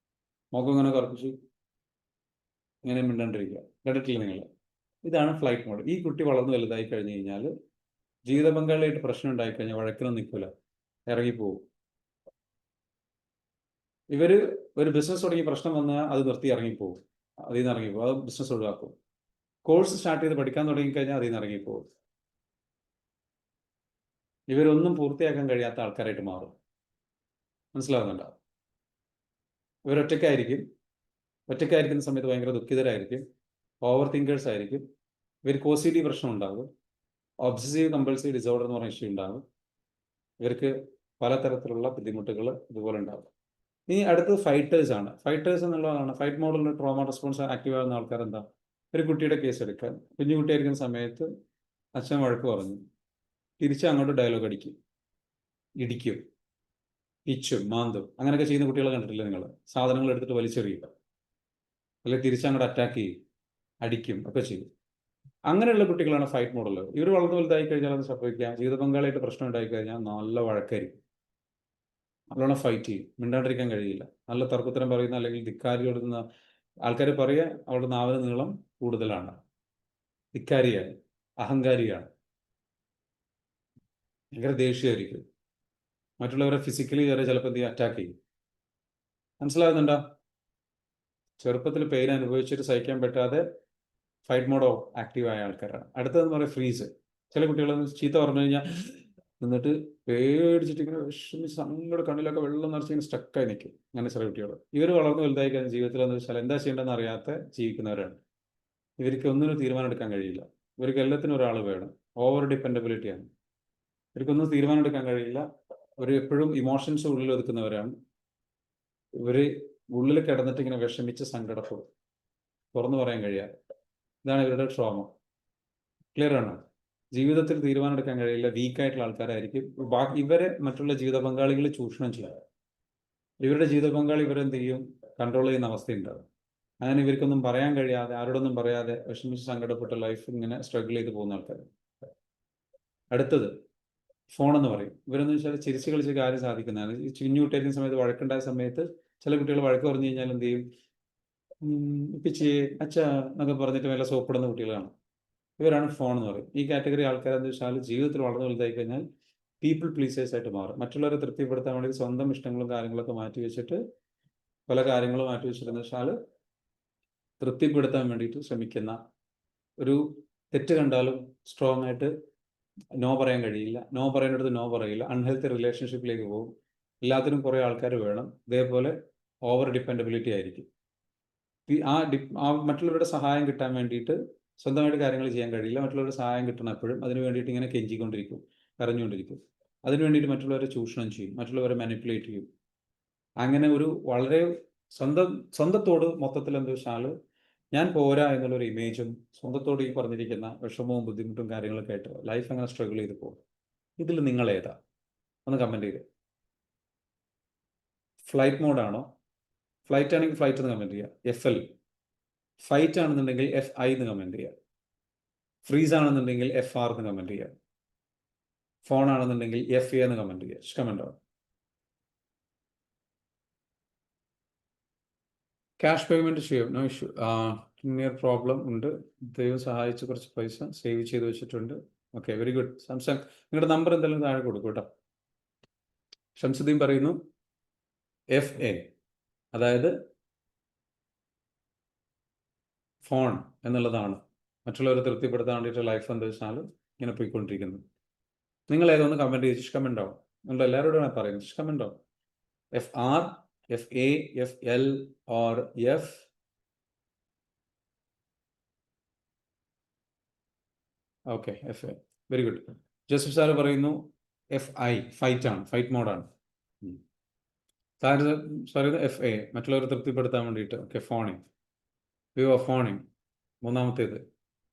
മുഖം ഇങ്ങനെ കറപ്പിച്ച് ഇങ്ങനെ മിണ്ടാണ്ടിരിക്കുക. കേട്ടിട്ടില്ല നിങ്ങൾ? ഇതാണ് ഫ്ലൈറ്റ് മോഡ്. ഈ കുട്ടി വളർന്നു വലുതായി കഴിഞ്ഞ് കഴിഞ്ഞാൽ ജീവിത പങ്കാളിയായിട്ട് പ്രശ്നം ഉണ്ടായിക്കഴിഞ്ഞാൽ വഴക്കിനും നിൽക്കില്ല, ഇറങ്ങിപ്പോവും. ഇവർ ഒരു ബിസിനസ് തുടങ്ങി പ്രശ്നം വന്നാൽ അത് നിർത്തി ഇറങ്ങിപ്പോവും, അതിൽ നിന്ന് ഇറങ്ങിപ്പോവും, അത് ബിസിനസ് ഒഴിവാക്കും. കോഴ്സ് സ്റ്റാർട്ട് ചെയ്ത് പഠിക്കാൻ തുടങ്ങിക്കഴിഞ്ഞാൽ അതിൽ നിന്ന് ഇറങ്ങിപ്പോവും. ഇവരൊന്നും പൂർത്തിയാക്കാൻ കഴിയാത്ത ആൾക്കാരായിട്ട് മാറും. മനസ്സിലാവുന്നുണ്ടോ? ഒറ്റയ്ക്കായിരിക്കുന്ന സമയത്ത് ഭയങ്കര ദുഃഖിതരായിരിക്കും, ഓവർ തിങ്കേഴ്സ് ആയിരിക്കും. ഇവർക്ക് OCD പ്രശ്നം ഉണ്ടാകും, ഒബ്സസീവ് കമ്പൾസീവ് ഡിസോർഡർ എന്ന് പറഞ്ഞ ഇഷ്യൂ ഉണ്ടാകും. ഇവർക്ക് പലതരത്തിലുള്ള ബുദ്ധിമുട്ടുകൾ ഇതുപോലെ ഉണ്ടാകും. ഇനി അടുത്തത് ഫൈറ്റേഴ്സ് ആണ്. ഫൈറ്റേഴ്സ് എന്നുള്ളതാണ് ഫൈറ്റ് മോഡലിൽ ട്രോമ റെസ്പോൺസ് ആക്റ്റീവ് ആകുന്ന ആൾക്കാർ. എന്താ? ഒരു കുട്ടിയുടെ കേസ് എടുക്കാൻ, കുഞ്ഞുകുട്ടിയായിരിക്കുന്ന സമയത്ത് അച്ഛൻ വഴക്ക് പറഞ്ഞു, തിരിച്ച് അങ്ങോട്ട് ഡയലോഗ് അടിക്കും, ഇടിക്കും, പിച്ചും മാന്തും. അങ്ങനെയൊക്കെ ചെയ്യുന്ന കുട്ടികളെ കണ്ടിട്ടില്ല നിങ്ങൾ? സാധനങ്ങൾ എടുത്തിട്ട് വലിച്ചെറിയുക, അല്ലെങ്കിൽ തിരിച്ചങ്ങോട്ട് അറ്റാക്ക് ചെയ്യും, അടിക്കും ഒക്കെ ചെയ്യും. അങ്ങനെയുള്ള കുട്ടികളാണ് ഫൈറ്റ് മോഡൽ. ഇവർ വളർന്നു വലുതായി കഴിഞ്ഞാൽ അത് സംഭവിക്കാം, ജീവിത പങ്കാളിയായിട്ട് പ്രശ്നം ഉണ്ടായിക്കഴിഞ്ഞാൽ നല്ല വഴക്കായിരിക്കും, നല്ലോണം ഫൈറ്റ് ചെയ്യും, മിണ്ടാണ്ടിരിക്കാൻ കഴിയില്ല, നല്ല തർക്കുത്തരം പറയുന്ന അല്ലെങ്കിൽ ധിക്കാരിയോടുന്ന ആൾക്കാർ പറയുക അവരുടെ നാവിന് നീളം കൂടുതലാണ്, ധിക്കാരിയാണ്, അഹങ്കാരിയാണ്, ഭയങ്കര ദേഷ്യമായിരിക്കും, മറ്റുള്ളവരെ ഫിസിക്കലി വരെ ചിലപ്പോൾ എന്ത് ചെയ്യും, അറ്റാക്ക് ചെയ്യും. മനസ്സിലാകുന്നുണ്ടോ? ചെറുപ്പത്തിൽ പെയിൻ അനുഭവിച്ചിട്ട് സഹിക്കാൻ പറ്റാതെ ഫൈറ്റ് മോഡോ ആക്റ്റീവായ ആൾക്കാരാണ്. അടുത്തതെന്ന് പറയുന്നത് ഫ്രീസ്. ചില കുട്ടികൾ ചീത്ത പറഞ്ഞു കഴിഞ്ഞാൽ എന്നിട്ട് പേടിച്ചിട്ട് ഇങ്ങനെ വിഷമിച്ച് സങ്കടം, കണ്ണിലൊക്കെ വെള്ളം നിറച്ചിങ്ങനെ സ്റ്റക്കായി നിൽക്കും. അങ്ങനെ ചില കുട്ടികൾ. ഇവർ വളർന്നു വലുതായി കഴിഞ്ഞ ജീവിതത്തിൽ എന്ന് വെച്ചാൽ എന്താ ചെയ്യേണ്ടതെന്ന് അറിയാത്ത ജീവിക്കുന്നവരാണ്. ഇവർക്ക് ഒന്നിനും തീരുമാനം എടുക്കാൻ കഴിയില്ല. ഇവർക്ക് എല്ലാത്തിനും ഒരാൾ വേണം. ഓവർ ഡിപ്പെൻഡബിലിറ്റിയാണ്. ഇവർക്കൊന്നും തീരുമാനം എടുക്കാൻ കഴിയില്ല. അവർ എപ്പോഴും ഇമോഷൻസ് ഉള്ളിൽ ഒതുക്കുന്നവരാണ്. ഇവർ ഉള്ളിൽ കിടന്നിട്ട് ഇങ്ങനെ വിഷമിച്ച് സങ്കടപ്പെടും, തുറന്നു പറയാൻ കഴിയാതെ. ഇതാണ് ഇവരുടെ ട്രോമ. ക്ലിയർ ആണ്? ജീവിതത്തിൽ തീരുമാനം എടുക്കാൻ കഴിയില്ല, വീക്കായിട്ടുള്ള ആൾക്കാരായിരിക്കും. ഇവരെ മറ്റുള്ള ജീവിത പങ്കാളികൾ ചൂഷണം ചെയ്യും. ഇവരുടെ ജീവിത പങ്കാളി ഇവരെന്ത് ചെയ്യും? കൺട്രോൾ ചെയ്യുന്ന അവസ്ഥയുണ്ടാകും. അങ്ങനെ ഇവർക്കൊന്നും പറയാൻ കഴിയാതെ, ആരോടൊന്നും പറയാതെ വിഷമിച്ച് സങ്കടപ്പെട്ട ലൈഫ് ഇങ്ങനെ സ്ട്രഗിൾ ചെയ്ത് പോകുന്ന ആൾക്കാർ. അടുത്തത് ഫോൺ എന്ന് പറയും. ഇവരെന്ന് വെച്ചാൽ ചിരിച്ച് കളിച്ച് കാര്യം സാധിക്കുന്നതാണ്. ഈ കുഞ്ഞുകുട്ടിയായിരിക്കുന്ന സമയത്ത് വഴക്കുണ്ടായ സമയത്ത് ചില കുട്ടികൾ വഴക്ക് പറഞ്ഞു കഴിഞ്ഞാൽ എന്ത് ചെയ്യും? പിച്ചി അച്ഛ എന്നൊക്കെ പറഞ്ഞിട്ട് വല്ല സോപ്പിടുന്ന കുട്ടികളാണ്. ഇവരാണ് ഫോൺ എന്ന് പറയും. ഈ കാറ്റഗറി ആൾക്കാരെന്ന് വെച്ചാൽ ജീവിതത്തിൽ വളർന്നു വലുതായി കഴിഞ്ഞാൽ പീപ്പിൾ പ്ലീസേഴ്സ് ആയിട്ട് മാറും. മറ്റുള്ളവരെ തൃപ്തിപ്പെടുത്താൻ വേണ്ടി സ്വന്തം ഇഷ്ടങ്ങളും കാര്യങ്ങളൊക്കെ മാറ്റി വെച്ചിട്ട്, പല കാര്യങ്ങളും മാറ്റി വെച്ചിട്ടെന്ന് വെച്ചാൽ തൃപ്തിപ്പെടുത്താൻ വേണ്ടിയിട്ട് ശ്രമിക്കുന്ന, ഒരു തെറ്റ് കണ്ടാലും സ്ട്രോങ് ആയിട്ട് നോ പറയാൻ കഴിയില്ല, നോ പറയുന്നിടത്ത് നോ പറയില്ല, അൺഹെൽത്തി റിലേഷൻഷിപ്പിലേക്ക് പോകും. എല്ലാത്തിനും കുറേ ആൾക്കാർ വേണം. ഇതേപോലെ ഓവർ ഡിപ്പെൻഡബിലിറ്റി ആയിരിക്കും. മറ്റുള്ളവരുടെ സഹായം കിട്ടാൻ വേണ്ടിയിട്ട് സ്വന്തമായിട്ട് കാര്യങ്ങൾ ചെയ്യാൻ കഴിയില്ല. മറ്റുള്ളവരുടെ സഹായം കിട്ടണം എപ്പോഴും. അതിന് വേണ്ടിയിട്ട് ഇങ്ങനെ കെഞ്ചിക്കൊണ്ടിരിക്കും, കരഞ്ഞുകൊണ്ടിരിക്കും. അതിന് വേണ്ടിയിട്ട് മറ്റുള്ളവരെ ചൂഷണം ചെയ്യും, മറ്റുള്ളവരെ മാനിപ്പുലേറ്റ് ചെയ്യും. അങ്ങനെ ഒരു വളരെ സ്വന്തത്തോട് മൊത്തത്തിൽ എന്താ വെച്ചാൽ ഞാൻ പോരാ എന്നുള്ളൊരു ഇമേജും സ്വന്തത്തോട് ഈ പറഞ്ഞിരിക്കുന്ന വിഷമവും ബുദ്ധിമുട്ടും കാര്യങ്ങളൊക്കെ ആയിട്ട് ലൈഫ് അങ്ങനെ സ്ട്രഗിൾ ചെയ്ത് പോകും. ഇതിൽ നിങ്ങൾ ഏതാ? ഒന്ന് കമൻറ്റ് ചെയ്ത്. ഫ്ലൈറ്റ് മോഡാണോ? ഫ്ലൈറ്റ് ആണെങ്കിൽ ഫ്ലൈറ്റ് എന്ന് കമൻറ്റ് ചെയ്യുക. FL. ഫൈറ്റ് ആണെന്നുണ്ടെങ്കിൽ FI എന്ന് കമൻറ്റ് ചെയ്യുക. ഫ്രീസ് ആണെന്നുണ്ടെങ്കിൽ FR എന്ന് കമൻറ്റ് ചെയ്യുക. ഫോൺ ആണെന്നുണ്ടെങ്കിൽ FA എന്ന് കമൻറ്റ് ചെയ്യുക. കമൻറ്റ് ആവും. ക്യാഷ് പേയ്മെൻറ്റ് ചെയ്യും, നോ ഇഷ്യൂ. നിയർ പ്രോബ്ലം ഉണ്ട്, ദൈവം സഹായിച്ച് കുറച്ച് പൈസ സേവ് ചെയ്ത് വെച്ചിട്ടുണ്ട്. Okay, very good. സാംസങ്, നിങ്ങളുടെ നമ്പർ എന്തെങ്കിലും താഴെ കൊടുക്കും കേട്ടോ. ഷംസുദ്ദീൻ പറയുന്നു FA, അതായത് ഫോൺ എന്നുള്ളതാണ് മറ്റുള്ളവരെ തൃപ്തിപ്പെടുത്താൻ വേണ്ടിയിട്ട് ലൈഫ് എന്താ വെച്ചാൽ ഇങ്ങനെ പോയിക്കൊണ്ടിരിക്കുന്നത്. നിങ്ങൾ ഏതൊന്ന് കമൻറ്റ് ചെയ്ത് കമൻറ്റ് ആവും. നിങ്ങൾ എല്ലാവരോടും ഞാൻ പറയുന്നത് കമൻറ്റ് ആവും. FR, FA, FL or F. Okay, FA, very good. Joseph sir പറയുന്നു FI, ഫൈറ്റ് ആണ്, ഫൈറ്റ് മോഡാണ്. സാറ് FA, മറ്റുള്ളവരെ തൃപ്തിപ്പെടുത്താൻ വേണ്ടിയിട്ട്. Okay, fawning, view of fawning. മൂന്നാമത്തേത്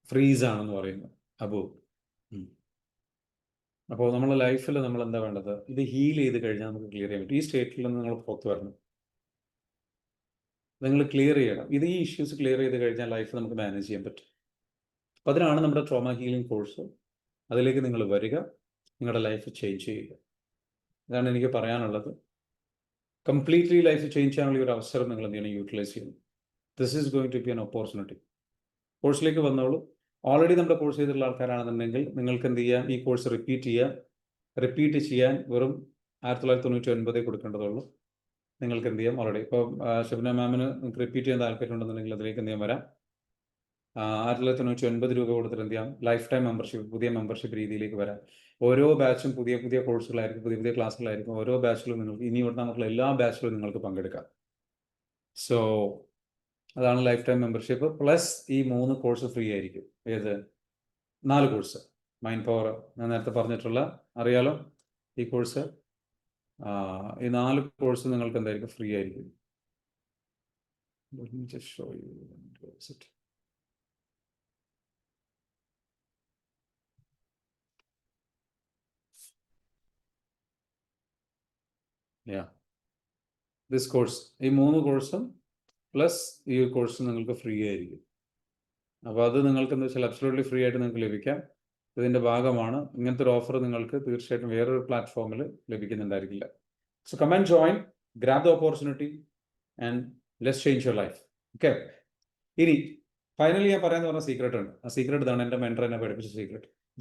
ഫ്രീസ് ആണെന്ന് പറയുന്നു അബു. അപ്പോൾ നമ്മുടെ ലൈഫിൽ നമ്മൾ എന്താ വേണ്ടത്? ഇത് ഹീൽ ചെയ്ത് കഴിഞ്ഞാൽ നമുക്ക് ക്ലിയർ ചെയ്യാൻ പറ്റും. ഈ സ്റ്റേറ്റിൽ നിന്ന് നിങ്ങൾ പുറത്ത് വരണം, നിങ്ങൾ ക്ലിയർ ചെയ്യണം. ഈ ഇഷ്യൂസ് ക്ലിയർ ചെയ്ത് കഴിഞ്ഞാൽ ലൈഫ് നമുക്ക് മാനേജ് ചെയ്യാൻ പറ്റും. അപ്പോൾ അതിനാണ് നമ്മുടെ ട്രോമ ഹീലിംഗ് കോഴ്സ്. അതിലേക്ക് നിങ്ങൾ വരിക, നിങ്ങളുടെ ലൈഫ് ചേഞ്ച് ചെയ്യുക. ഇതാണ് എനിക്ക് പറയാനുള്ളത്. കംപ്ലീറ്റ്ലി ലൈഫ് ചേഞ്ച് ചെയ്യാനുള്ള ഒരു അവസരം നിങ്ങൾ എന്ത് ചെയ്യണം? യൂട്ടിലൈസ് ചെയ്യണം. This is going to be an opportunity. കോഴ്സിലേക്ക് വന്നോളൂ. ഓൾറെഡി നമ്മുടെ കോഴ്സ് ചെയ്തിട്ടുള്ള ആൾക്കാരാണെന്നുണ്ടെങ്കിൽ നിങ്ങൾക്ക് എന്ത് ചെയ്യാം? ഈ കോഴ്സ് റിപ്പീറ്റ് ചെയ്യാൻ വെറും 1999 കൊടുക്കേണ്ടതുള്ളൂ. നിങ്ങൾക്ക് എന്ത് ചെയ്യാം? ഓൾറെഡി ഇപ്പോൾ ഷബ്ന മാമിന് നിങ്ങൾക്ക് റിപ്പീറ്റ് ചെയ്യാൻ താല്പര്യം ഉണ്ടെന്നുണ്ടെങ്കിൽ അതിലേക്ക് എന്ത് ചെയ്യാൻ വരാം? 1999 രൂപ കൊടുത്തിട്ട് എന്ത് ചെയ്യാം? ലൈഫ് ടൈം മെമ്പർഷിപ്പ്, പുതിയ മെമ്പർഷിപ്പ് രീതിയിലേക്ക് വരാം. ഓരോ ബാച്ചും പുതിയ കോഴ്സുകളായിരിക്കും, പുതിയ ക്ലാസ്സുകളായിരിക്കും. ഓരോ ബാച്ചിലും നിങ്ങൾക്ക് ഇനി ഇവിടെ നമുക്കുള്ള എല്ലാ ബാച്ചിലും നിങ്ങൾക്ക് പങ്കെടുക്കാം. സോ അതാണ് ലൈഫ് ടൈം മെമ്പർഷിപ്പ്. പ്ലസ് ഈ 3 കോഴ്സ് ഫ്രീ ആയിരിക്കും. ഏത്? 4 കോഴ്സ്. മൈൻഡ് പവർ ഞാൻ നേരത്തെ പറഞ്ഞിട്ടുള്ള അറിയാലോ ഈ കോഴ്സ്. ഈ 4 കോഴ്സ് നിങ്ങൾക്ക് എന്തായിരിക്കും? ഫ്രീ ആയിരിക്കും. Let me just show you. Where is it? Yeah. This course, ഈ 3 കോഴ്സും പ്ലസ് ഈ കോഴ്സ് നിങ്ങൾക്ക് ഫ്രീ ആയിരിക്കും. അപ്പോൾ അത് നിങ്ങൾക്ക് എന്താ വെച്ചാൽ അബ്സല്യൂട്ട്ലി ഫ്രീ ആയിട്ട് നിങ്ങൾക്ക് ലഭിക്കാം. ഇതിൻ്റെ ഭാഗമാണ്. ഇങ്ങനത്തെ ഒരു ഓഫർ നിങ്ങൾക്ക് തീർച്ചയായിട്ടും വേറൊരു പ്ലാറ്റ്ഫോമിൽ ലഭിക്കുന്നുണ്ടായിരിക്കില്ല. So come and join, grab the opportunity and let's change your life. Okay, ഇനി ഫൈനലി ഞാൻ പറയാമെന്ന് പറഞ്ഞ സീക്രട്ട് ഉണ്ട്. ആ സീക്രട്ട് ഇതാണ്. എൻ്റെ മെൻറ്റർ എന്നെ പഠിപ്പിച്ച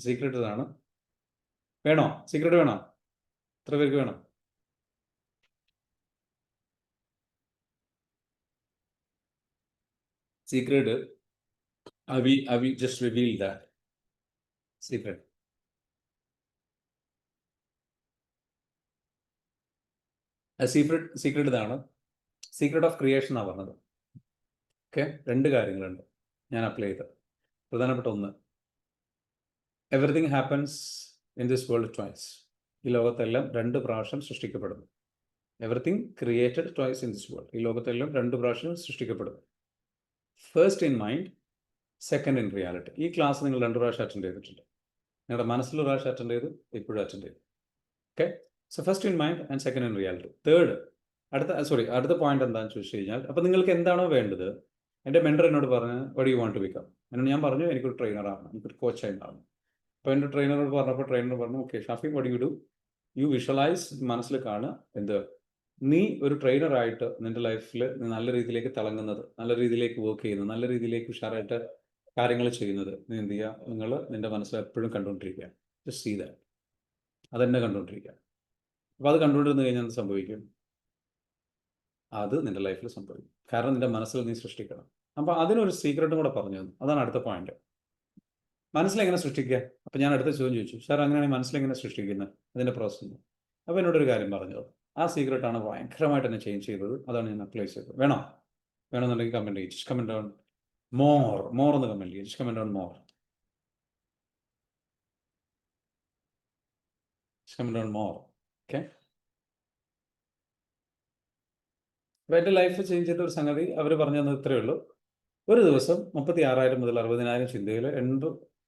സീക്രട്ട് ഇതാണ്. വേണോ? സീക്രട്ട് വേണോ? എത്ര പേർക്ക് വേണം? Secret, I will just reveal that secret. A secret ഇതാണ്. സീക്രട്ട് ഓഫ് ക്രിയേഷൻ എന്നാണ് പറഞ്ഞത്. ഓക്കെ, 2 കാര്യങ്ങളുണ്ട് ഞാൻ അപ്ലൈ ചെയ്തത്. പ്രധാനപ്പെട്ട ഒന്ന്, everything happens in this world twice. ഈ ലോകത്തെല്ലാം 2 പ്രാവശ്യം സൃഷ്ടിക്കപ്പെടുന്നു. Everything created twice in this world. ഈ ലോകത്തെല്ലാം 2 പ്രാവശ്യം സൃഷ്ടിക്കപ്പെടുന്നു. First in mind, second in reality. ഈ ക്ലാസ് നിങ്ങൾ 2 പ്രാവശ്യം അറ്റൻഡ് ചെയ്തിട്ടുണ്ട്. നിങ്ങളുടെ മനസ്സിൽ ഒരു പ്രാവശ്യം അറ്റൻഡ് ചെയ്തു, ഇപ്പോഴും അറ്റൻഡ് ചെയ്തു. Okay, so first in mind and second in reality. അടുത്ത പോയിന്റ് എന്താണെന്ന് ചോദിച്ചു കഴിഞ്ഞാൽ, അപ്പോൾ നിങ്ങൾക്ക് എന്താണോ വേണ്ടത്? എൻ്റെ മെൻറ്റർ എന്നോട് പറഞ്ഞു, what you want to become. എന്നോട് ഞാൻ പറഞ്ഞു എനിക്കൊരു ട്രെയിനറാണ്, എനിക്കൊരു കോച്ചായി മാറണം. അപ്പോൾ എൻ്റെ ട്രെയിനറോട് പറഞ്ഞപ്പോൾ ട്രെയിനർ പറഞ്ഞു, okay Shafi, what you do? You visualize, മനസ്സിൽ കാണുക എന്ത്? നീ ഒരു ട്രെയിനറായിട്ട് നിൻ്റെ ലൈഫിൽ നീ നല്ല രീതിയിലേക്ക് തിളങ്ങുന്നത്, നല്ല രീതിയിലേക്ക് വർക്ക് ചെയ്യുന്നത്, നല്ല രീതിയിലേക്ക് ഉഷാറായിട്ട് കാര്യങ്ങൾ ചെയ്യുന്നത് നീ എന്ത് ചെയ്യുക? നിങ്ങൾ നിൻ്റെ മനസ്സിൽ എപ്പോഴും കണ്ടുകൊണ്ടിരിക്കുക. Just see that. അതെന്നെ കണ്ടുകൊണ്ടിരിക്കുക. അപ്പോൾ അത് കണ്ടുകൊണ്ടിരുന്ന് കഴിഞ്ഞാൽ എന്ത് സംഭവിക്കും? അത് നിൻ്റെ ലൈഫിൽ സംഭവിക്കും. കാരണം നിൻ്റെ മനസ്സിൽ നീ സൃഷ്ടിക്കണം. അപ്പോൾ അതിനൊരു സീക്രട്ടും കൂടെ പറഞ്ഞു തന്നു. അതാണ് അടുത്ത പോയിന്റ്. മനസ്സിലെങ്ങനെ സൃഷ്ടിക്കുക? അപ്പോൾ ഞാൻ അടുത്ത ചോദ്യം ചോദിച്ചു, സാർ അങ്ങനെയാണെങ്കിൽ മനസ്സിലെങ്ങനെ സൃഷ്ടിക്കുന്നത്? അതിൻ്റെ പ്രോസസ്സ്. അപ്പോൾ എന്നോടൊരു കാര്യം പറഞ്ഞത്, ആ സീക്രട്ടാണ് ഭയങ്കരമായിട്ട് എന്നെ ചേഞ്ച് ചെയ്തത്. അതാണ് ഞാൻ അപ്ലൈ ചെയ്തത്. വേണോ? വേണമെന്നുണ്ടെങ്കിൽ കമന്റ് ചെയ്യും. ജസ്റ്റ് കമന്റ് ഡൗൺ മോർ എന്ന് കമന്റ് ചെയ്യും. Just comment down more. Comment down more. Okay. അപ്പോൾ എൻ്റെ ലൈഫ് ചേഞ്ച് ചെയ്ത ഒരു സംഗതി അവർ പറഞ്ഞു തന്നത് ഇത്രയേ ഉള്ളൂ. ഒരു ദിവസം 36,000 മുതൽ 60,000 ചിന്തയിൽ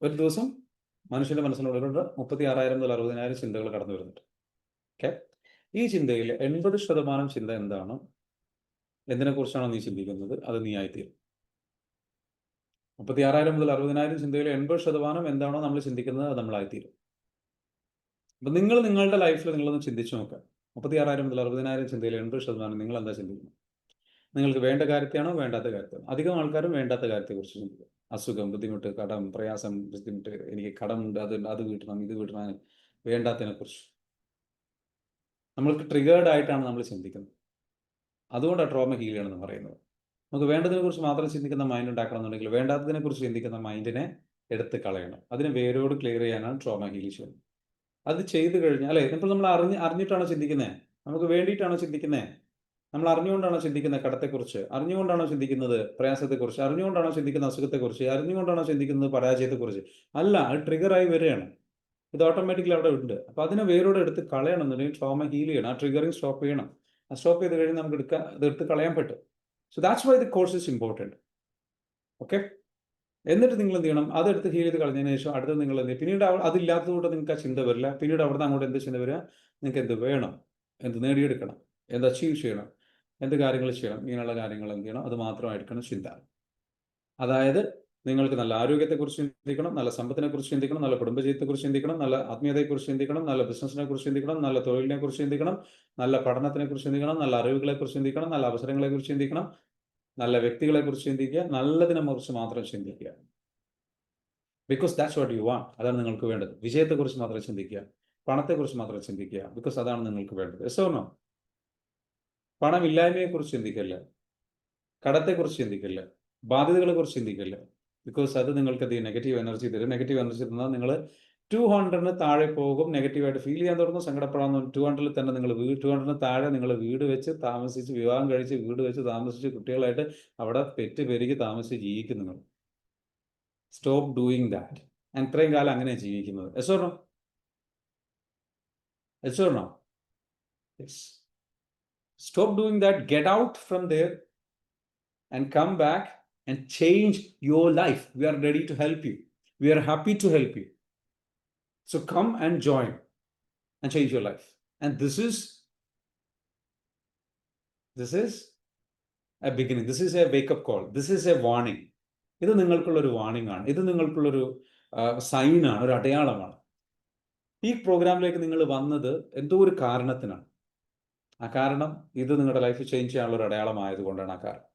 ഒരു ദിവസം മനുഷ്യൻ്റെ മനസ്സിനുള്ളിലുള്ള 36,000 മുതൽ 60,000 ചിന്തകൾ കടന്നു വരുന്നുണ്ട്. ഓക്കെ. ഈ ചിന്തയിൽ 80% ചിന്ത എന്താണ്, എന്തിനെക്കുറിച്ചാണോ നീ ചിന്തിക്കുന്നത്, അത് നീ ആയിത്തീരും. 36,000 മുതൽ 60,000 ചിന്തയിൽ 80% എന്താണോ നമ്മൾ ചിന്തിക്കുന്നത്, അത് നമ്മളായിത്തീരും. അപ്പം നിങ്ങൾ നിങ്ങളുടെ ലൈഫിൽ നിങ്ങളൊന്ന് ചിന്തിച്ചു നോക്കുക. 36,000 മുതൽ 60,000 ചിന്തയിൽ 80% നിങ്ങൾ എന്താ ചിന്തിക്കുന്നത്? നിങ്ങൾക്ക് വേണ്ട കാര്യത്തെയാണോ വേണ്ടാത്ത കാര്യത്തെയാണോ? അധികം ആൾക്കാരും വേണ്ടാത്ത കാര്യത്തെക്കുറിച്ച് ചിന്തിക്കും. അസുഖം, ബുദ്ധിമുട്ട്, കടം, പ്രയാസം, ബുദ്ധിമുട്ട്, എനിക്ക് കടമുണ്ട്, അത് വീട്ടണം, ഇത് വീട്ടണം, വേണ്ടാത്തതിനെക്കുറിച്ച്. നമ്മൾക്ക് ട്രിഗേർഡ് ആയിട്ടാണ് നമ്മൾ ചിന്തിക്കുന്നത്. അതുകൊണ്ടാണ് ട്രോമ ഹീൽ ചെയ്യണമെന്ന് പറയുന്നത്. നമുക്ക് വേണ്ടതിനെക്കുറിച്ച് മാത്രം ചിന്തിക്കുന്ന മൈൻഡ് ഉണ്ടാക്കണമെന്നുണ്ടെങ്കിൽ വേണ്ടാത്തതിനെക്കുറിച്ച് ചിന്തിക്കുന്ന മൈൻഡിനെ എടുത്ത് കളയണം. അതിനെ വേരോട് ക്ലിയർ ചെയ്യാനാണ് ട്രോമ ഹീൽ ചെയ്യുന്നത്. അത് ചെയ്തു കഴിഞ്ഞാൽ, അല്ലേ, ഇപ്പോൾ നമ്മൾ അറിഞ്ഞിട്ടാണോ ചിന്തിക്കുന്നത്? നമുക്ക് വേണ്ടിയിട്ടാണോ ചിന്തിക്കുന്നത്? നമ്മൾ അറിഞ്ഞുകൊണ്ടാണോ ചിന്തിക്കുന്നത് കടത്തെക്കുറിച്ച്? അറിഞ്ഞുകൊണ്ടാണോ ചിന്തിക്കുന്നത് പ്രയാസത്തെക്കുറിച്ച്? അറിഞ്ഞുകൊണ്ടാണോ ചിന്തിക്കുന്നത് അസുഖത്തെക്കുറിച്ച്? അറിഞ്ഞുകൊണ്ടാണോ ചിന്തിക്കുന്നത് പരാജയത്തെക്കുറിച്ച്? അല്ല, അത് ട്രിഗറായി വരികയാണ്. ഇത് ഓട്ടോമാറ്റിക്കലി അവിടെ ഉണ്ട്. അപ്പോൾ അതിനെ വേരോടെ എടുത്ത് കളയണം എന്നുണ്ടെങ്കിൽ ട്രോമ ഹീൽ ചെയ്യണം. ആ ട്രിഗറിങ് സ്റ്റോപ്പ് ചെയ്യണം. ആ സ്റ്റോപ്പ് ചെയ്ത് കഴിഞ്ഞാൽ നമുക്ക് എടുത്ത് കളയാൻ പറ്റും. So that's why the course is important. Okay. എന്നിട്ട് നിങ്ങൾ എന്ത് ചെയ്യണം? അതെടുത്ത് ഹീൽ ചെയ്ത് കളഞ്ഞതിന് ശേഷം അടുത്ത് നിങ്ങൾ എന്ത് ചെയ്യും? പിന്നീട് അതില്ലാത്തതുകൊണ്ട് നിങ്ങൾക്ക് ആ ചിന്ത വരില്ല. പിന്നീട് അവിടെ നിന്ന് അങ്ങോട്ട് എന്ത് ചിന്ത വരിക? നിങ്ങൾക്ക് എന്ത് വേണം, എന്ത് നേടിയെടുക്കണം, എന്ത് അച്ചീവ് ചെയ്യണം, എന്ത് കാര്യങ്ങൾ ചെയ്യണം, ഇങ്ങനെയുള്ള കാര്യങ്ങൾ എന്ത് ചെയ്യണം? അത് മാത്രമായിരിക്കണം ചിന്ത. അതായത് നിങ്ങൾക്ക് നല്ല ആരോഗ്യത്തെക്കുറിച്ച് ചിന്തിക്കണം, നല്ല സമ്പത്തിനെക്കുറിച്ച് ചിന്തിക്കണം, നല്ല കുടുംബജീവിതത്തെക്കുറിച്ച് ചിന്തിക്കണം, നല്ല ആത്മീയതയെക്കുറിച്ച് ചിന്തിക്കണം, നല്ല ബിസിനസ്സിനെക്കുറിച്ച് ചിന്തിക്കണം, നല്ല തൊഴിലിനെക്കുറിച്ച് ചിന്തിക്കണം, നല്ല പഠനത്തിനെക്കുറിച്ച് ചിന്തിക്കണം, നല്ല അറിവുകളെക്കുറിച്ച് ചിന്തിക്കണം, നല്ല അവസരങ്ങളെക്കുറിച്ച് ചിന്തിക്കണം, നല്ല വ്യക്തികളെക്കുറിച്ച് ചിന്തിക്കുക, നല്ലതിനെക്കുറിച്ച് മാത്രം ചിന്തിക്കുക. Because that's what you want. അതാണ് നിങ്ങൾക്ക് വേണ്ടത്. വിജയത്തെക്കുറിച്ച് മാത്രം ചിന്തിക്കുക, പണത്തെക്കുറിച്ച് മാത്രം ചിന്തിക്കുക. ബിക്കോസ് അതാണ് നിങ്ങൾക്ക് വേണ്ടത്. Yes or no? പണമില്ലായ്മയെക്കുറിച്ച് ചിന്തിക്കല്ല, കടത്തെക്കുറിച്ച് ചിന്തിക്കല്ല, ബാധ്യതകളെക്കുറിച്ച് ചിന്തിക്കല്ല. ബിക്കോസ് അത് നിങ്ങൾക്ക് എന്ത് ചെയ്യും? നെഗറ്റീവ് എനർജി തരും. നെഗറ്റീവ് എനർജി തന്നാൽ നിങ്ങൾ 200 താഴെ പോകും, നെഗറ്റീവായിട്ട് ഫീൽ ചെയ്യാൻ തുടങ്ങും, സങ്കടപ്പെടാൻ തുടങ്ങും. 200 തന്നെ നിങ്ങൾ 200 താഴെ നിങ്ങൾ വീട് വെച്ച് താമസിച്ച്, വിവാഹം കഴിച്ച് വീട് വെച്ച് താമസിച്ച്, കുട്ടികളായിട്ട് അവിടെ പെറ്റ് പെരുകി താമസിച്ച് ജീവിക്കും നിങ്ങൾ. Stop doing that. ഇത്രയും കാലം അങ്ങനെ ജീവിക്കുന്നത്. Yes or no? Yes or no? Yes. Stop doing that. Get out from there and come back and change your life. We are ready to help you. We are happy to help you. So come and join and change your life. And this is a beginning. This is a wake-up call. This is a warning. ഇത് നിങ്ങൾക്കുള്ളൊരു warning ആണ്. ഇത് നിങ്ങൾക്കുള്ളൊരു സൈനാണ്, ഒരു അടയാളമാണ്. ഈ പ്രോഗ്രാമിലേക്ക് നിങ്ങൾ വന്നത് എന്തോ ഒരു കാരണത്തിനാണ്. ആ കാരണം ഇത് നിങ്ങളുടെ ലൈഫ് ചേഞ്ച് ചെയ്യാനുള്ള ഒരു അടയാളമായതുകൊണ്ടാണ് ആ കാരണം.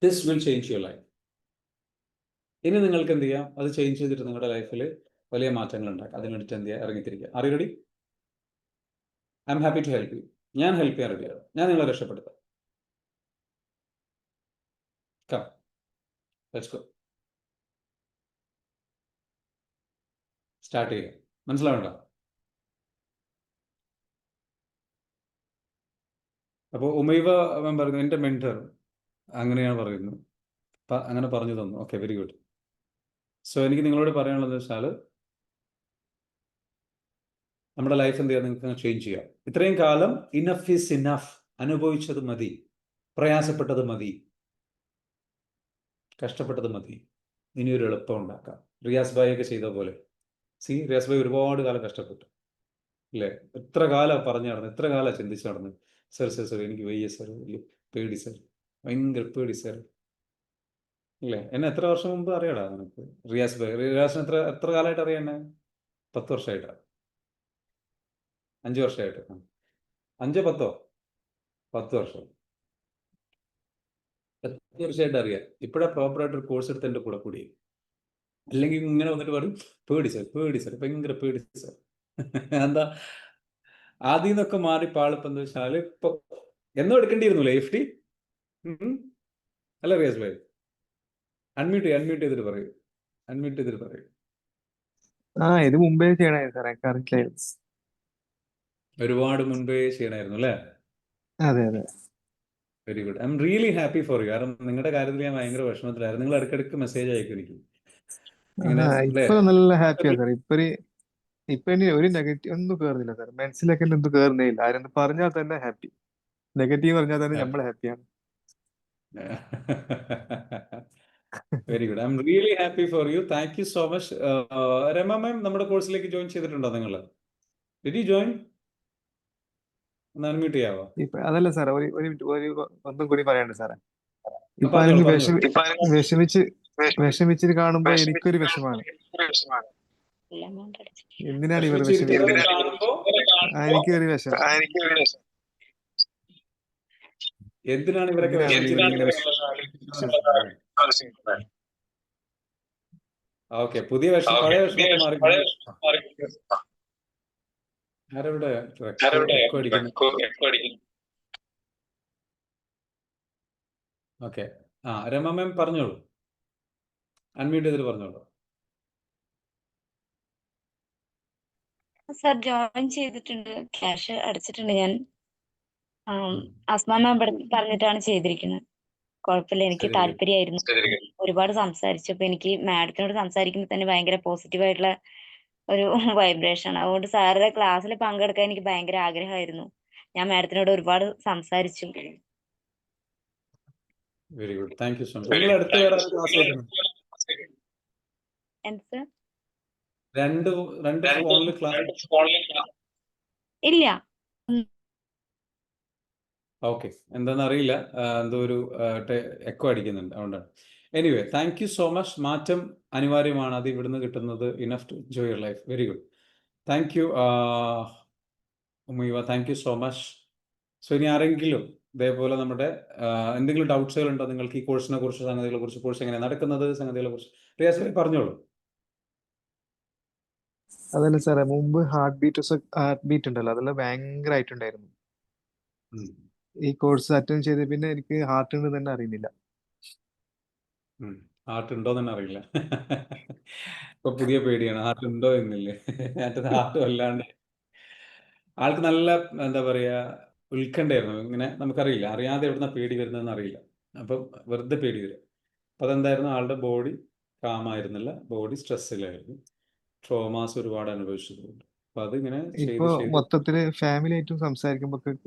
This will change your life. ഇനി നിങ്ങൾക്ക് എന്ത് ചെയ്യാം? അത് ചേഞ്ച് ചെയ്തിട്ട് നിങ്ങളുടെ ലൈഫിൽ വലിയ മാറ്റങ്ങൾ ഉണ്ടാക്കാം. അതിന് വേണ്ടിയിട്ട് എന്ത് ചെയ്യുക? ഇറങ്ങിത്തിരിക്കുക. Are you ready? I M happy to help you. ഞാൻ ഹെൽപ്പ് ചെയ്യാൻ റെഡിയാണ്. ഞാൻ നിങ്ങളെ രക്ഷപ്പെടുത്താം. Come, let's go. സ്റ്റാർട്ട് ചെയ്യുക. മനസ്സിലാവണ്ട? അപ്പോൾ ഉമൈവ അവൻ പറയുന്നു, എൻ്റെ മെൻറ്റർ അങ്ങനെയാണ് പറയുന്നത്, അങ്ങനെ പറഞ്ഞു തന്നു. Okay, very good. സോ എനിക്ക് നിങ്ങളോട് പറയാനുള്ളത് വെച്ചാൽ, നമ്മുടെ ലൈഫ് എന്ത് ചെയ്യാം? നിങ്ങൾക്ക് ചേഞ്ച് ചെയ്യാം. ഇത്രയും കാലം ഇനഫ് ഈസ് ഇനഫ്. അനുഭവിച്ചത് മതി, പ്രയാസപ്പെട്ടത് മതി, കഷ്ടപ്പെട്ടത് മതി. ഇനിയൊരു എളുപ്പം ഉണ്ടാക്കാം. റിയാസ് ഭായി ഒക്കെ ചെയ്ത പോലെ. റിയാസ് ഭായി ഒരുപാട് കാലം കഷ്ടപ്പെട്ടു, അല്ലേ? എത്ര കാലം പറഞ്ഞു നടന്നു, എത്ര കാലം ചിന്തിച്ച് നടന്നു. സർ എനിക്ക് വയ്യ സർ, പേടി സർ, ഭയങ്കര പേടി സർ, അല്ലേ? എന്നെ എത്ര വർഷം മുമ്പ് അറിയാടാ നിനക്ക്? റിയാസിന് എത്ര കാലമായിട്ട് അറിയാം? 10 വർഷമായിട്ടാണ്. 5 വർഷമായിട്ട്. 5-10? 10 വർഷം. 10 വർഷമായിട്ട് അറിയാം. ഇപ്പോഴാണ് പ്രോപ്പറായിട്ട് ഒരു കോഴ്സ് എടുത്ത് എൻ്റെ കൂടെ കൂടി. അല്ലെങ്കിൽ ഇങ്ങനെ വന്നിട്ട് പറയും പേടി സർ, ഭയങ്കര പേടി സർ. എന്താ ആദ്യം നിന്നൊക്കെ മാറി പാളിപ്പം എന്താ വെച്ചാൽ, ഇപ്പൊ എന്നോ എടുക്കേണ്ടിയിരുന്നില്ലേ FD? അല്ല റിയാസ് ഭായി? അൺമ്യൂട്ട് ചെയ്തിട്ട് പറയൂ. ഇത് മുമ്പേ ചെയ്യണമായിരുന്നു സാറേ, കറക്റ്റ്. ഒരുപാട് മുൻപേ ചെയ്യണമായിരുന്നു അല്ലേ? അതെ. Very good. I M really happy for U. കാരണം നിങ്ങളുടെ കാര്യത്തിൽ ഞാൻ ഭയങ്കര വിഷമത്തിലായിരുന്നു. നിങ്ങൾ ഇടയ്ക്കിടയ്ക്ക് മെസ്സേജ് അയക്കും എനിക്ക്. ഇങ്ങനെ അല്ലേ? ഇപ്പൊ നല്ല ഹാപ്പിയാ സാർ. ഇപ്പൊ ഇനി ഒരു നെഗറ്റീവ് ഒന്നും കേറുന്നില്ല സാർ. മനസ്സിലേക്ക് എന്തും കേറുന്നേ ഇല്ല. ആരെന്ത് പറഞ്ഞാൽ തന്നെ ഹാപ്പി. നെഗറ്റീവ് പറഞ്ഞാൽ തന്നെ നമ്മൾ ഹാപ്പിയാണ്. Very good. I M really happy for you. Thank you so much. Rama ma'am നമ്മുടെ കോഴ്സിലേക്ക് ജോയിൻ ചെയ്തിട്ടുണ്ടോ നിങ്ങൾ? Did you join? ഒന്ന് അൺമ്യൂട്ട് ചെയ്യാവോ? ഇപ്പൊ അതല്ല സാറേ, ഒരു മിനിറ്റ്, ഒന്നും കൂടി പറയാനുണ്ട് സാറേ. ഇപ്പൊ പറഞ്ഞോളൂ, ആരെങ്കിലും പറഞ്ഞോളൂ. വിഷമിച്ചിട്ട് കാണുമ്പോ എനിക്കൊരു വിഷമാണ്. എന്തിനാണ് ഇവർ വിഷമിച്ചിരിക്കുന്നത് വിഷമിക്കുന്നത്? കാണുമ്പോ എനിക്കൊരു വിഷമം. എന്തിനാണ് ഇവരൊക്കെ വിഷമിച്ചിരിക്കുന്നത്? ഓക്കെ, പുതിയ വിഷമം പഴയ വിഷമം മാറി. ആരവിടെ എക്കോ അടിക്കുന്നു? ഓക്കെ, രമ മാം പറഞ്ഞോളൂ, അൺമ്യൂട്ട് ചെയ്തിട്ട് പറഞ്ഞോളൂ. സാർ ജോയിൻ ചെയ്തിട്ടുണ്ട്, ക്യാഷ് അടച്ചിട്ടുണ്ട് ഞാൻ. അസ്മാ മാം പറഞ്ഞിട്ടാണ് ചെയ്തിരിക്കുന്നത്. കുഴപ്പമില്ല, എനിക്ക് താല്പര്യമായിരുന്നു. ഒരുപാട് സംസാരിച്ചു. അപ്പൊ എനിക്ക് മാഡത്തിനോട് സംസാരിക്കുമ്പോൾ തന്നെ ഭയങ്കര പോസിറ്റീവായിട്ടുള്ള ഒരു വൈബ്രേഷൻ ആണ്. അതുകൊണ്ട് സാറുടെ ക്ലാസ്സിൽ പങ്കെടുക്കാൻ എനിക്ക് ഭയങ്കര ആഗ്രഹമായിരുന്നു. ഞാൻ മാഡത്തിനോട് ഒരുപാട് സംസാരിച്ചു. Very good, thank you so much. നിങ്ങൾ അടുത്ത വേറെ ക്ലാസ് എന്ത്? രണ്ട് ഫോണിൽ ക്ലാസ് ഇല്ല. ഓക്കെ, എന്താണെന്ന് അറിയില്ല, എന്തോ ഒരു എക്കോ അടിക്കുന്നുണ്ട്, അതുകൊണ്ടാണ്. Anyway, thank you so much. മാറ്റം അനിവാര്യമാണ്, അത് ഇവിടുന്ന് കിട്ടുന്നത്. Enough to enjoy your life. Very good, thank you Ummeeva, thank you so much. So ഇനി ആരെങ്കിലും ഇതേപോലെ നമ്മുടെ എന്തെങ്കിലും ഡൗട്ട്സുകൾ ഉണ്ടോ നിങ്ങൾക്ക് ഈ കോഴ്സിനെ കുറിച്ച്, സംഗതികളെ കുറിച്ച്, കോഴ്സ് എങ്ങനെ നടക്കുന്നത്, സംഗതികളെ കുറിച്ച് റിയാസ് പറഞ്ഞോളൂ. അതല്ല സാറേ, മുമ്പ് ഹാർട്ട് ബീറ്റ് ഉണ്ടല്ലോ, അതെല്ലാം ഭയങ്കരമായിട്ടുണ്ടായിരുന്നു. ഈ കോഴ്സ് അറ്റൻഡ് ചെയ്ത് പിന്നെ എനിക്ക് ഹാർട്ട് ഉണ്ട് തന്നെ അറിയുന്നില്ല. ഹാർട്ട് ഉണ്ടോ തന്നെ അറിയില്ല. ഇപ്പൊ പുതിയ പേടിയാണ്, ഹാർട്ട് ഉണ്ടോ എന്നില്ലേ. മറ്റേത് ഹാർട്ട് അല്ലാണ്ട് ആൾക്ക് നല്ല എന്താ പറയാ ഉത്കണ്ഠയായിരുന്നു. ഇങ്ങനെ നമുക്കറിയില്ല, അറിയാതെ എവിടുന്ന പേടി വരുന്നതെന്ന് അറിയില്ല. അപ്പം വെറുതെ പേടി വരും. അപ്പം അതെന്തായിരുന്നു, ആളുടെ ബോഡി കാമായിരുന്നില്ല, ബോഡി സ്ട്രെസ്സിലായിരുന്നു, ട്രോമാസ് ഒരുപാട് അനുഭവിച്ചതുകൊണ്ട്. അപ്പൊ അതിങ്ങനെ ഇപ്പൊ മൊത്തത്തില് ഫാമിലി ആയിട്ടും സംസാരിക്കുമ്പോ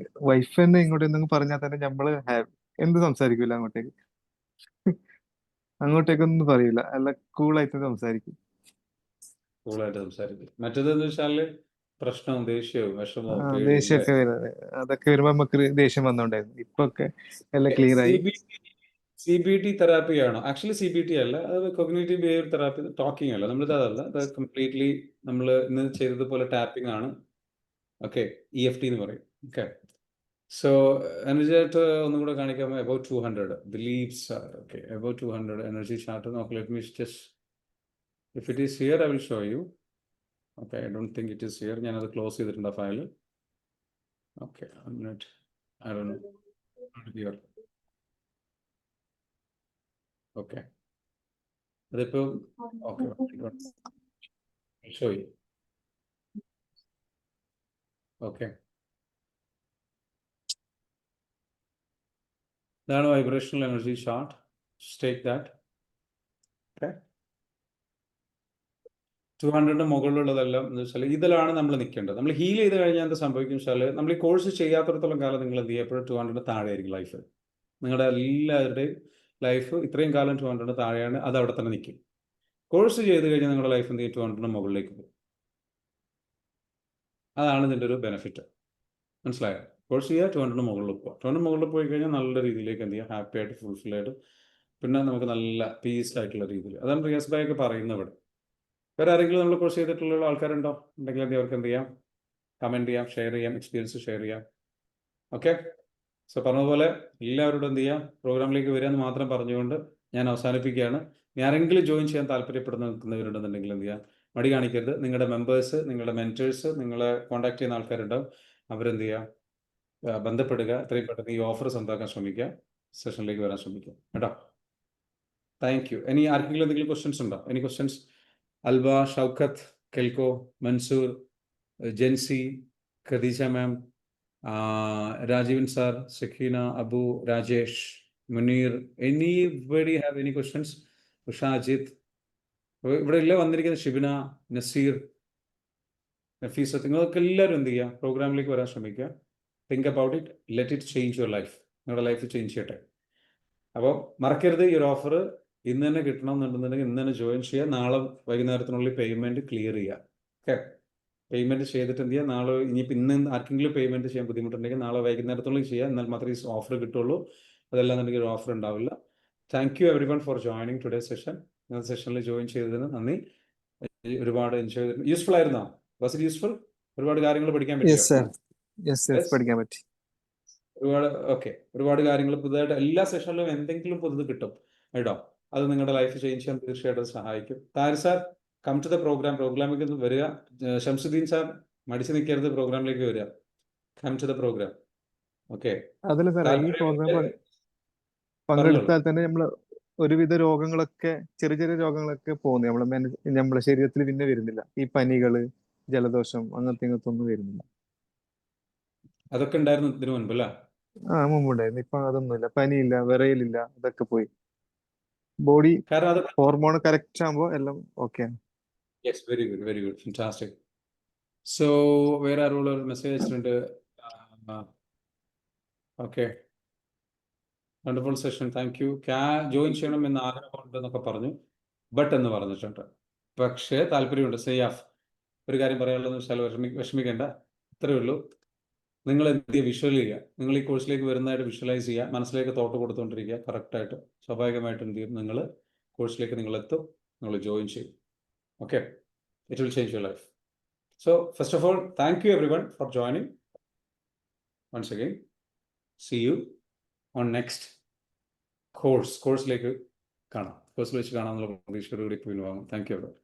വൈഫ് തന്നെ ഇങ്ങോട്ട് എന്തെങ്കിലും പറഞ്ഞാൽ തന്നെ നമ്മള് എന്ത് സംസാരിക്കൂല, അങ്ങോട്ടേക്കൊന്നും പറയൂല, അല്ല കൂളായിട്ട് സംസാരിക്കും. കൂളായിട്ട് സംസാരിക്കും. മറ്റേതെന്ന് വെച്ചാല് പ്രശ്നവും ദേഷ്യവും വിഷമവും ദേഷ്യമൊക്കെ വരുന്നത്, അതൊക്കെ വരുമ്പോ നമുക്ക് ദേഷ്യം വന്നോണ്ടായിരുന്നു. ഇപ്പൊ ഒക്കെ എല്ലാം ക്ലിയർ ആയി. CBT തെറാപ്പിയാണോ? ആക്ച്വലി CBT അല്ല, അത് കൊഗ്നേറ്റീവ് ബിഹേവിയർ തെറാപ്പി, ടോക്കിംഗ് അല്ല. നമ്മളിത് അതല്ല, അത് കംപ്ലീറ്റ്ലി നമ്മൾ ഇന്ന് ചെയ്തതുപോലെ ടാപ്പിംഗ് ആണ്. ഓക്കെ, EFT എന്ന് പറയും. ഓക്കെ, സോ എനർജിയായിട്ട് ഒന്നും കൂടെ കാണിക്കാമോ? About 200 believes. Okay, about 200 energy chart നോക്കാം. Let me just, if it is here I will show you. Okay, I don't think it is here. ഞാനത് ക്ലോസ് ചെയ്തിട്ടുണ്ട് ആ file. Okay, I don't know here. Okay, അതിപ്പോൾ okay show you. Okay, ഇതാണ് vibrational energy chart. Take that. Okay, 200 മുകളിലുള്ളതെല്ലാം എന്ന് വെച്ചാൽ ഇതിലാണ് നമ്മൾ നിൽക്കേണ്ടത്. നമ്മൾ ഹീൽ ചെയ്ത് കഴിഞ്ഞാൽ എന്ത് സംഭവിക്കും വെച്ചാൽ, നമ്മൾ ഈ കോഴ്സ് ചെയ്യാത്തിടത്തോളം കാലം നിങ്ങൾ എന്ത് ചെയ്യുക, എപ്പോഴും 200 താഴെ ആയിരിക്കും ലൈഫ്. നിങ്ങളുടെ എല്ലാവരുടെയും ലൈഫ് ഇത്രയും കാലം 200 താഴെയാണ്, അത് അവിടെ തന്നെ നിൽക്കും. കോഴ്സ് ചെയ്ത് കഴിഞ്ഞാൽ നിങ്ങളുടെ ലൈഫ് എന്ത് ചെയ്യും, 200 മുകളിലേക്ക് പോകും. അതാണ് ഇതിൻ്റെ ഒരു ബെനിഫിറ്റ്. മനസ്സിലായോ? കോഴ്സ് ചെയ്യുക, 200 മുകളിൽ പോകുക. 200 മുകളിൽ പോയി കഴിഞ്ഞാൽ നല്ല രീതിയിലേക്ക് എന്ത് ചെയ്യുക, ഹാപ്പി ആയിട്ട് ഫുൾഫിൽ ആയിട്ട്, പിന്നെ നമുക്ക് നല്ല പീസ് ആയിട്ടുള്ള രീതിയിൽ. അതാണ് റിയാസ് ഭായി ഒക്കെ പറയുന്നത്. ഇവിടെ വേറെ ആരെങ്കിലും നമ്മൾ കോഴ്സ് ചെയ്തിട്ടുള്ള ആൾക്കാരുണ്ടോ? ഉണ്ടെങ്കിൽ എന്ത് അവർക്ക് എന്ത് ചെയ്യാം, കമൻറ്റ് ചെയ്യാം, ഷെയർ ചെയ്യാം, എക്സ്പീരിയൻസ് ഷെയർ ചെയ്യാം. ഓക്കെ, സോ പറഞ്ഞതുപോലെ എല്ലാവരോടും എന്ത് ചെയ്യാം, പ്രോഗ്രാമിലേക്ക് വരിക എന്ന് മാത്രം പറഞ്ഞുകൊണ്ട് ഞാൻ അവസാനിപ്പിക്കുകയാണ്. ഇനി ആരെങ്കിലും ജോയിൻ ചെയ്യാൻ താല്പര്യപ്പെടുന്നവരുണ്ടെന്നുണ്ടെങ്കിൽ എന്ത് ചെയ്യാം, മടി കാണിക്കരുത്. നിങ്ങളുടെ മെമ്പേഴ്സ്, നിങ്ങളുടെ മെൻറ്റേഴ്സ്, നിങ്ങളെ കോൺടാക്ട് ചെയ്യുന്ന ആൾക്കാരുണ്ടാവും, അവരെന്ത് ചെയ്യുക, ബന്ധപ്പെടുക. എത്രയും പെട്ടെന്ന് ഈ ഓഫർ സ്വന്തമാക്കാൻ ശ്രമിക്കുക, സെഷനിലേക്ക് വരാൻ ശ്രമിക്കുക കേട്ടോ. Thank you. ഇനി ആർക്കെങ്കിലും എന്തെങ്കിലും ക്വസ്റ്റ്യൻസ് ഉണ്ടോ? Any questions? Alba, Shoukath, Kelko, Mansoor, Jency, Khadeeja ma'am, Rajivan sir, Sakina, Abu, Rajesh, Munir, anybody have any questions? Usha, Ajit. ഇവിടെ ഇല്ല വന്നിരിക്കുന്നത് ഷിബിന, നസീർ, നഫീസ, നിങ്ങൾക്ക് എല്ലാവരും എന്ത് ചെയ്യുക, പ്രോഗ്രാമിലേക്ക് വരാൻ ശ്രമിക്കുക. Think about it, let it change your life. നിങ്ങളുടെ ലൈഫ് ചേഞ്ച് ചെയ്യട്ടെ. അപ്പോൾ മറക്കരുത്, ഈ ഒരു ഓഫർ ഇന്ന് തന്നെ കിട്ടണം എന്നുണ്ടെന്നുണ്ടെങ്കിൽ ഇന്ന് തന്നെ ജോയിൻ ചെയ്യുക. നാളെ വൈകുന്നേരത്തിനുള്ളിൽ പേയ്മെൻറ്റ് ക്ലിയർ ചെയ്യുക. ഓക്കെ, പേയ്മെൻറ്റ് ചെയ്തിട്ട് എന്ത് ചെയ്യുക, നാളെ ഇനിയിപ്പോൾ ഇന്ന് ആർക്കെങ്കിലും പേയ്മെൻറ്റ് ചെയ്യാൻ ബുദ്ധിമുട്ടുണ്ടെങ്കിൽ നാളെ വൈകുന്നേരത്തിനുള്ളിൽ ചെയ്യുക. എന്നാൽ മാത്രമേ ഈ ഓഫർ കിട്ടുള്ളൂ. അതെല്ലാം എന്നുണ്ടെങ്കിൽ ഒരു ഓഫർ ഉണ്ടാവില്ല. Thank you everyone for joining today session. ഇന്നത്തെ സെഷനിൽ ജോയിൻ ചെയ്തതിന് നന്ദി. ഒരുപാട് എൻജോയ് ചെയ്തിട്ടുണ്ട്. യൂസ്ഫുൾ ആയിരുന്നോ? Was it useful? ഒരുപാട് കാര്യങ്ങൾ പഠിക്കാൻ പറ്റിയോ? പഠിക്കാൻ പറ്റി ഒരുപാട്. ഓക്കെ, ഒരുപാട് കാര്യങ്ങൾ പുതുതായിട്ട് എല്ലാ സെഷനിലും എന്തെങ്കിലും പുതുത് കിട്ടും കേട്ടോ. അത് നിങ്ങളുടെ ലൈഫ് ചേഞ്ച് ചെയ്യാൻ തീർച്ചയായിട്ടും സഹായിക്കും. Thari sir, come to the program. പ്രോഗ്രാമിലേക്ക് വരിക. ഷംസുദ്ദീൻ സാർ, മടിച്ചു നിൽക്കരുത്, പ്രോഗ്രാമിലേക്ക് വരിക. Come to the program. Okay, അതല്ല സാറേ, ഈ പ്രോഗ്രാം പങ്കെടുത്താൽ തന്നെ നമ്മള് ഒരുവിധ രോഗങ്ങളൊക്കെ, ചെറിയ ചെറിയ രോഗങ്ങളൊക്കെ പോകുന്നു നമ്മളെ ശരീരത്തിൽ പിന്നെ വരുന്നില്ല. ഈ പനികള്, ജലദോഷം, അങ്ങനത്തെ ഒന്നും വരുന്നില്ല. അതൊക്കെ ഉണ്ടായിരുന്നു ഇതിനു മുൻപ് അല്ലേ? മുമ്പുണ്ടായിരുന്നു. ഇപ്പൊ അതൊന്നുമില്ല. പനിയില്ല, വിറയലില്ല, അതൊക്കെ പോയി. ബോഡി കാരണം അത് ഹോർമോൺ കറക്റ്റ് ആകുമ്പോ എല്ലാം ഓക്കെ ആണ്. Yes, very good, very good, fantastic. So വേറെ ആരോട് മെസ്സേജ് അയച്ചിട്ടുണ്ട്? Okay, wonderful session, thank you. Join ചെയ്യണം എന്ന് ആഗ്രഹമുണ്ട് എന്നൊക്കെ പറഞ്ഞു, ബട്ട് എന്ന് പറഞ്ഞിട്ടുണ്ട്. പക്ഷേ താല്പര്യമുണ്ട്. സയ്യാഫ്, ഒരു കാര്യം പറയാനുള്ളതെന്ന് വെച്ചാൽ വിഷമിക്കേണ്ട. ഇത്രയേ ഉള്ളൂ. നിങ്ങൾ എന്ത് ചെയ്യുക, വിഷ്വൽ ചെയ്യുക. നിങ്ങൾ ഈ കോഴ്സിലേക്ക് വരുന്നതായിട്ട് വിഷ്വലൈസ് ചെയ്യുക, മനസ്സിലേക്ക് തോട്ട് കൊടുത്തുകൊണ്ടിരിക്കുക. കറക്റ്റായിട്ട് സ്വാഭാവികമായിട്ട് എന്ത് ചെയ്യും, നിങ്ങൾ കോഴ്സിലേക്ക് നിങ്ങളെത്തും, നിങ്ങൾ ജോയിൻ ചെയ്യും. Okay, it will change your life. So first of all, thank you everyone for joining. Once again, see you on next കോഴ്സിലേക്ക് കാണാം. കോഴ്സിൽ വെച്ച് കാണാമെന്നുള്ള പ്രതീക്ഷയോടുകൂടി പിൻവാങ്ങും. Thank you every one.